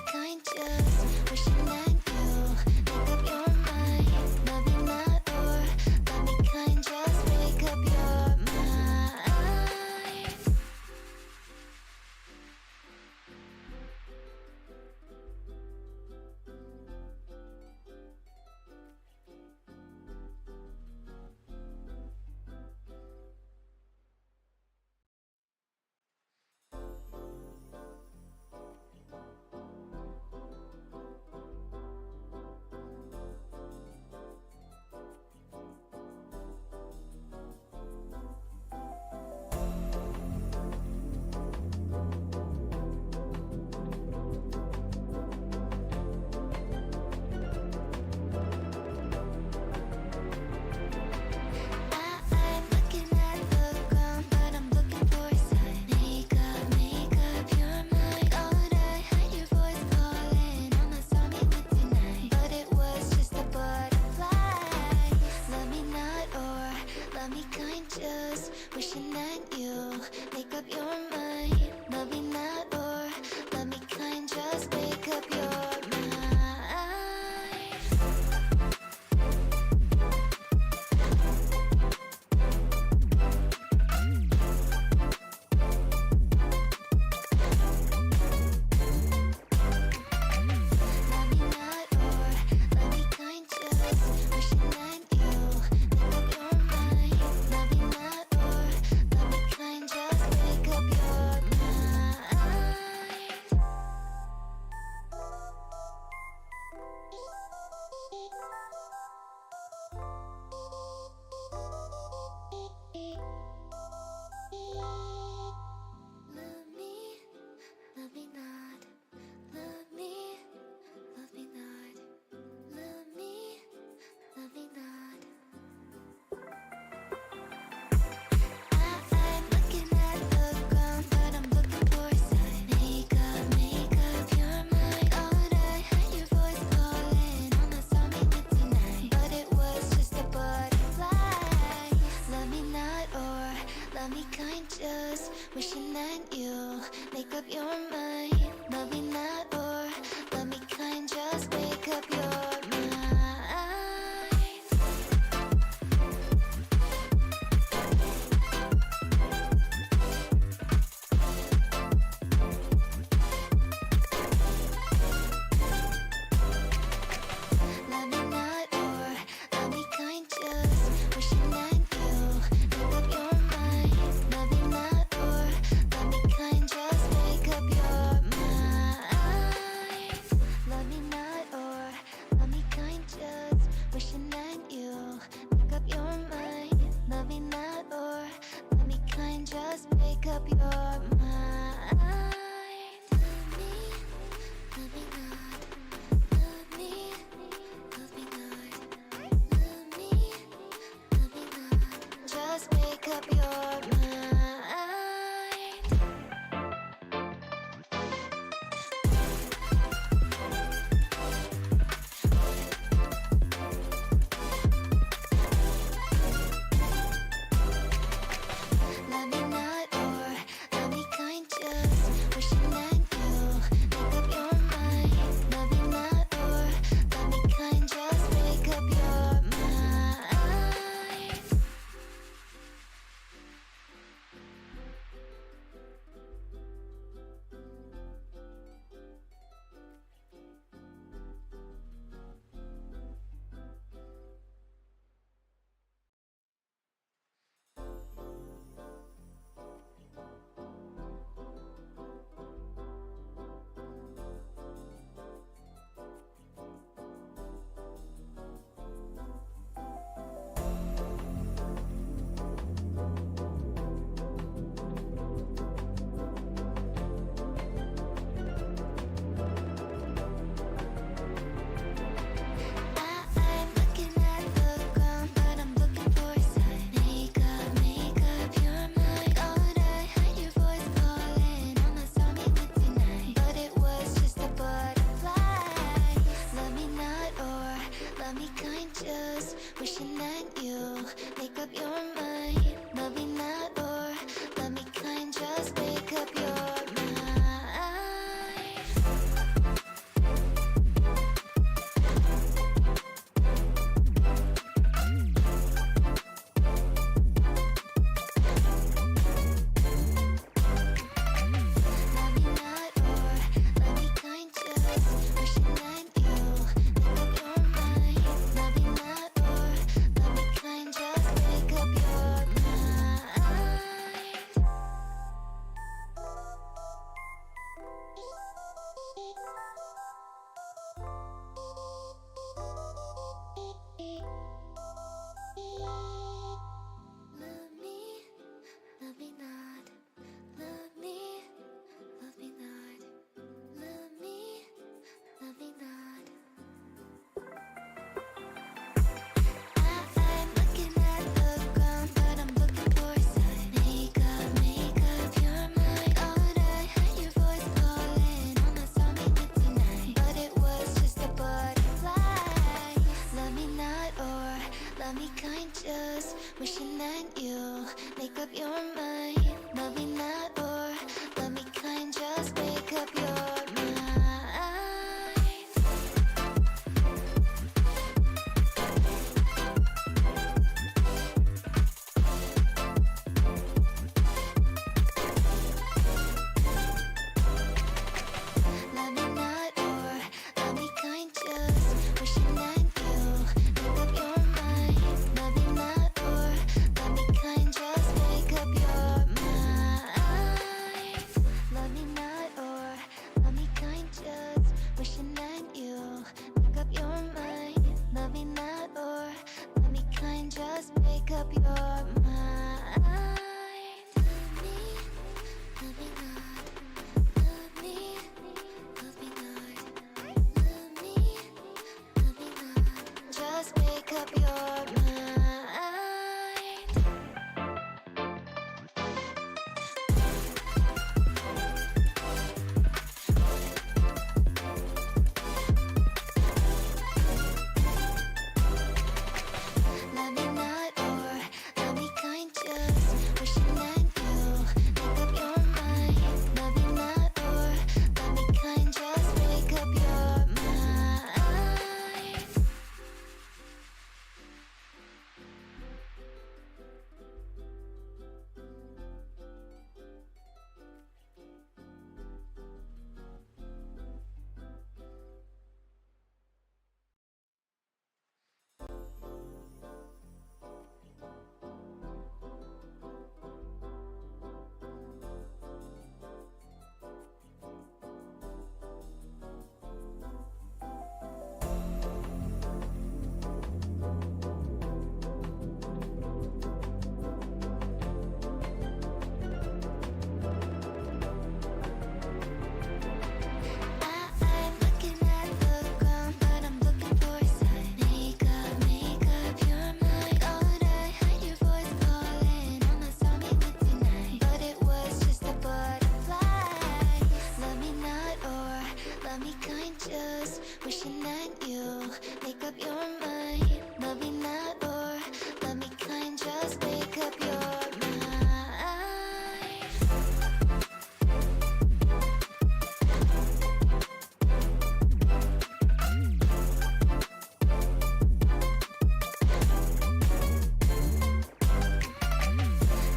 love me kind, just wishing that you make up your mind. Love me not, or love me kind, just make up your mind.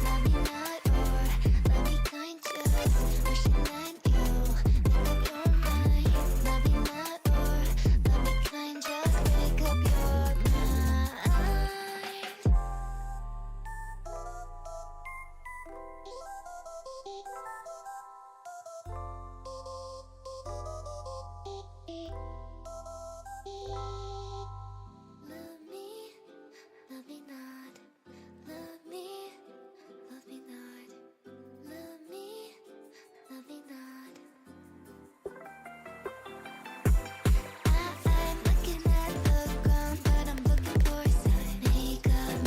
Love me not, or love me kind, just wishing that you make up your mind. Love me not, or love me kind, just make up your mind. Love me not. Love me not. Love me not. I'm looking at the ground, but I'm looking for a sign. Make up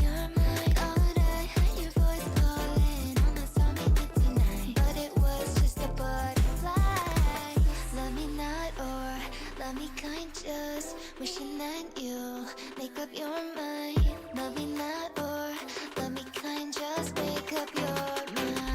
your mind. Oh, I heard your voice calling, almost saw me with tonight, but it was just a butterfly. Love me not, or love me kind, just wishing that you make up your mind. Love me not, or love me kind, just make up your mind.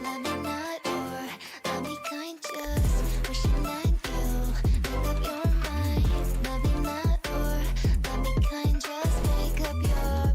Love me not, or love me kind, just wishing that you make up your mind. Love me not, or love me kind, just make up your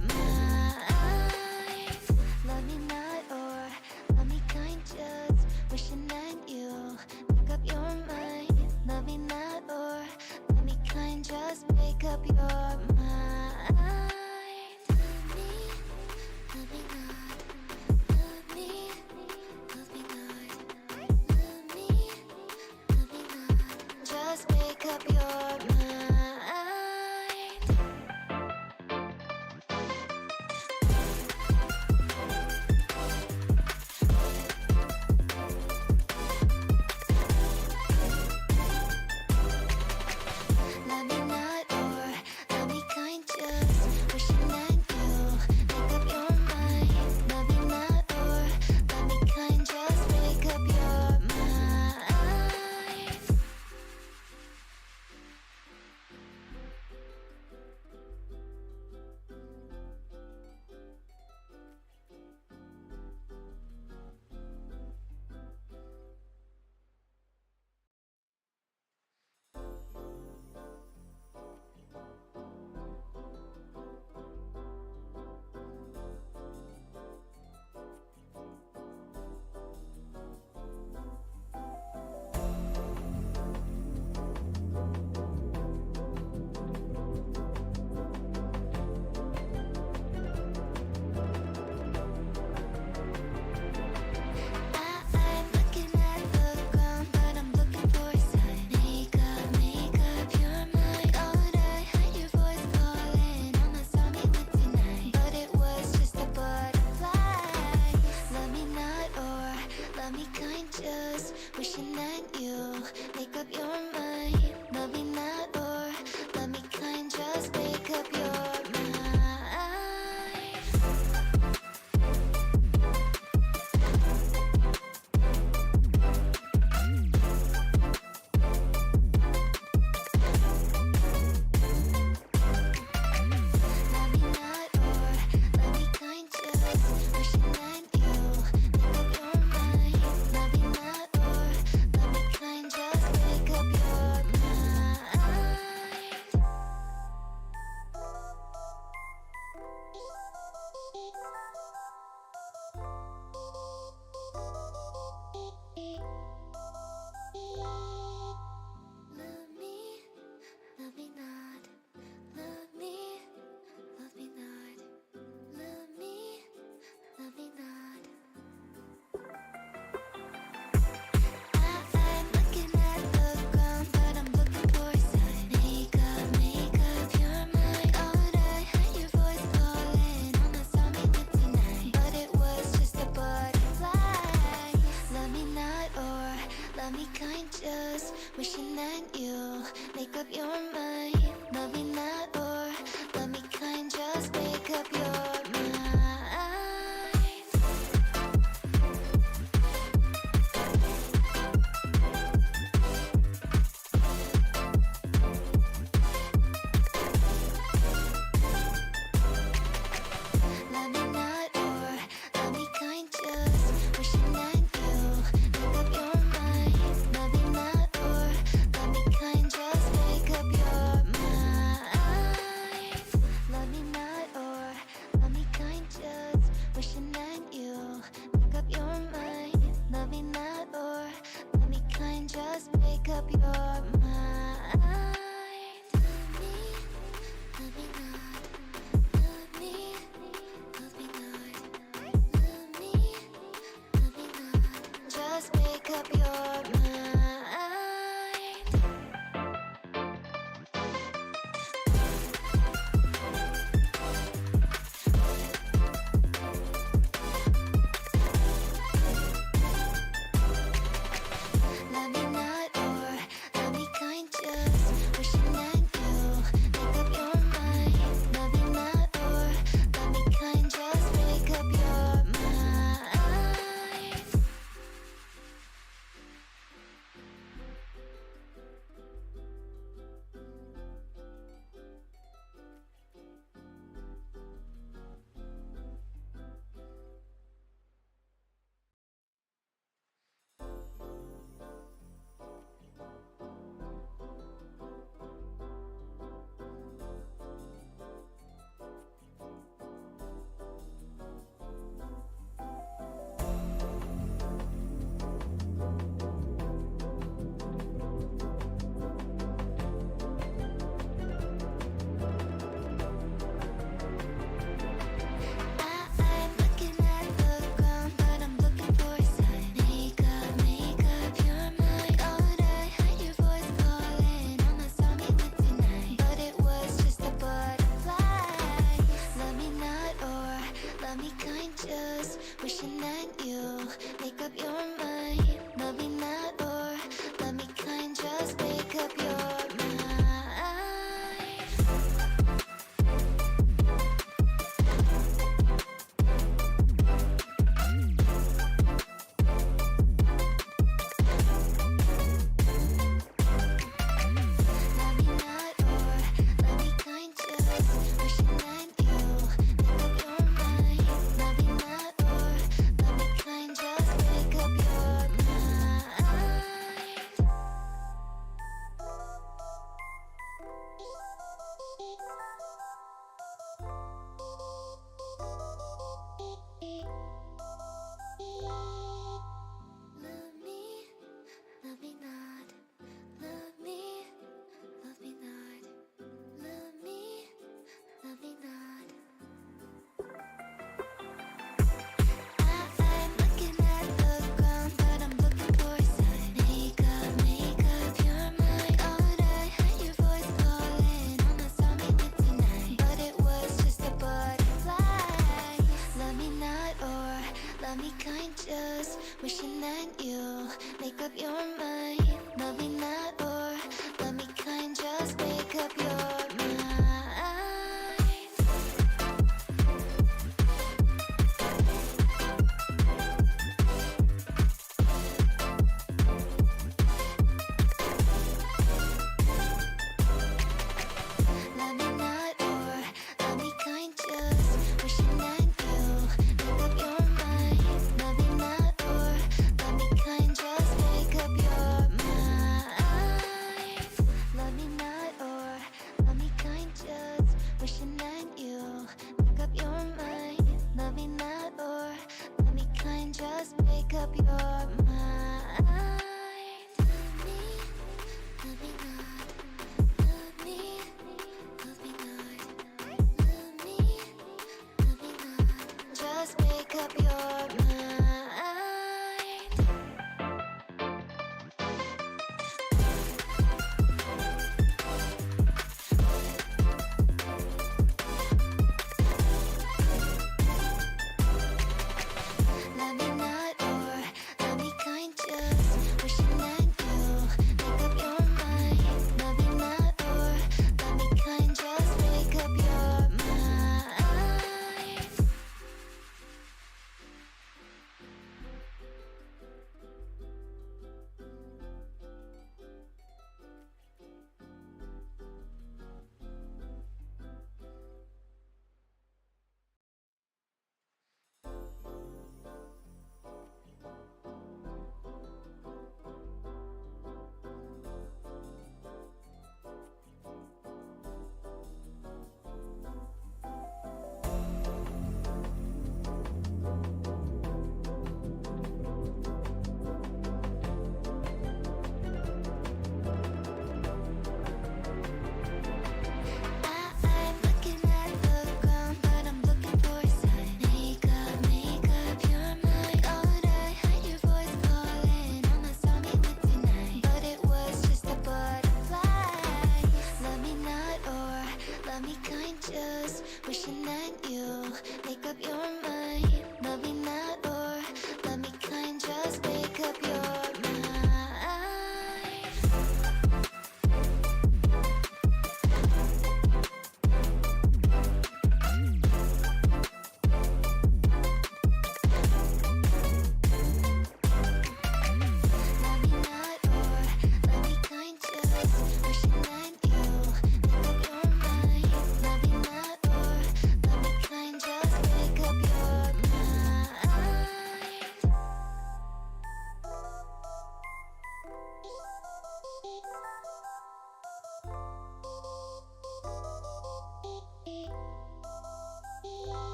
wishing that you make up your mind. Love me not or love me kind, just make up your mind. Love me not or love me kind, just wishing that you make up your mind. Love me not or love me kind, just make up your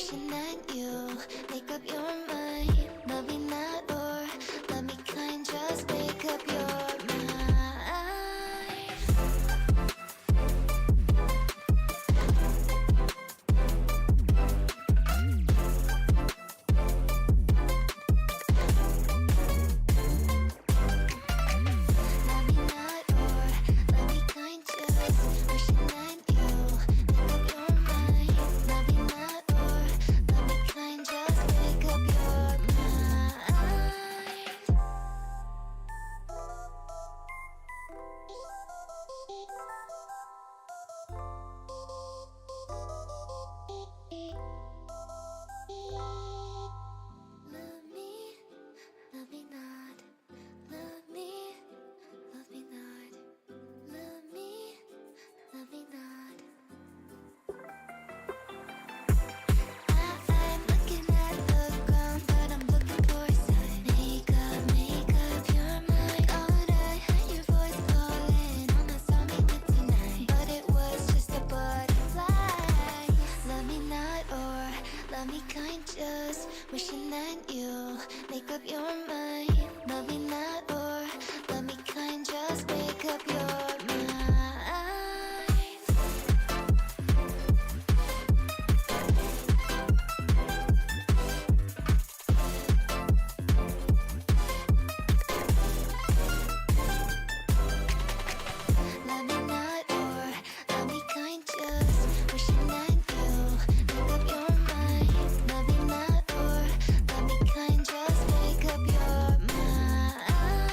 wishing that you make up your mind. Love me not or love me kind, just make up your mind. Love me not or love me kind, just wishing that you make up your mind. Love me not or love me kind, just make up your mind. Love me not. Love me not. Love me not. I'm looking at the ground, but I'm looking for a sign. Make up your mind. All night, heard your voice calling. Almost saw me with tonight, but it was just a butterfly. Love me not or love me kind, just wishing that you make up your mind. Love me not or love me kind, just make up your mind. Love me not or love me kind, just wishing that you make up your mind. Love me not or love me kind, just make up your mind.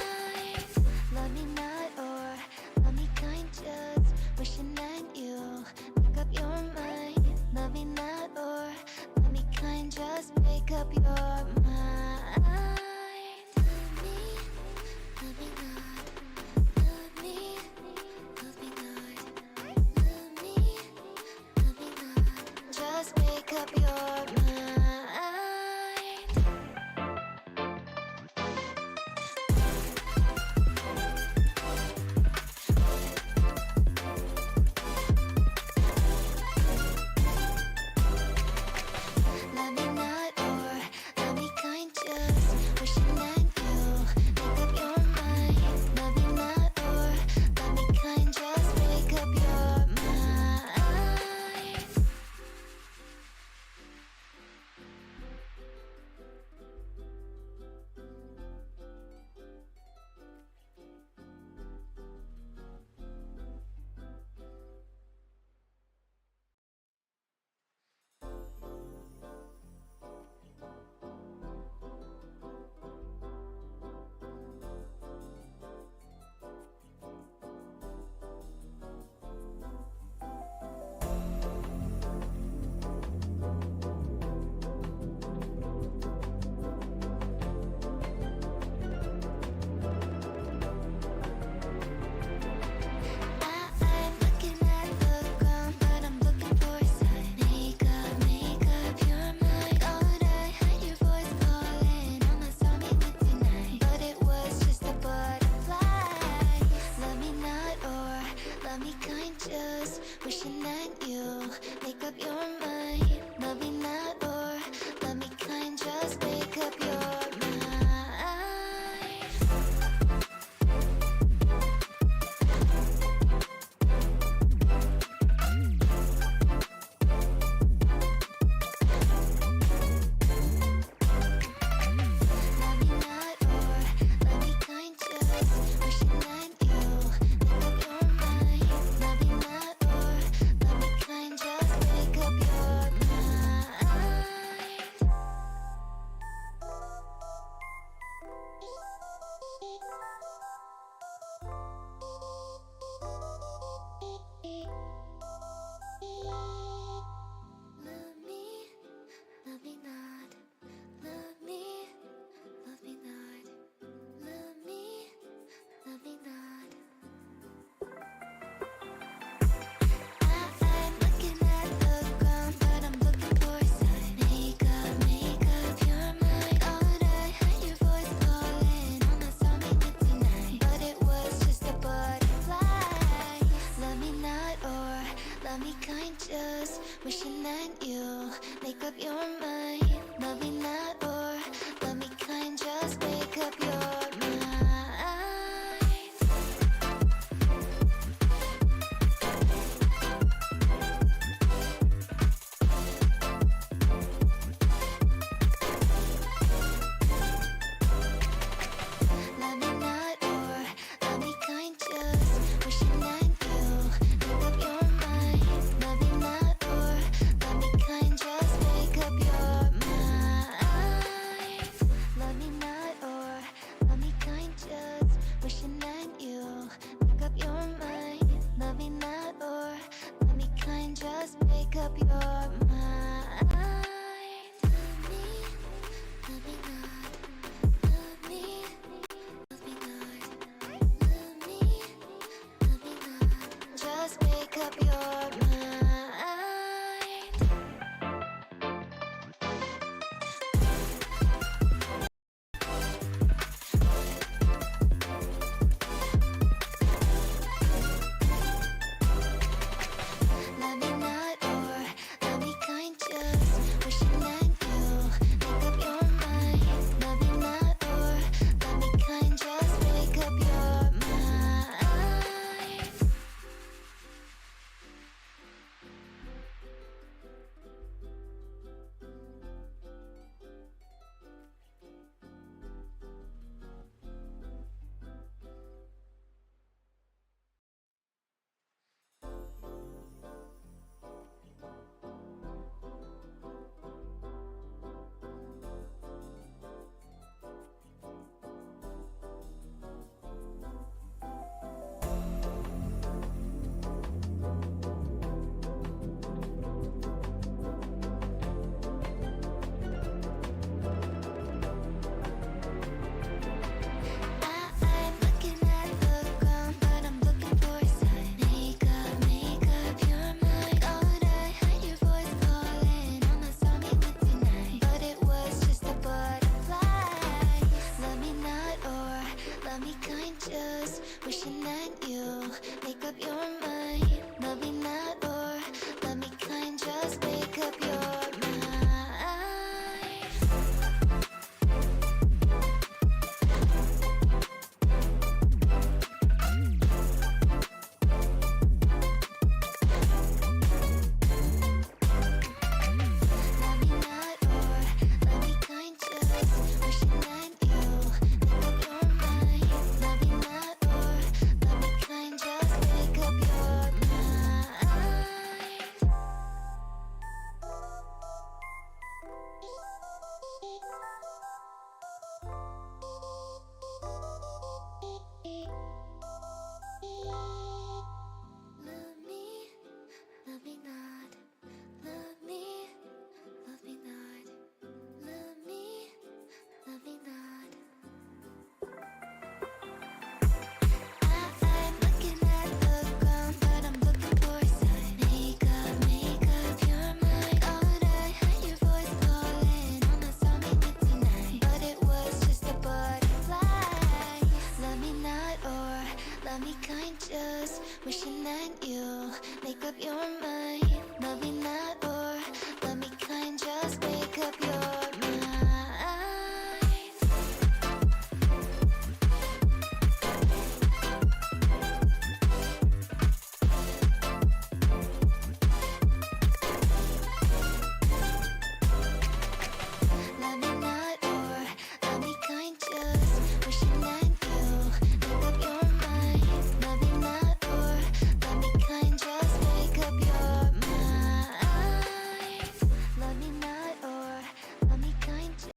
You're mine.